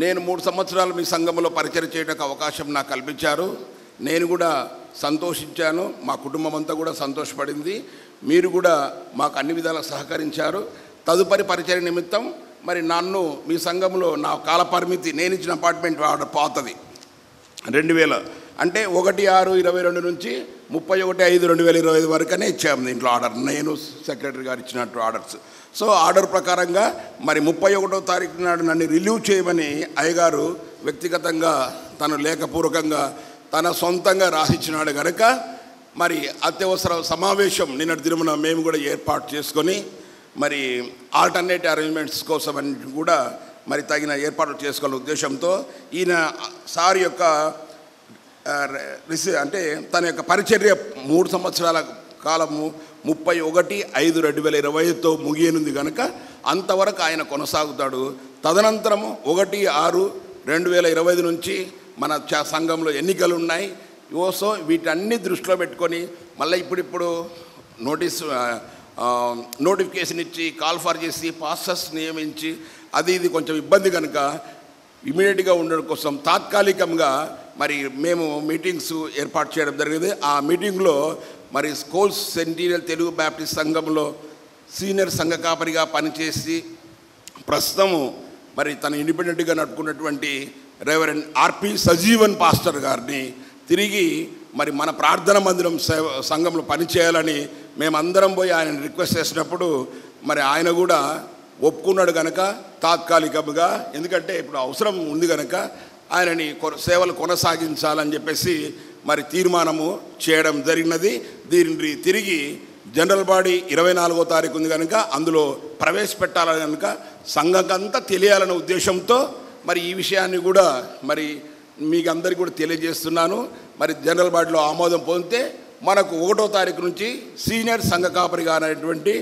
నేను 3 సంవత్సరాలు మీ సంఘంలో పరిచయం చేయడానికి అవకాశం నాకు కల్పించారు, నేను కూడా సంతోషించాను, మా కుటుంబం అంతా కూడా సంతోషపడింది, మీరు కూడా మాకు అన్ని విధాలా సహకరించారు. తదుపరి పరిచయ నిమిత్తం మరి నన్ను మీ సంఘంలో నా కాల పరిమితి, నేను ఇచ్చిన అపార్ట్మెంట్ ఆర్డర్ పాతది 2000, అంటే 1/6/22 నుంచి 31/5/2025 వరకనే ఇచ్చాము దీంట్లో ఆర్డర్, నేను సెక్రటరీ గారు ఇచ్చినట్టు ఆర్డర్స్. సో ఆర్డర్ ప్రకారంగా మరి 31వ తారీఖు నాడు నన్ను రిలీవ్ చేయమని అయ్యగారు వ్యక్తిగతంగా తను లేఖపూర్వకంగా తన సొంతంగా రాసిచ్చినాడు. కనుక మరి అత్యవసర సమావేశం నిన్నటి దినమున మేము కూడా ఏర్పాటు చేసుకొని మరి ఆల్టర్నేటివ్ అరేంజ్మెంట్స్ కోసం అని కూడా మరి తగిన ఏర్పాట్లు చేసుకోవాలనే ఉద్దేశంతో ఈయన సార్ యొక్క అంటే తన యొక్క పరిచర్య 3 సంవత్సరాల కాలము 31/5/2025తో ముగియనుంది. కనుక అంతవరకు ఆయన కొనసాగుతాడు. తదనంతరము 1/6/2025 నుంచి మన సంఘంలో ఎన్నికలు ఉన్నాయి. సో వీటన్ని దృష్టిలో పెట్టుకొని మళ్ళీ ఇప్పుడు నోటిఫికేషన్ ఇచ్చి కాల్ ఫర్ చేసి పాస్టర్స్ నియమించి అది ఇది కొంచెం ఇబ్బంది. కనుక ఇమీడియట్గా ఉండడం కోసం తాత్కాలికంగా మరి మేము మీటింగ్స్ ఏర్పాటు చేయడం జరిగింది. ఆ మీటింగ్లో మరి స్కోల్స్ సెంటీనియల్ తెలుగు బ్యాప్టిస్ట్ సంఘంలో సీనియర్ సంఘ కాపరిగా పనిచేసి ప్రస్తుతము మరి తను ఇండిపెండెంట్గా నడుపుకున్నటువంటి రెవరెండ్ ఆర్పి సజీవన్ పాస్టర్ గారిని తిరిగి మరి మన ప్రార్థన మందిరం సంఘంలో పనిచేయాలని మేమందరం పోయి ఆయన రిక్వెస్ట్ చేసినప్పుడు మరి ఆయన కూడా ఒప్పుకున్నాడు. కనుక తాత్కాలికంగా, ఎందుకంటే ఇప్పుడు అవసరం ఉంది కనుక ఆయనని సేవలు కొనసాగించాలని చెప్పేసి మరి తీర్మానము చేయడం జరిగినది. దీన్ని తిరిగి జనరల్ బాడీ 24వ తారీఖు ఉంది కనుక అందులో ప్రవేశపెట్టాలని కనుక సంఘంకంతా తెలియాలనే ఉద్దేశంతో మరి ఈ విషయాన్ని కూడా మరి మీకు అందరికీ కూడా తెలియజేస్తున్నాను. మరి జనరల్ బాడీలో ఆమోదం పొందితే మనకు 1వ తారీఖు నుంచి సీనియర్ సంఘ కాపరిగా అనేటువంటి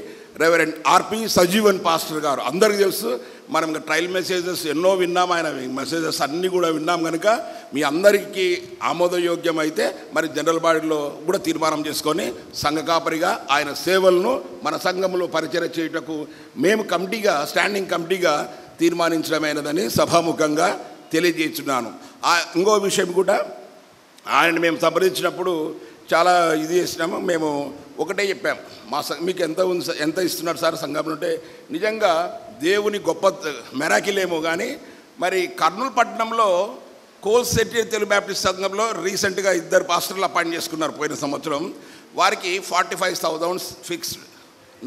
రెవరెండ్ ఆర్పి సజీవన్ పాస్టర్ గారు, అందరికీ తెలుసు, మనం ట్రయల్ మెసేజెస్ ఎన్నో విన్నాం, ఆయన మెసేజెస్ అన్నీ కూడా విన్నాం. కనుక మీ అందరికీ ఆమోదయోగ్యం అయితే మరి జనరల్ బాడీలో కూడా తీర్మానం చేసుకొని సంఘ కాపరిగా ఆయన సేవలను మన సంఘంలో పరిచయం చేయుటకు మేము కమిటీగా, స్టాండింగ్ కమిటీగా తీర్మానించడమైనదని సభాముఖంగా తెలియజేస్తున్నాను. ఇంకో విషయం కూడా, ఆయన మేము సంప్రదించినప్పుడు చాలా ఇది చేసినాము. మేము ఒకటే చెప్పాము, మా మీకు ఎంత ఇస్తున్నారు సార్ సంఘంలో అంటే, నిజంగా దేవుని గొప్ప మెరాకిలేమో కానీ మరి కర్నూలు పట్టణంలో కోల్స్ సెంటీనియల్ తెలుగు బ్యాప్టిస్ట్ సంఘంలో రీసెంట్గా 2 పాస్టర్లు అపాయింట్ చేసుకున్నారు పోయిన సంవత్సరం. వారికి 45,000 ఫిక్స్డ్,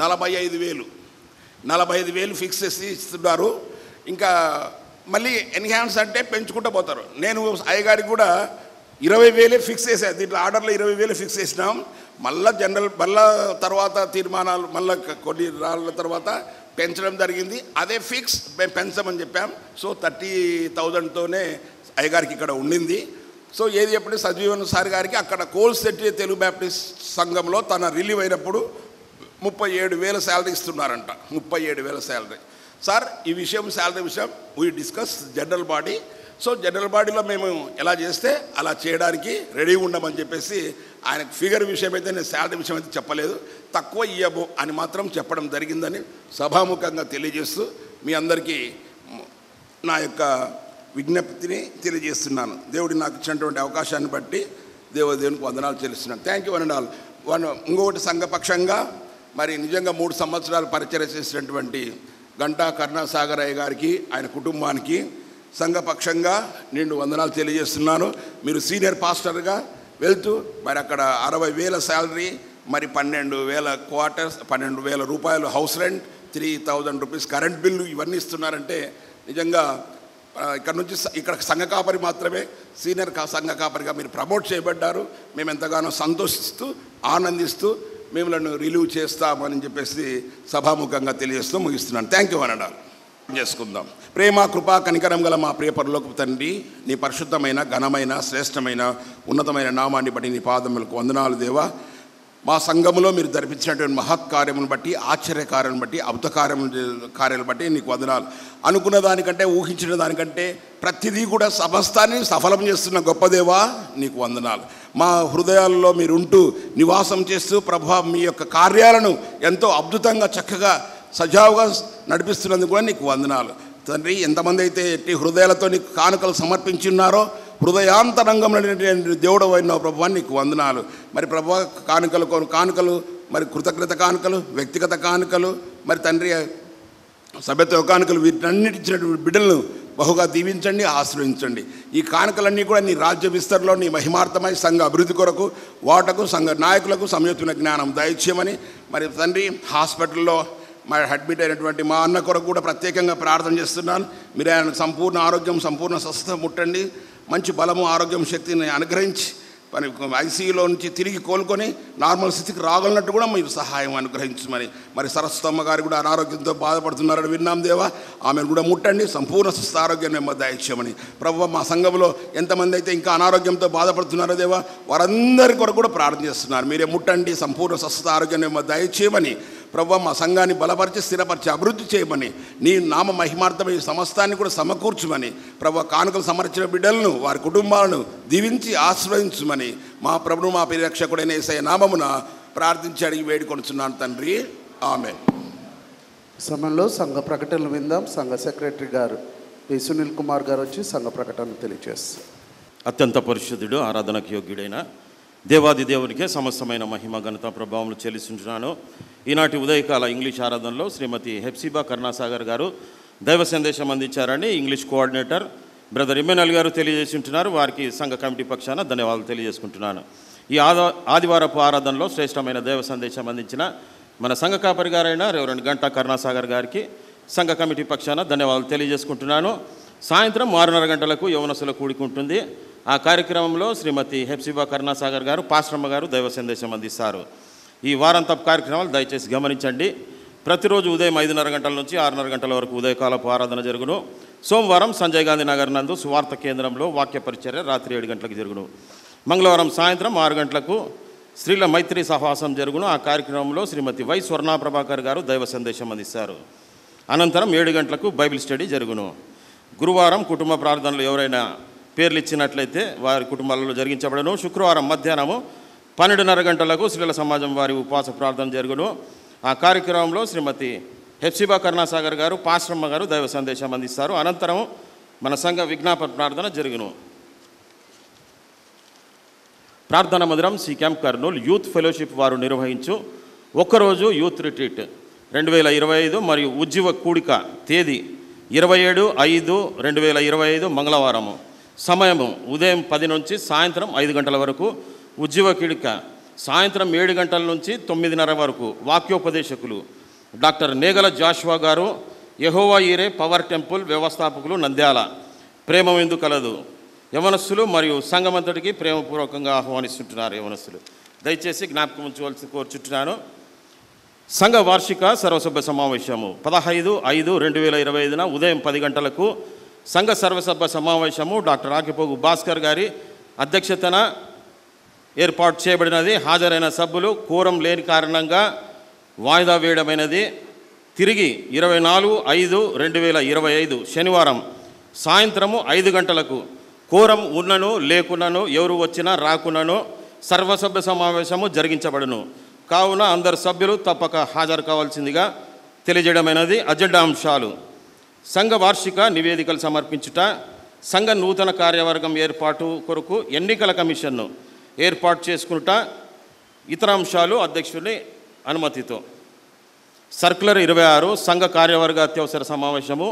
45,000 ఫిక్స్ చేసి ఇస్తున్నారు. ఇంకా మళ్ళీ ఎన్హాన్స్ అంటే పెంచుకుంటూ పోతారు. నేను అయ్యగారికి కూడా 20,000 ఫిక్స్ చేశాను, దీంట్లో ఆర్డర్లో 20,000 ఫిక్స్ చేసినాం. మళ్ళీ తర్వాత తీర్మానాలు మళ్ళీ కొన్ని రాళ్ళ తర్వాత పెంచడం జరిగింది. అదే ఫిక్స్ మేము పెంచమని చెప్పాం. సో 30,000తోనే అయ్యగారికి ఇక్కడ ఉండింది. సో ఏది ఎప్పుడు సజీవన్ సార్ గారికి అక్కడ కోల్స్ సెంటీనియల్ తెలుగు బ్యాప్టిస్ట్ సంఘంలో తన రిలీవ్ అయినప్పుడు 37,000 శాలరీ ఇస్తున్నారంట. 37,000 శాలరీ. సార్ ఈ విషయం, శాలరీ విషయం we discuss general body. So general బాడీలో మేము ఎలా చేస్తే అలా చేయడానికి రెడీ ఉండమని చెప్పేసి ఆయనకు ఫిగర్ విషయం అయితే, నేను శాలరీ విషయం అయితే చెప్పలేదు, తక్కువ ఇయ్యబో అని మాత్రం చెప్పడం జరిగిందని సభాముఖంగా తెలియజేస్తూ మీ అందరికీ నా యొక్క విజ్ఞప్తిని తెలియజేస్తున్నాను. దేవుడి నాకు ఇచ్చినటువంటి అవకాశాన్ని బట్టి దేవునికి వందనాలు చెల్లిస్తున్నాను. Thank you and all. ఇంకొకటి సంఘపక్షంగా మరి నిజంగా 3 సంవత్సరాలు పరిచయం చేసినటువంటి గంటా కరుణాసాగర్ అయ్య గారికి, ఆయన కుటుంబానికి సంఘపక్షంగా నిండు వందనాలు తెలియజేస్తున్నాను. మీరు సీనియర్ పాస్టర్గా వెళ్తూ మరి అక్కడ 60,000 శాలరీ, మరి 12,000 క్వార్టర్స్, 12,000 రూపాయలు house rent, 3,000 rupees current bill ఇవన్నీ ఇస్తున్నారంటే నిజంగా ఇక్కడ నుంచి ఇక్కడ సంఘ కాపరి మాత్రమే సీనియర్ సంఘ కాపరిగా మీరు ప్రమోట్ చేయబడ్డారు. మేము ఎంతగానో సంతోషిస్తూ ఆనందిస్తూ మిమ్మల్ని రిలీవ్ చేస్తామని చెప్పేసి సభాముఖంగా తెలియజేస్తూ ముగిస్తున్నాను. థ్యాంక్ యూ అన్నాడు. చేసుకుందాం. ప్రేమ, కృపా, కనికరం గల మా ప్రియ పరలోకపు తండ్రి, నీ పరిశుద్ధమైన, ఘనమైన, శ్రేష్టమైన, ఉన్నతమైన నామాన్ని బట్టి నీ పాదములకు వందనాలు దేవా. మా సంఘములో మీరు జరిపించినటువంటి మహత్కార్యమును బట్టి, ఆశ్చర్యకార్యాలను బట్టి, అద్భుత కార్యాలను బట్టి నీకు వందనాలు. అనుకున్న దానికంటే, ఊహించిన దానికంటే ప్రతిదీ కూడా సమస్తాన్ని సఫలం చేస్తున్న గొప్ప దేవా నీకు వందనాలు. మా హృదయాల్లో మీరు ఉంటూ నివాసం చేస్తూ ప్రభా మీ యొక్క కార్యాలను ఎంతో అద్భుతంగా చక్కగా సజావుగా నడిపిస్తున్నందుకు కూడా నీకు వందనాలు తండ్రి. ఎంతమంది అయితే ఎట్టి హృదయాలతో నీకు కానుకలు సమర్పించి ఉన్నారో, హృదయాంతరంగంలో దేవుడు అయిన ప్రభువా నీకు వందనాలు. మరి ప్రభువా కానుకలు మరి కృతజ్ఞత కానుకలు, వ్యక్తిగత కానుకలు, మరి తండ్రి సభ్యత్వ కానుకలు, వీటన్నిటి ఇచ్చినటువంటి బిడ్డలను బహుగా దీవించండి, ఆశ్రయించండి. ఈ కానుకలన్నీ కూడా నీ రాజ్య విస్తరణలో నీ మహిమార్థమై సంఘ అభివృద్ధి కొరకు వాటకు సంఘ నాయకులకు సమయోచిత జ్ఞానం దయచేయమని, మరి తండ్రి హాస్పిటల్లో మరి అడ్మిట్ అయినటువంటి మా అన్న కొరకు కూడా ప్రత్యేకంగా ప్రార్థన చేస్తున్నాను. మీరు ఆయన సంపూర్ణ ఆరోగ్యం, సంపూర్ణ స్వస్థత ముట్టండి. మంచి బలము, ఆరోగ్యం, శక్తిని అనుగ్రహించి మరి ఐసీయూలో నుంచి తిరిగి కోలుకొని నార్మల్ స్థితికి రాగలనట్టు కూడా మీరు సహాయం అనుగ్రహించమని, మరి సరస్వతమ్మ గారు కూడా అనారోగ్యంతో బాధపడుతున్నారని విన్నాం దేవా. ఆమెను కూడా ముట్టండి, సంపూర్ణ స్వస్థ ఆరోగ్యాన్ని దయచేయమని. ప్రభువా మా సంఘంలో ఎంతమంది అయితే ఇంకా అనారోగ్యంతో బాధపడుతున్నారో దేవా, వారందరి కొరకు కూడా ప్రార్థన చేస్తున్నారు. మీరే ముట్టండి, సంపూర్ణ స్వస్థ ఆరోగ్యాన్ని దయచేయమని. ప్రభువా మా సంఘాన్ని బలపరిచి, స్థిరపరిచి, అభివృద్ధి చేయమని, నీ నామ మహిమార్థమై సమస్తాన్ని కూడా సమకూర్చుమని, ప్రభువా కానుకలు సమర్పించిన బిడ్డలను, వారి కుటుంబాలను దీవించి ఆశ్రయించుమని మా ప్రభువు మా పరిరక్షకుడైన యేసయ్య నామమున ప్రార్థించి అడిగి వేడుకొనుచున్నాను తండ్రి. ఆమేన్. సమయంలో సంఘ ప్రకటనలు విందాం. సంఘ సెక్రటరీ గారు పి సునీల్ కుమార్ గారు వచ్చి సంఘ ప్రకటనలు తెలియజేస్తారు. అత్యంత పరిశుద్ధుడు, ఆరాధనకు యోగ్యుడైన దేవాది దేవునికే సమస్తమైన మహిమ, ఘనత, ప్రభావములు చెల్లిస్తుంటున్నాను. ఈనాటి ఉదయకాల ఇంగ్లీష్ ఆరాధనలో శ్రీమతి హెప్సిబా కరుణాసాగర్ గారు దైవ సందేశం అందించారని ఇంగ్లీష్ కోఆర్డినేటర్ బ్రదర్ ఇమ్మాన్యుయల్ గారు తెలియజేసి ఉంటున్నారు. వారికి సంఘ కమిటీ పక్షాన ధన్యవాదాలు తెలియజేసుకుంటున్నాను. ఈ ఆదివారపు ఆరాధనలో శ్రేష్టమైన దైవ సందేశం అందించిన మన సంఘ కాపరి గారైన రెవరెండ్ గంటా కరుణాసాగర్ గారికి సంఘ కమిటీ పక్షాన ధన్యవాదాలు తెలియజేసుకుంటున్నాను. సాయంత్రం 6:30 గంటలకు యవనస్తుల కూడిక ఉంటుంది. ఆ కార్యక్రమంలో శ్రీమతి హెప్సిబా కరుణాసాగర్ గారు, పాస్టరమ్మ గారు దైవ సందేశం అందిస్తారు. ఈ వారాంతపు కార్యక్రమాలు దయచేసి గమనించండి. ప్రతిరోజు ఉదయం 5:30 గంటల నుంచి 6:30 గంటల వరకు ఉదయకాలపు ఆరాధన జరుగును. సోమవారం సంజయ్ గాంధీ నగర్ నందు సువార్త కేంద్రంలో వాక్య పరిచర్య రాత్రి 7 గంటలకు జరుగును. మంగళవారం సాయంత్రం 6 గంటలకు స్త్రీల మైత్రి సహవాసం జరుగును. ఆ కార్యక్రమంలో శ్రీమతి వై స్వర్ణ ప్రభాకర్ గారు దైవ సందేశం అందిస్తారు. అనంతరం 7 గంటలకు బైబిల్ స్టడీ జరుగును. గురువారం కుటుంబ ప్రార్థనలు ఎవరైనా పేర్లు ఇచ్చినట్లయితే వారి కుటుంబాలలో జరిగించబడను. శుక్రవారం మధ్యాహ్నము 12:30 గంటలకు స్త్రీల సమాజం వారి ఉపవాస ప్రార్థన జరుగును. ఆ కార్యక్రమంలో శ్రీమతి హెప్సిబా కరుణాసాగర్ గారు, పాస్టరమ్మ గారు దైవ సందేశం అందిస్తారు. అనంతరం మన సంఘ విజ్ఞాపన ప్రార్థన జరుగును. ప్రార్థన మందిరం C camp Kurnool youth fellowship వారు నిర్వహించు ఒక్కరోజు యూత్ రిట్రీట్ 2025 మరియు ఉజ్జీవ కూడిక తేదీ 27/5/2025 మంగళవారము. సమయము ఉదయం 10 నుంచి సాయంత్రం 5 గంటల వరకు. ఉజ్జీవ కూడిక సాయంత్రం 7 గంటల నుంచి 9:30 వరకు. వాక్యోపదేశకులు డాక్టర్ నేగల జాషువా గారు, యెహోవా ఈరే పవర్ టెంపుల్ వ్యవస్థాపకులు, నంద్యాల. ప్రేమ విందు కలదు. యవనస్తులు మరియు సంఘమంతటికి ప్రేమపూర్వకంగా ఆహ్వానిస్తుంటున్నారు. యవనస్తులు దయచేసి జ్ఞాపకం ఉంచవలసి కోరుచుంటున్నాను. సంఘ వార్షిక సర్వసభ్య సమావేశము 15/5/2025 ఉదయం 10 గంటలకు సంఘ సర్వసభ్య సమావేశము డాక్టర్ ఆకిపోగు భాస్కర్ గారి అధ్యక్షతన ఏర్పాటు చేయబడినది. హాజరైన సభ్యులు కోరం లేని కారణంగా వాయిదా వేయడమైనది. తిరిగి 24/5/2025 శనివారం సాయంత్రము 5 గంటలకు కోరం ఉన్నను లేకున్నను, ఎవరు వచ్చినా రాకున్నను సర్వసభ్య సమావేశము జరిగించబడును. కావున అందరు సభ్యులు తప్పక హాజరు కావాల్సిందిగా తెలియజేయడమైనది. అజెండా అంశాలు: సంఘ వార్షిక నివేదికలు సమర్పించుట, సంఘ నూతన కార్యవర్గం ఏర్పాటు కొరకు ఎన్నికల కమిషన్ను ఏర్పాటు చేసుకునుట, ఇతర అంశాలు అధ్యక్షుని అనుమతితో. సర్క్యులర్ 26 సంఘ కార్యవర్గ అత్యవసర సమావేశము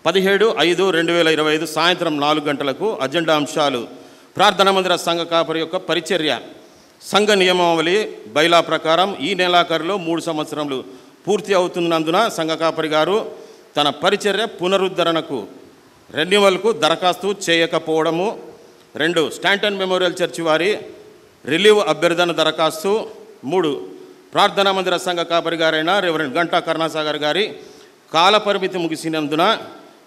17/5/2025 సాయంత్రం 4 గంటలకు. అజెండా అంశాలు: ప్రార్థన మందిర సంఘ కాపరి యొక్క పరిచర్య, సంఘ నియమావళి బైలా ప్రకారం ఈ నెలాఖరులో 3 సంవత్సరములు పూర్తి అవుతున్నందున సంఘ కాపరి గారు తన పరిచర్య పునరుద్ధరణకు రెన్యువల్కు దరఖాస్తు చేయకపోవడము. 2. స్టాంటన్ మెమోరియల్ చర్చి వారి రిలీవ్ అభ్యర్థన దరఖాస్తు. 3. ప్రార్థనా మందిర సంఘ కాపరి గారైన రెవరెండ్ గంటా కరుణాసాగర్ గారి కాలపరిమితి ముగిసినందున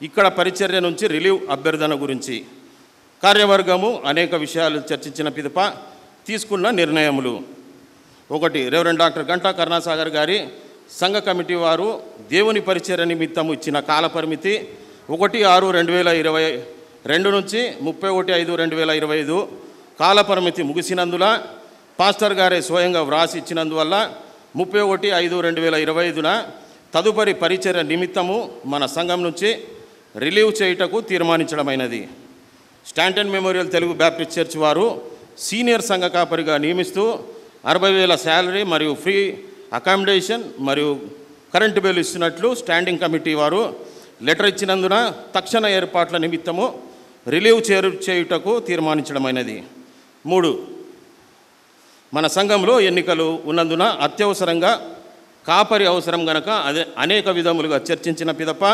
ఇక్కడ పరిచర్య నుంచి రిలీవ్ అభ్యర్థన గురించి కార్యవర్గము అనేక విషయాలు చర్చించిన పిదప తీసుకున్న నిర్ణయములు. 1. రెవరెండ్ డాక్టర్ గంటా కరుణాసాగర్ గారి సంఘ కమిటీ వారు దేవుని పరిచర్య నిమిత్తము ఇచ్చిన కాలపరిమితి 1/6/2022 నుంచి 31/5/2025 కాలపరిమితి ముగిసినందున పాస్టర్ గారే స్వయంగా వ్రాసి ఇచ్చినందువల్ల 31/5/2025 తదుపరి పరిచర్య నిమిత్తము మన సంఘం నుంచి రిలీవ్ చేయుటకు తీర్మానించడమైనది. Stanton memorial Telugu Baptist church వారు సీనియర్ సంఘ కాపరిగా నియమిస్తూ 60,000 శాలరీ మరియు ఫ్రీ అకామిడేషన్ మరియు కరెంటు బిల్లు ఇస్తున్నట్లు స్టాండింగ్ కమిటీ వారు లెటర్ ఇచ్చినందున తక్షణ ఏర్పాట్ల నిమిత్తము రిలీవ్ చేయుటకు తీర్మానించడమైనది. 3. మన సంఘంలో ఎన్నికలు ఉన్నందున అత్యవసరంగా కాపరి అవసరం గనక అనేక విధములుగా చర్చించిన పిదప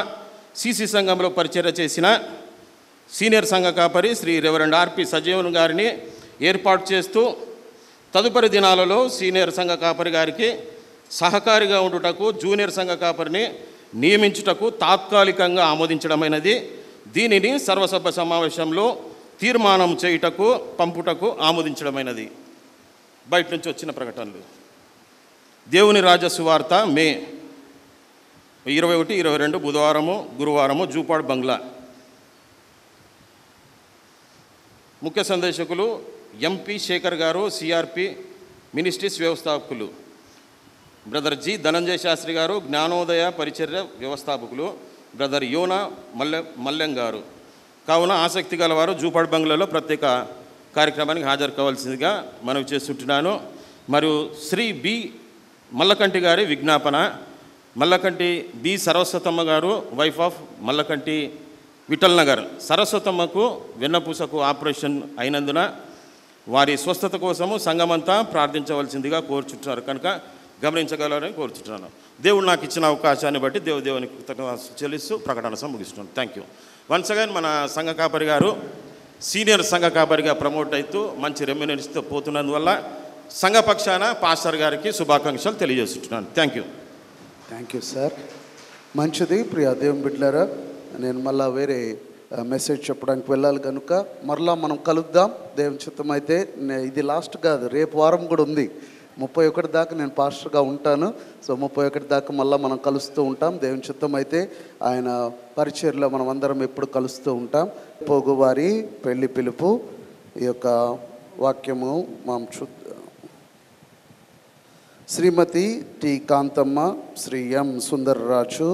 సిసి సంఘంలో పరిచర్య చేసిన సీనియర్ సంఘ కాపరి శ్రీ రెవరెండ్ ఆర్పి సజీవన్ గారిని ఏర్పాటు చేస్తూ తదుపరి దినాలలో సీనియర్ సంఘ కాపరి గారికి సహకారిగా ఉండుటకు జూనియర్ సంఘ కాపరిని నియమించుటకు తాత్కాలికంగా ఆమోదించడమైనది. దీనిని సర్వసభ సమావేశంలో తీర్మానం చేయుటకు పంపుటకు ఆమోదించడమైనది. బయట నుంచి వచ్చిన ప్రకటనలు. దేవుని రాజ్య సువార్త మే 21, 22 బుధవారము గురువారము జూపాడ్ బంగ్లా. ముఖ్య సందేశకులు ఎంపీ శేఖర్ గారు, సిఆర్పి మినిస్ట్రీస్ వ్యవస్థాపకులు. బ్రదర్ జి ధనంజయ శాస్త్రి గారు, జ్ఞానోదయ పరిచర్య వ్యవస్థాపకులు. బ్రదర్ యోనా మల్లెం గారు. కావున ఆసక్తి గలవారు జూపాడ్ బంగ్లాలో ప్రత్యేక కార్యక్రమానికి హాజరు కావాల్సిందిగా మనవి చేస్తుంటున్నాను. మరియు శ్రీ బి మల్లకంటి గారి విజ్ఞాపన. మల్లకంటి బి సరస్వతమ్మ గారు, వైఫ్ ఆఫ్ మల్లకంటి విఠల్ నగర్. సరస్వతమ్మకు వెన్నపూసకు ఆపరేషన్ అయినందున వారి స్వస్థత కోసము సంఘమంతా ప్రార్థించవలసిందిగా కోరుచుంటున్నారు కనుక గమనించగలరని కోరుచుంటున్నాను. దేవుడు నాకు ఇచ్చిన అవకాశాన్ని బట్టి దేవునికి కృతజ్ఞతలు చెల్లిస్తూ ప్రకటన ముగిస్తున్నాను. Thank you. వన్స్ అగైన్ మన సంఘ కాపరి గారు సీనియర్ సంఘ కాపరిగా ప్రమోట్ అవుతూ మంచి రెమ్యునరేషన్తో పోతున్నందువల్ల సంఘ పక్షాన పాస్టర్ గారికి శుభాకాంక్షలు తెలియజేస్తున్నాను. Thank you. Thank you sir. మంచిది. ప్రియ దేవుని బిడ్డలారా, నేను మళ్ళీ వేరే మెసేజ్ చెప్పడానికి వెళ్ళాలి కనుక మరలా మనం కలుద్దాం. దేవుని చిత్తం అయితే ఇది లాస్ట్ కాదు, రేపు వారం కూడా ఉంది. 31 దాకా నేను పాస్టర్గా ఉంటాను. సో 31 దాకా మళ్ళీ మనం కలుస్తూ ఉంటాం. దేవుని చిత్తం అయితే ఆయన పరిచర్లో మనం అందరం ఎప్పుడు కలుస్తూ ఉంటాం. పోగువారి పెళ్లి పిలుపు ఈ యొక్క వాక్యము మనం శ్రీమతి టి కాంతమ్మ, శ్రీ ఎం సుందర్రాజు,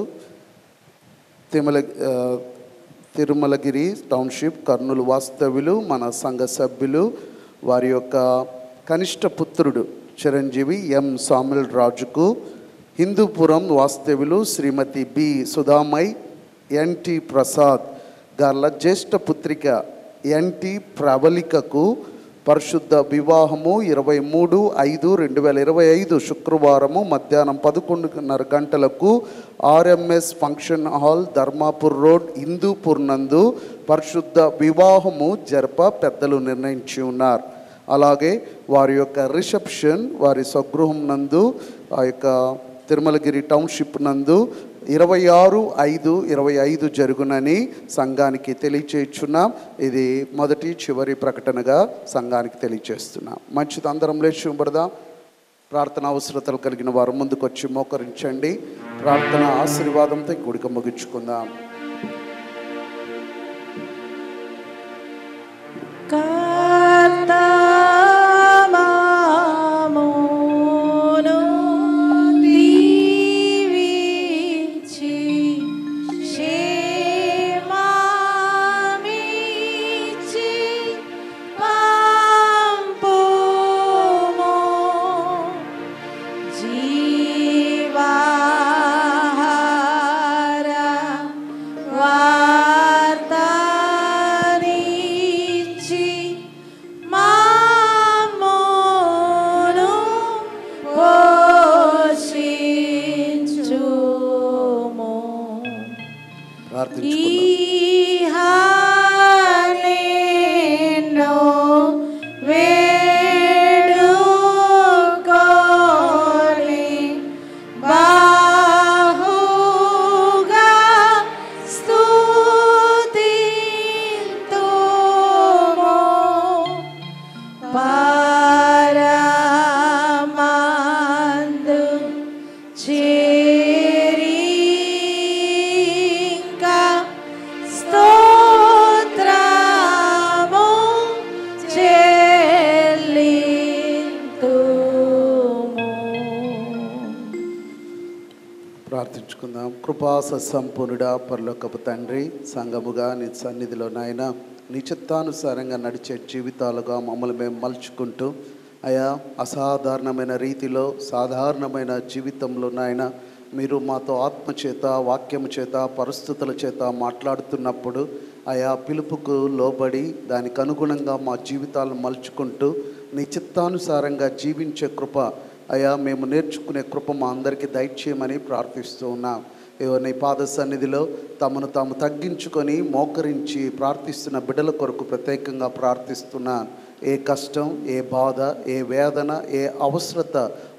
తిరుమలగిరి టౌన్షిప్, కర్నూలు వాస్తవ్యులు, మన సంఘ సభ్యులు, వారి యొక్క కనిష్ట పుత్రుడు చిరంజీవి ఎం సామ్యుల్ రాజుకు, హిందూపురం వాస్తవ్యులు శ్రీమతి బి సుధామయ్, ఎన్టి ప్రసాద్ గార్ల జ్యేష్ఠ పుత్రిక ఎన్టి ప్రబలికకు పరిశుద్ధ వివాహము 23/5/2025 శుక్రవారము మధ్యాహ్నం 11:30 గంటలకు RMS function hall, Dharmapur road, Hindupur నందు పరిశుద్ధ వివాహము జరప పెద్దలు నిర్ణయించి ఉన్నారు. అలాగే వారి యొక్క రిసెప్షన్ వారి స్వగృహం నందు ఆ యొక్క తిరుమలగిరి టౌన్షిప్ నందు 26/5/25 జరుగునని సంఘానికి తెలియచేస్తున్నాం. ఇది మొదటి చివరి ప్రకటనగా సంఘానికి తెలియచేస్తున్నాం. మంచిది, అందరం లేచి ఉంబడదాం. ప్రార్థన అవసరతలు కలిగిన వారు ముందుకు వచ్చి మోకరించండి. ప్రార్థన ఆశీర్వాదంతో కూడిక ముగించుకుందాం. ప్రార్థించుకుందాం. కృపా సంపూర్ణుడా పరలోకపు తండ్రి, సంఘముగా నీ సన్నిధిలో నాయన నీ చిత్తానుసారంగా నడిచే జీవితాలుగా మమ్మల్ని మేము మలుచుకుంటూ అయా అసాధారణమైన రీతిలో సాధారణమైన జీవితంలో నాయన మీరు మాతో ఆత్మచేత వాక్యము చేత పరిస్థితుల చేత మాట్లాడుతున్నప్పుడు ఆయా పిలుపుకు లోబడి దానికి అనుగుణంగా మా జీవితాలను మలుచుకుంటూ నీ చిత్తానుసారంగా జీవించే కృప అయా మేము నేర్చుకునే కృప మా అందరికీ దయచేయమని ప్రార్థిస్తూ ఉన్నాం. నీ పాద సన్నిధిలో తమను తాము తగ్గించుకొని మోకరించి ప్రార్థిస్తున్న బిడ్డల కొరకు ప్రత్యేకంగా ప్రార్థిస్తున్నాను. ఏ కష్టం, ఏ బాధ, ఏ వేదన, ఏ అవసరత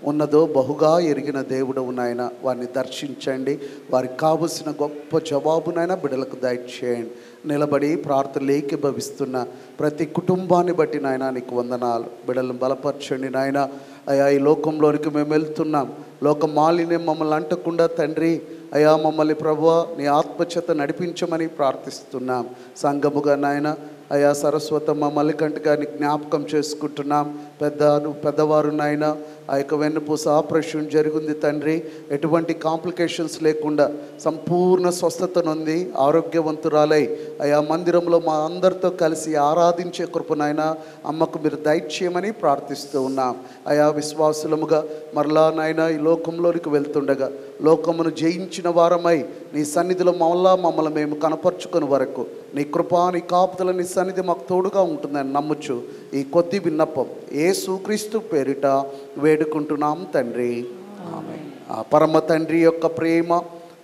ఉన్నదో బహుగా ఎరిగిన దేవుడవు నాయన వారిని దర్శించండి. వారికి కావలసిన గొప్ప జవాబునైనా బిడ్డలకు దయచేయండి. నిలబడి ప్రార్థనలు ఏకీభవిస్తున్న ప్రతి కుటుంబాన్ని బట్టి నాయన నీకు వందనాలు. బిడ్డలను బలపరచండి నాయన. అయా ఈ లోకంలోనికి మేము వెళ్తున్నాం, లోక మాలిన్యం మమ్మల్ని అంటకుండా తండ్రి అయా మమ్మల్ని ప్రభువా నీ ఆత్మచేత నడిపించమని ప్రార్థిస్తున్నాం. సంఘముగా నాయన అయా సరస్వతమ్మ మల్లికంఠ గారిని జ్ఞాపకం చేసుకుంటున్నాం. పెద్దవారు నాయన ఆ యొక్క వెన్నుపూస ఆపరేషన్ జరిగింది తండ్రి, ఎటువంటి కాంప్లికేషన్స్ లేకుండా సంపూర్ణ స్వస్థత నొంది ఆరోగ్యవంతురాలై అయా మందిరంలో మా అందరితో కలిసి ఆరాధించే కృపనైనా అమ్మకు మీరు దయచేయమని ప్రార్థిస్తూ ఉన్నాం. అయా విశ్వాసులముగా మరలా నాయన ఈ లోకంలోనికి వెళ్తుండగా లోకమును జయించిన వారమై నీ సన్నిధిలో మమ్మల్ని మేము కనపరుచుకుని వరకు నీ కృపా నీ కాపుదల నీ సన్నిధి మాకు తోడుగా ఉంటుందని నమ్ముచు ఈ కొద్ది విన్నపం యేసుక్రీస్తు పేరిట వేడుకుంటున్నాం తండ్రి, ఆమేన్. ఆ పరమ తండ్రి యొక్క ప్రేమ,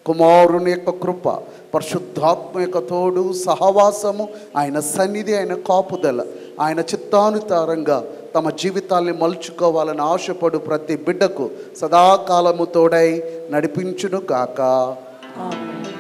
కుమారుని యొక్క కృప, పరిశుద్ధాత్మ యొక్క తోడు సహవాసము, ఆయన సన్నిధి, ఆయన కాపుదల, ఆయన చిత్తానుసారంగా తమ జీవితాల్ని మలుచుకోవాలని ఆశపడు ప్రతి బిడ్డకు సదాకాలము తోడై నడిపించును గాక. ఆమేన్.